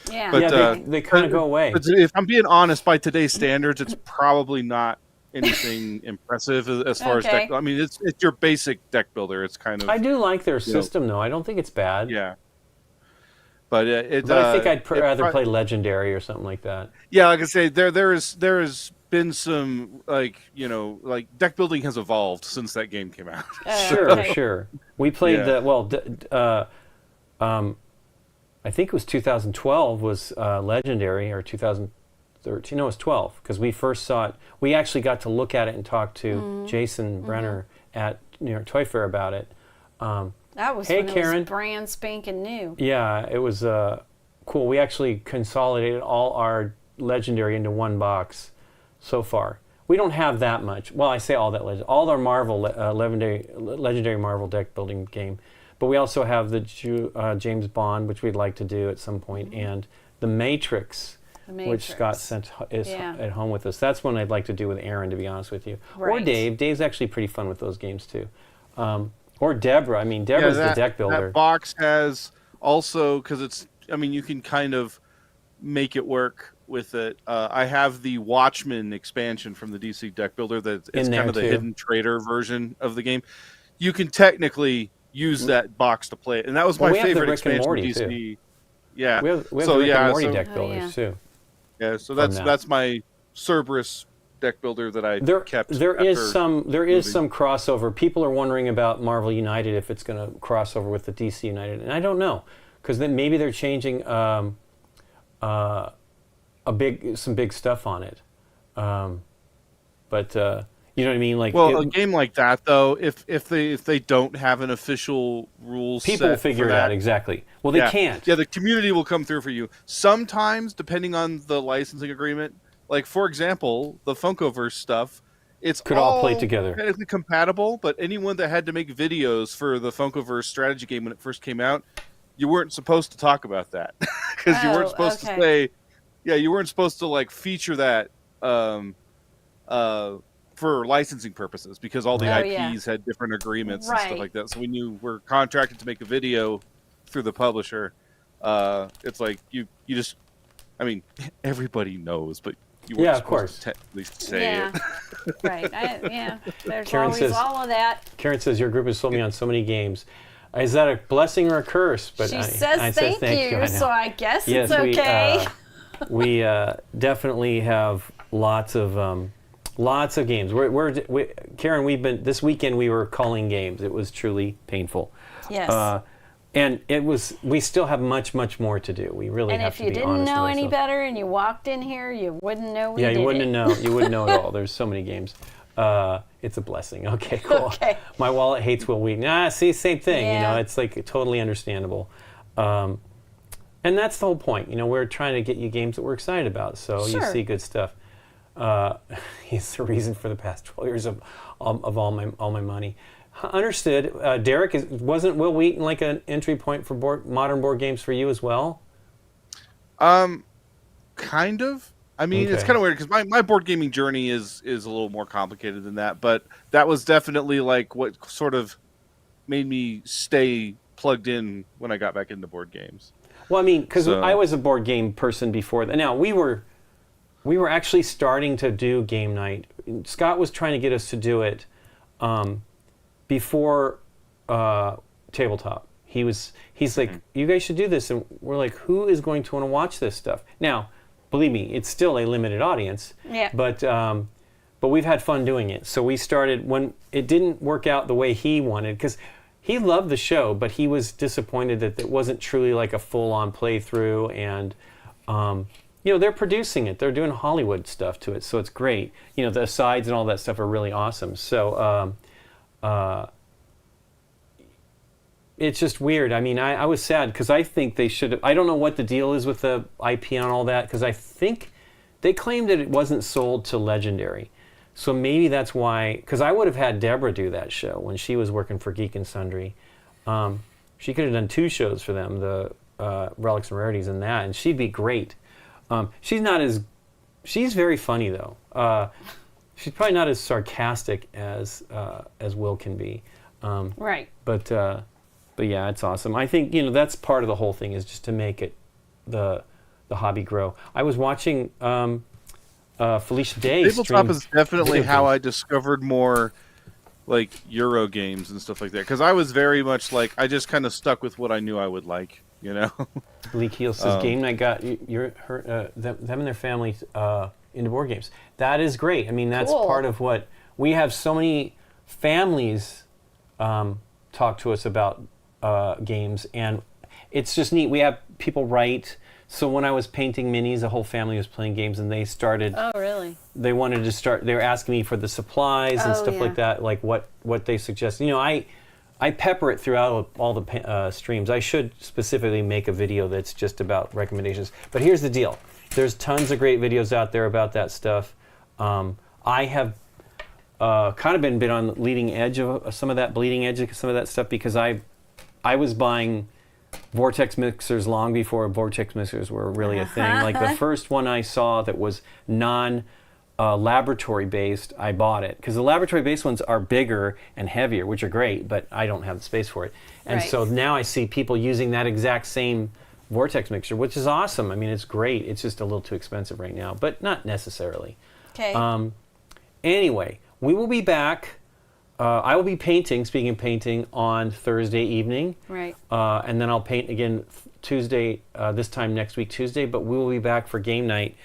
Yeah. But, they kind of go away. But if I'm being honest, by today's standards, it's probably not anything impressive as far as deck. I mean, it's your basic deck builder. It's kind of. I do like their system, though. I don't think it's bad. Yeah. But I think I'd rather play Legendary or something like that. Yeah, like I say, there has been some like deck building has evolved since that game came out. Sure. We played I think it was 2012 was Legendary, or 2013. No, it was 12 because we first saw it. We actually got to look at it and talk to Jason Brenner at New York Toy Fair about it. That was Hey, when Karen. it was brand spanking new. Yeah, it was cool. We actually consolidated all our Legendary into one box so far. We don't have that much. Well, I say all that all our Marvel Legendary Marvel deck building game, but we also have the James Bond, which we'd like to do at some point, and the Matrix, which Scott is at home with us. That's one I'd like to do with Aaron, to be honest with you, or Dave. Dave's actually pretty fun with those games too. Or Deborah. I mean, Deborah's the deck builder. That box has also, because it's, I mean, you can kind of make it work with it. I have the Watchmen expansion from the DC deck builder that it's kind of the hidden trader version of the game. You can technically use that box to play it. And that was my favorite expansion from DC. Too. Yeah. We have the Rick and Morty deck builders too. Yeah, so that's my Cerberus deck builder that I kept. There is some crossover. People are wondering about Marvel United, if it's going to cross over with the DC United, and I don't know, because then maybe they're changing some big stuff on it. But you know what I mean? Like, a game like that though, if they don't have an official rules, people will figure it out exactly. Well, they can't. Yeah, the community will come through for you. Sometimes, depending on the licensing agreement. Like, for example, the Funkoverse stuff, could all play together. Technically compatible, but anyone that had to make videos for the Funkoverse strategy game when it first came out, you weren't supposed to talk about that. Because you weren't supposed to say, you weren't supposed to, like, feature that for licensing purposes, because all the IPs had different agreements and stuff like that. So when you were contracted to make a video through the publisher, it's like, you just, I mean, everybody knows, but you weren't supposed to technically say it. Right. There's Karen always all of that. Karen says, your group has sold me on so many games. Is that a blessing or a curse? But she says thank you, so I guess it's okay. We definitely have lots of Lots of games. Karen, this weekend we were culling games. It was truly painful. Yes. And we still have much, much more to do. We really have to be honest. And if you didn't know any better and you walked in here, you wouldn't know we did you wouldn't it. know. You wouldn't know at all. There's so many games. It's a blessing. Okay, cool. Okay. My wallet hates Will Wheaton. See, same thing. Yeah. It's like totally understandable. And that's the whole point. We're trying to get you games that we're excited about. So Sure. you see good stuff. He's the reason for the past 12 years of all my money. Understood. Derek, wasn't Will Wheaton like an entry point for modern board games for you as well? Kind of. I mean, It's kind of weird because my board gaming journey is a little more complicated than that. But that was definitely like what sort of made me stay plugged in when I got back into board games. Well, I mean, because I was a board game person before that. Now we were actually starting to do game night. Scott was trying to get us to do it before tabletop. He's like, you guys should do this, and we're like, who is going to want to watch this stuff? Now, believe me, it's still a limited audience. Yeah. But we've had fun doing it. So we started when it didn't work out the way he wanted, because he loved the show, but he was disappointed that it wasn't truly like a full-on playthrough. And they're producing it; they're doing Hollywood stuff to it, so it's great. The asides and all that stuff are really awesome. So. It's just weird. I mean, I was sad because I think they should have. I don't know what the deal is with the IP and all that, because I think they claimed that it wasn't sold to Legendary. So maybe that's why, because I would have had Deborah do that show when she was working for Geek and Sundry. She could have done 2 shows for them, the Relics and Rarities and that, and she'd be great. She's very funny though. She's probably not as sarcastic as Will can be. Right. But yeah, it's awesome. I think that's part of the whole thing, is just to make it the hobby grow. I was watching Felicia Day. Tabletop is definitely how I discovered more like Euro games and stuff like that. Because I was very much like, I just kind of stuck with what I knew I would like. Lee Keel says GameNight got them and their family into board games. That is great. I mean, that's Cool. part of what we have. So many families talk to us about games, and it's just neat. We have people write. So when I was painting minis, the whole family was playing games, and they started. Oh, really? They wanted to start. They were asking me for the supplies and stuff like that, like what they suggest. I pepper it throughout all the streams. I should specifically make a video that's just about recommendations. But here's the deal: there's tons of great videos out there about that stuff. I have kind of been on the leading edge of some of that, bleeding edge of some of that stuff, because I was buying Vortex mixers long before Vortex mixers were really a thing. Like the first one I saw that was non-laboratory based, I bought it. Because the laboratory based ones are bigger and heavier, which are great, but I don't have the space for it. And so now I see people using that exact same Vortex mixer, which is awesome. I mean, it's great. It's just a little too expensive right now, but not necessarily. Okay. Anyway, we will be back. I will be painting, speaking of painting, on Thursday evening. Right. And then I'll paint again Tuesday, this time next week, Tuesday. But we will be back for Game Night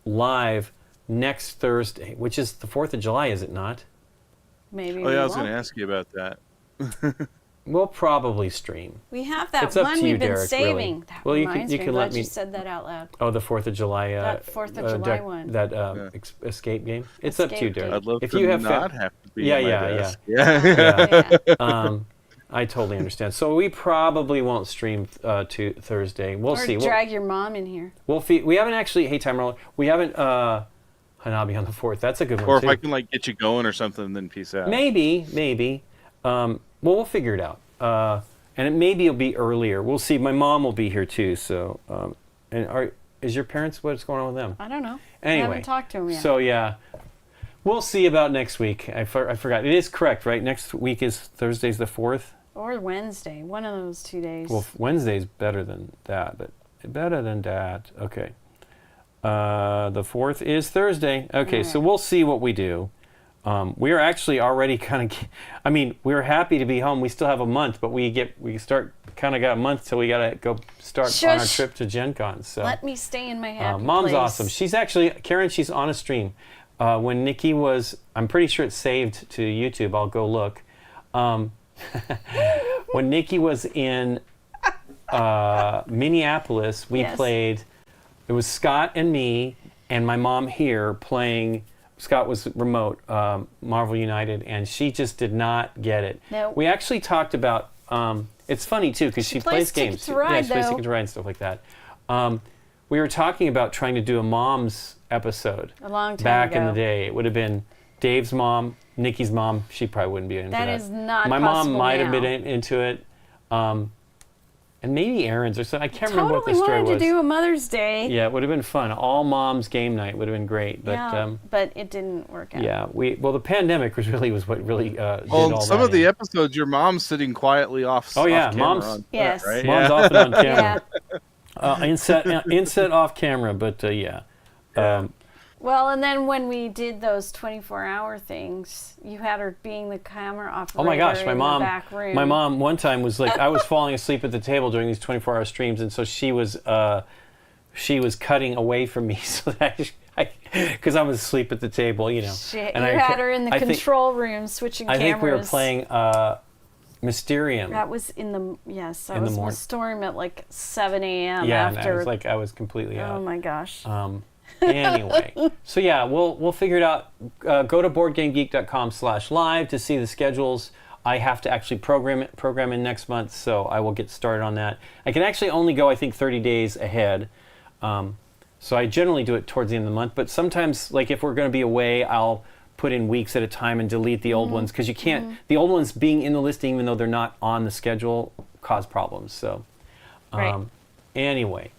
live next Thursday, which is the 4th of July, is it not? Maybe. Oh, yeah, I was going to ask you about that. We'll probably stream. We have that It's up one to you, we've been Derek, saving. really. That Well, you reminds can me. let I'm glad me- you said that out loud. Oh, the 4th of July. That 4th of July one. That Yeah. escape game. It's up to you, Escape Derek. game. I'd love If to you have not have to be Yeah, at my yeah, desk. Yeah. I totally understand. So we probably won't stream to Thursday. We'll Or see. drag your mom in here. We haven't actually. Hey, time roller. We haven't. Hanabi on the 4th. That's a good one Or if too. I can like get you going or something, then peace out. Maybe. Well, we'll figure it out. And maybe it'll be earlier. We'll see. My mom will be here too. So, is your parents? What's going on with them? I don't know. Anyway, I haven't talked to him yet. So yeah, we'll see about next week. I forgot. It is correct, right? Next week is Thursday's the 4th. Or Wednesday. One of those 2 days. Well, Wednesday's better than that, but better than that. Okay. The 4th is Thursday. Okay, so we'll see what we do. We are actually already kind of. I mean, we're happy to be home. We still have a month, but we got a month till we gotta go start on our trip to Gen Con. So let me stay in my happy Mom's place. awesome. She's actually Karen. She's on a stream. when Nikki was, I'm pretty sure it's saved to YouTube. I'll go look. When Nikki was in Minneapolis, we played. It was Scott and me and my mom here playing. Scott was remote, Marvel United, and she just did not get it. No. We actually talked about. It's funny too because she plays games. Ticket to Ride, she plays Ticket to Ride and stuff like that. We were talking about trying to do a mom's episode A long time back ago. in the day. It would have been Dave's mom, Nikki's mom. She probably wouldn't be into that. That is not My mom possible might have now. been into it, and maybe Aaron's or something. I can't remember what the story Totally was. wanted to do a Mother's Day. Yeah, it would have been fun. All moms game night would have been great. But Yeah, but it didn't work out. yeah, the pandemic was what really did all Well, some that of the in. episodes, your mom's sitting quietly off. Oh, yeah, off camera mom's- on set, Yes. right? Mom's Yeah. off and on Yeah. camera. Inset off camera, but yeah. Well, and then when we did those 24-hour things, you had her being the camera operator Oh my gosh, in the back room. my mom one time was like, I was falling asleep at the table during these 24-hour streams, and so she was cutting away from me so that because I was asleep at the table, you know. Shit, And you I had ca- her in the I think- control room switching I cameras. think we were playing Mysterium. That was in the yes. That In the was morning. Storm at like 7 a.m. Yeah, and after. I was completely out. Oh my gosh. Anyway, so yeah, we'll figure it out. Go to BoardGameGeek.com/live to see the schedules. I have to actually program in next month, so I will get started on that. I can actually only go, I think, 30 days ahead. So I generally do it towards the end of the month, but sometimes, like if we're going to be away, I'll put in weeks at a time and delete the old ones because you can't. The old ones being in the listing, even though they're not on the schedule, cause problems. So Right. anyway.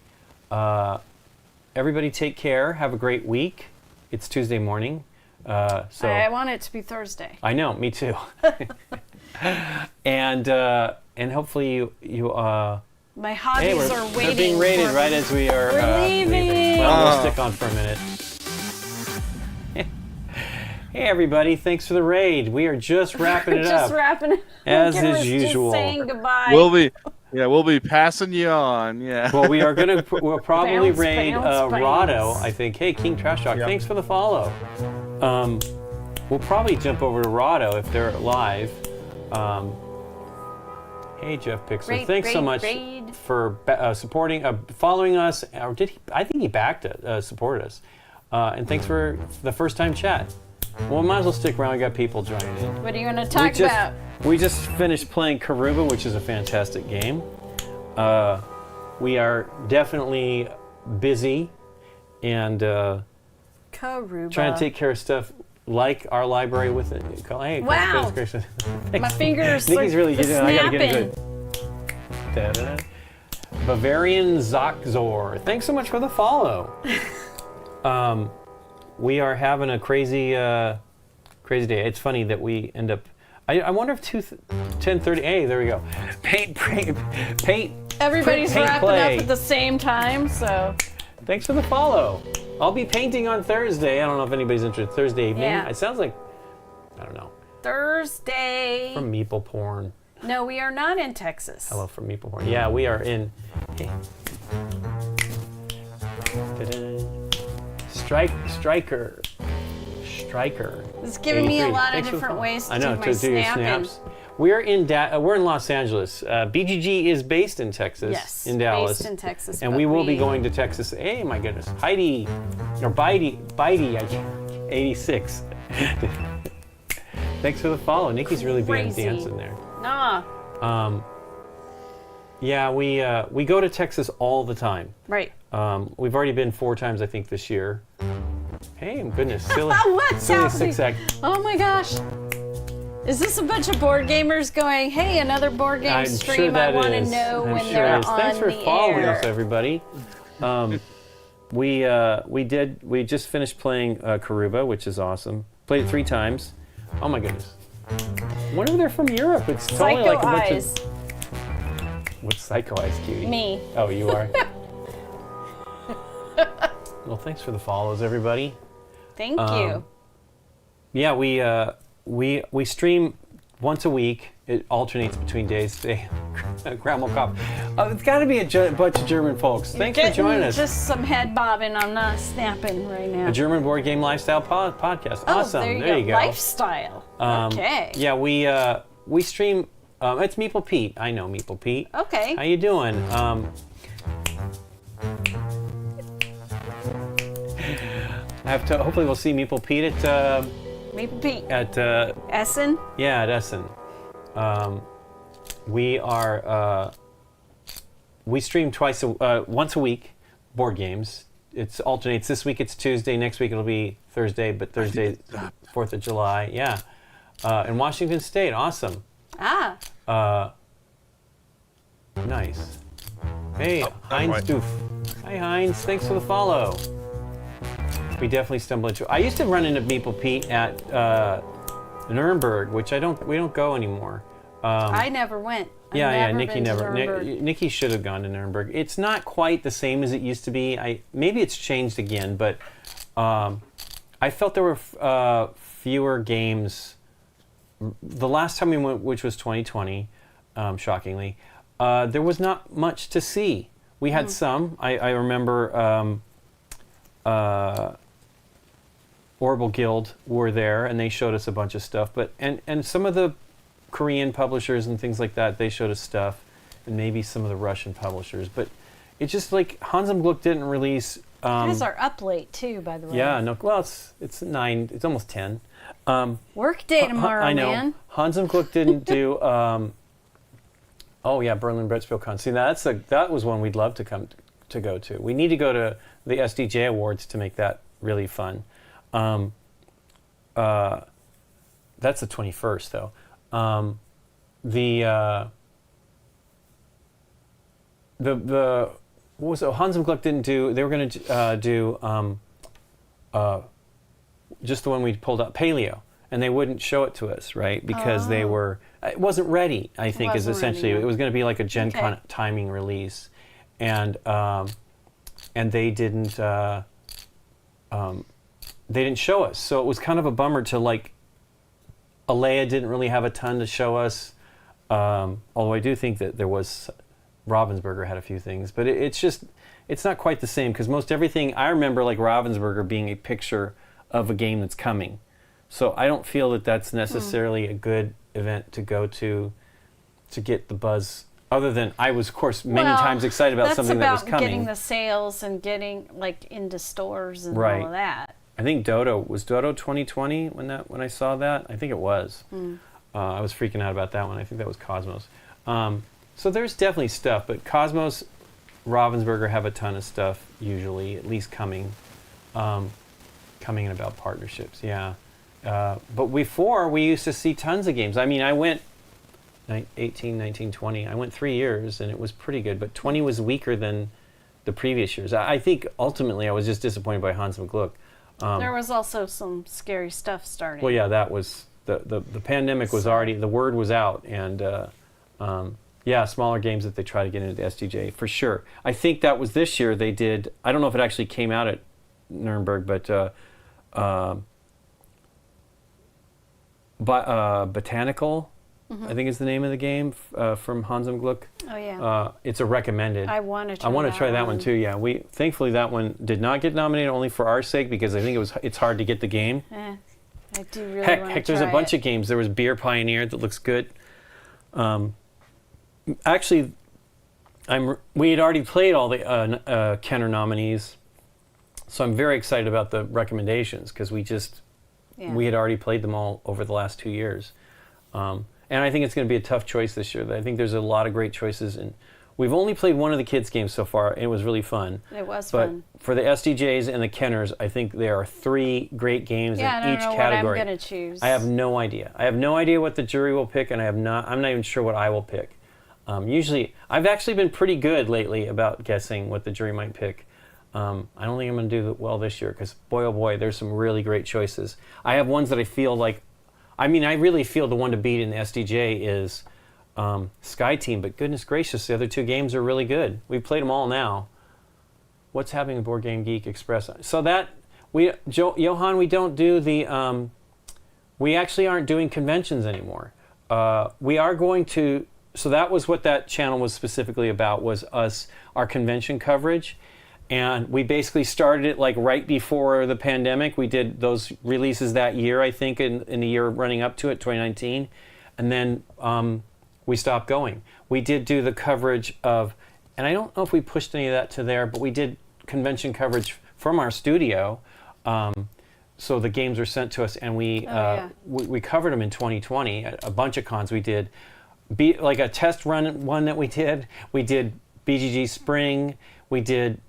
Everybody take care. Have a great week. It's Tuesday morning. So I want it to be Thursday. I know, me too. and hopefully you My hobbies are waiting. they're being rated for right me. as we are We're leaving. Well, we'll Oh. stick on for a minute. Hey everybody, thanks for the raid. We are just wrapping it Just up. wrapping it. As It was is usual. Just saying goodbye. We'll be passing you on. Yeah. Well, we'll probably Bounce, raid bounce, Rado, bounce. I think. Hey, King Trash Talk, Yep. thanks for the follow. We'll probably jump over to Rado if they're live. Hey, Jeff Pixel, Raid, thanks so raid, much raid. for supporting, following us. Or did he? I think he backed it, supported us. And thanks for the first time chat. Well, we might as well stick around. We got people joining in. What are you going to talk about? We just finished playing Karuba, which is a fantastic game. We are definitely busy and Karuba. trying to take care of stuff like our library with it. Hey, Wow. My fingers Nikki's are really getting it. I gotta snapping. get it good. Da-da-da. Bavarian Zoczor, thanks so much for the follow. We are having a crazy day. It's funny that we end up. I wonder if 10:30. Hey, there we go. Paint. Everybody's paint wrapping play. up at the same time, so Thanks for the follow. I'll be painting on Thursday. I don't know if anybody's interested. Thursday evening. Yeah. It sounds like, I don't know, Thursday. from Meeple Porn. No, we are not in Texas. Hello from Meeple Porn. Yeah, we are in. Hey. Ta-da. Striker. It's giving me a 83. lot of Thanks for the different follow. ways to I know, do my to do your snapping. snaps. We're in Los Angeles. BGG is based in Texas, Yes, in Dallas. based in Texas, And but we will be we- going to Texas. Hey, my goodness. Heidi, or Bitey, 86. Thanks for the follow. Nikki's really being Crazy. dancing there. Nah, Yeah, we go to Texas all the time. right. We've already been 4 times, I think, this year. Hey, goodness, silly, What's silly happening? zigzag. Oh my gosh. Is this a bunch of board gamers going, hey, another board game I'm stream? sure I that want to is. know I'm when sure they're it is. on Thanks for the following air. us, everybody. We just finished playing Karuba, which is awesome. Played it 3 times. Oh my goodness. I wonder if they're from Europe. It's totally Psycho like a bunch Eyes. of. What's Psycho Eyes, cutie? Me. Oh, you are. Well, thanks for the follows, everybody. Thank you. Yeah, we stream once a week, it alternates between days. Grandma Cop. It's got to be a bunch of German folks. Thanks for joining us. Just some head bobbing. I'm not snapping right now. A German board game lifestyle podcast. Oh, Awesome. there you go. Lifestyle. Okay. Yeah, we stream. It's Meeple Pete. I know Meeple Pete. Okay. How you doing? I have to. Hopefully, we'll see Meeple Pete at. Maple Pete. At Essen? Yeah, at Essen. We stream once a week, board games. It alternates. This week it's Tuesday. Next week it'll be Thursday. But Thursday, 4th of July. Yeah, in Washington State. Awesome. Ah. Nice. Hey, Heinz right. Doof. Hi Heinz. Thanks for the follow. We definitely stumbled into. I used to run into Meeple Pete at Nuremberg, which we don't go anymore. I never went. Yeah, I've Nikki been to never. Nuremberg. Nikki should have gone to Nuremberg. It's not quite the same as it used to be. Maybe it's changed again, but I felt there were fewer games. The last time we went, which was 2020, shockingly, there was not much to see. We had some. I remember. Orbital Guild were there, and they showed us a bunch of stuff. But and some of the Korean publishers and things like that, they showed us stuff, and maybe some of the Russian publishers. But it's just like Hans im Glück didn't release. You guys are up late too, by the way. Yeah, no. Well, it's 9. It's almost 10. Work day tomorrow, I know. man. Hans im Glück didn't do. Oh yeah, Berlin Brettspiel Con. See, that was one we'd love to go to. We need to go to the SDJ Awards to make that really fun. That's the 21st, though. What was it? Hans im Glück didn't do. They were going to do just the one we pulled up, Paleo, and they wouldn't show it to us, right? Because they were. It wasn't ready. I think is essentially ready, it was going to be like a Gen Con timing release, and they didn't. They didn't show us, so it was kind of a bummer to like. Alea didn't really have a ton to show us, although I do think that there was. Ravensburger had a few things, but it's not quite the same because most everything I remember like Ravensburger being a picture of a game that's coming, so I don't feel that that's necessarily a good event to go to get the buzz. Other than I was, of course, many times excited about something that was coming. That's about getting the sales and getting like into stores and all of that. I think Dodo 2020 when I saw that. I think it was. I was freaking out about that one. I think that was Cosmos. So there's definitely stuff, but Cosmos, Ravensburger have a ton of stuff usually, at least coming in about partnerships. Yeah, but before we used to see tons of games. I mean, I went 18, 19, 20. I went 3 years and it was pretty good, but 20 was weaker than the previous years. I think ultimately I was just disappointed by Hans im Glück. There was also some scary stuff starting. Well, yeah, that was the pandemic was already, the word was out, and yeah, smaller games that they try to get into the SDJ for sure. I think that was this year they did. I don't know if it actually came out at Nuremberg, but Botanical, I think is the name of the game from Hans im Glück. Oh yeah. It's a recommended. I want to try. I want to try that one too. Yeah, thankfully that one did not get nominated, only for our sake because I think it's hard to get the game. I do really want to try Heck, there's a bunch of games. There was Beer Pioneer that looks good. Actually, we had already played all the Kenner nominees, so I'm very excited about the recommendations because we had already played them all over the last 2 years, and I think it's going to be a tough choice this year. I think there's a lot of great choices, and we've only played one of the kids' games so far, and it was really fun. It was fun. But for the SDJs and the Kenners, I think there are 3 great games in each category. I don't know what I'm going to choose. I have no idea. I have no idea what the jury will pick, and I'm not even sure what I will pick. Usually, I've actually been pretty good lately about guessing what the jury might pick. I don't think I'm going to do well this year because, boy, oh boy, there's some really great choices. I have ones that I feel like, I really feel the one to beat in the SDJ is Sky Team, but goodness gracious, the other 2 games are really good. We've played them all now. What's happening in Board Game Geek Express? So that, Johan, we don't do the, we actually aren't doing conventions anymore. we are going to. So that was what that channel was specifically about, was our convention coverage. And we basically started it like right before the pandemic. We did those releases that year, I think, in the year running up to it, 2019. And then we stopped going. We did do the coverage of, and I don't know if we pushed any of that to there, but we did convention coverage from our studio. So the games were sent to us, and we covered them in 2020, a bunch of cons we did. Like a test run one that we did BGG Spring, we did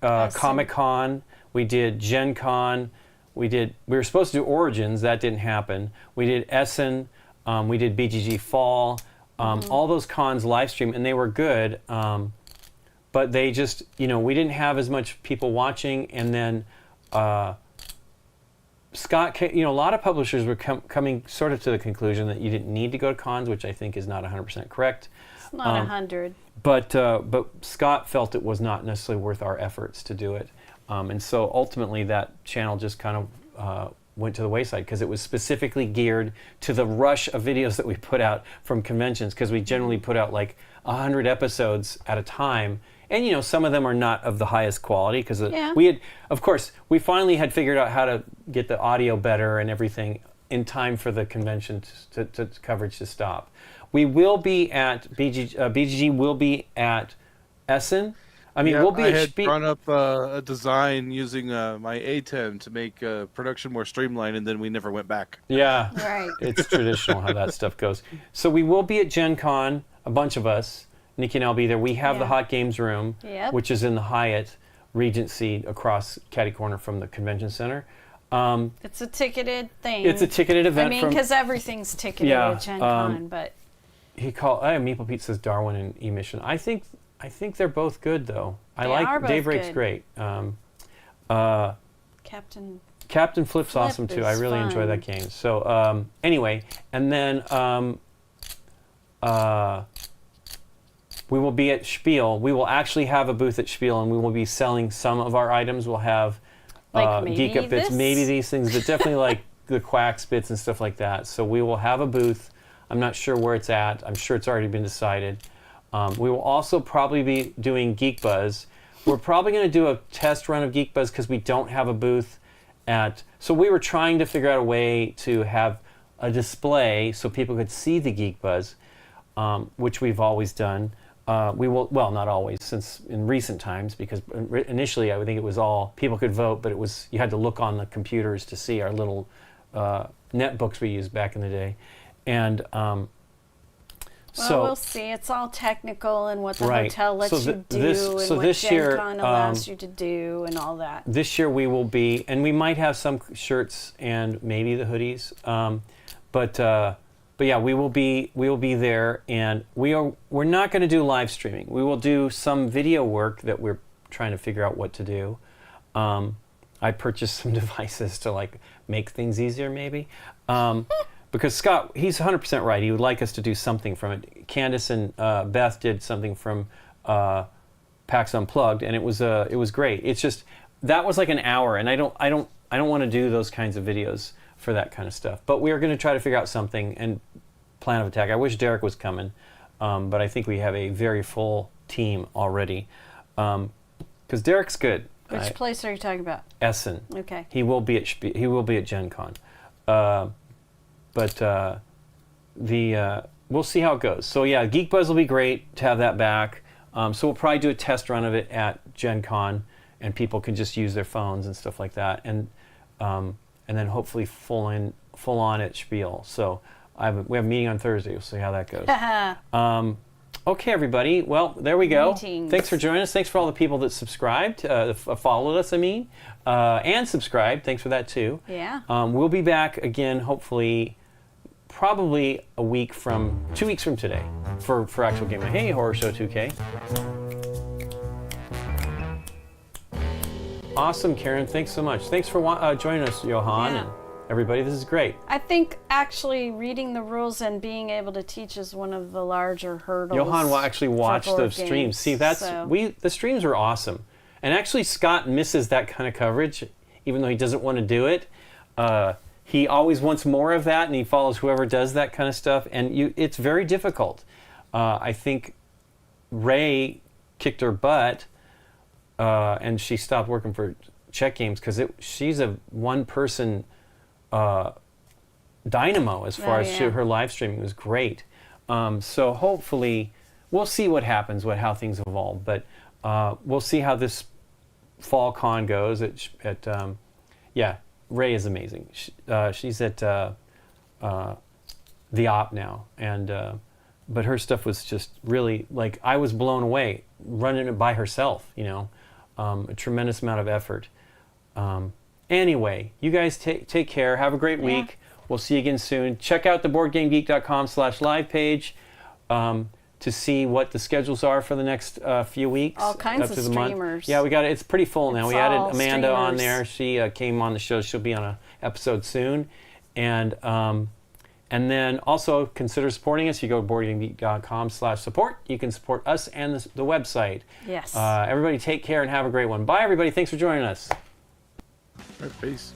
Comic-Con, we did Gen Con, we were supposed to do Origins, that didn't happen. We did Essen, we did BGG Fall, all those cons live stream, and they were good, but they just, we didn't have as much people watching, and then Scott, a lot of publishers were coming sort of to the conclusion that you didn't need to go to cons, which I think is not 100% correct. It's not 100. But Scott felt it was not necessarily worth our efforts to do it. And so ultimately that channel just kind of went to the wayside, because it was specifically geared to the rush of videos that we put out from conventions, because we generally put out like 100 episodes at a time. And some of them are not of the highest quality, because we finally had figured out how to get the audio better and everything in time for the convention to coverage to stop. We will be at BGG will be at Essen. We'll be I at had drawn up a design using my A10 to make production more streamlined, and then we never went back. Yeah, right. It's traditional how that stuff goes. So we will be at Gen Con, a bunch of us. Nikki and I'll be there. We have the Hot Games room, which is in the Hyatt Regency across catty corner from the convention center. It's a ticketed thing. It's a ticketed event. Because everything's ticketed at Gen Con, but Meeple Pete says Darwin and E-Mission. I think they're both good though. Daybreak's great. Captain Flip's awesome too. I really enjoy that game. So anyway, and then we will be at Spiel. We will actually have a booth at Spiel, and we will be selling some of our items. We'll have GeekUp Bits, maybe these things, but definitely like the Quacks bits and stuff like that. So we will have a booth. I'm not sure where it's at. I'm sure it's already been decided. We will also probably be doing Geek Buzz. We're probably going to do a test run of Geek Buzz because we don't have a booth at... So we were trying to figure out a way to have a display so people could see the Geek Buzz, which we've always done. We will, well, not always, since in recent times, because initially I think it was all people could vote, but it was you had to look on the computers to see our little netbooks we used back in the day, and so we'll see. It's all technical and what the right. hotel lets you do, and what Gen Con allows you to do, and all that. This year we will be, and we might have some shirts and maybe the hoodies, But yeah, we will be there, and we're not going to do live streaming. We will do some video work that we're trying to figure out what to do. I purchased some devices to like make things easier, maybe, because Scott, he's 100% right. He would like us to do something from it. Candace and Beth did something from PAX Unplugged, and it was great. It's just that was like an hour, and I don't want to do those kinds of videos for that kind of stuff. But we are going to try to figure out something and plan of attack. I wish Derek was coming, but I think we have a very full team already. Because Derek's good. Which place are you talking about? Essen. Okay. He will be at Gen Con. But we'll see how it goes. So yeah, Geek Buzz will be great to have that back. So we'll probably do a test run of it at Gen Con, and people can just use their phones and stuff like that. And then hopefully full on at Spiel. So we have a meeting on Thursday. We'll see how that goes. Okay, everybody. Well, there we go. Meetings. Thanks for joining us. Thanks for all the people that subscribed, followed us, and subscribed. Thanks for that, too. Yeah. We'll be back again, hopefully, probably 2 weeks from today for actual game. Hey, Horror Show 2K. Awesome, Karen. Thanks so much. Thanks for joining us, Johan, and everybody. This is great. I think actually reading the rules and being able to teach is one of the larger hurdles. Johan will actually watch the streams. See, the streams are awesome. And actually, Scott misses that kind of coverage, even though he doesn't want to do it. he always wants more of that, and he follows whoever does that kind of stuff. And it's very difficult. I think Ray kicked her butt, and she stopped working for Check Games because she's a one-person dynamo as far as her live streaming was great. So hopefully we'll see what happens, how things evolve. But we'll see how this fall con goes. Ray is amazing. She's at the Op now, and but her stuff was just really like I was blown away running it by herself. A tremendous amount of effort. Anyway, you guys take care. Have a great week. We'll see you again soon. Check out the BoardGameGeek.com/live page to see what the schedules are for the next few weeks. All kinds of streamers. Month. Yeah, we got it. It's pretty full now. We added Amanda on streamers. there. She came on the show. She'll be on an episode soon. And then also consider supporting us. You go to BoardGameGeek.com/support. You can support us and the website. Yes. Everybody take care and have a great one. Bye, everybody. Thanks for joining us. All right, peace.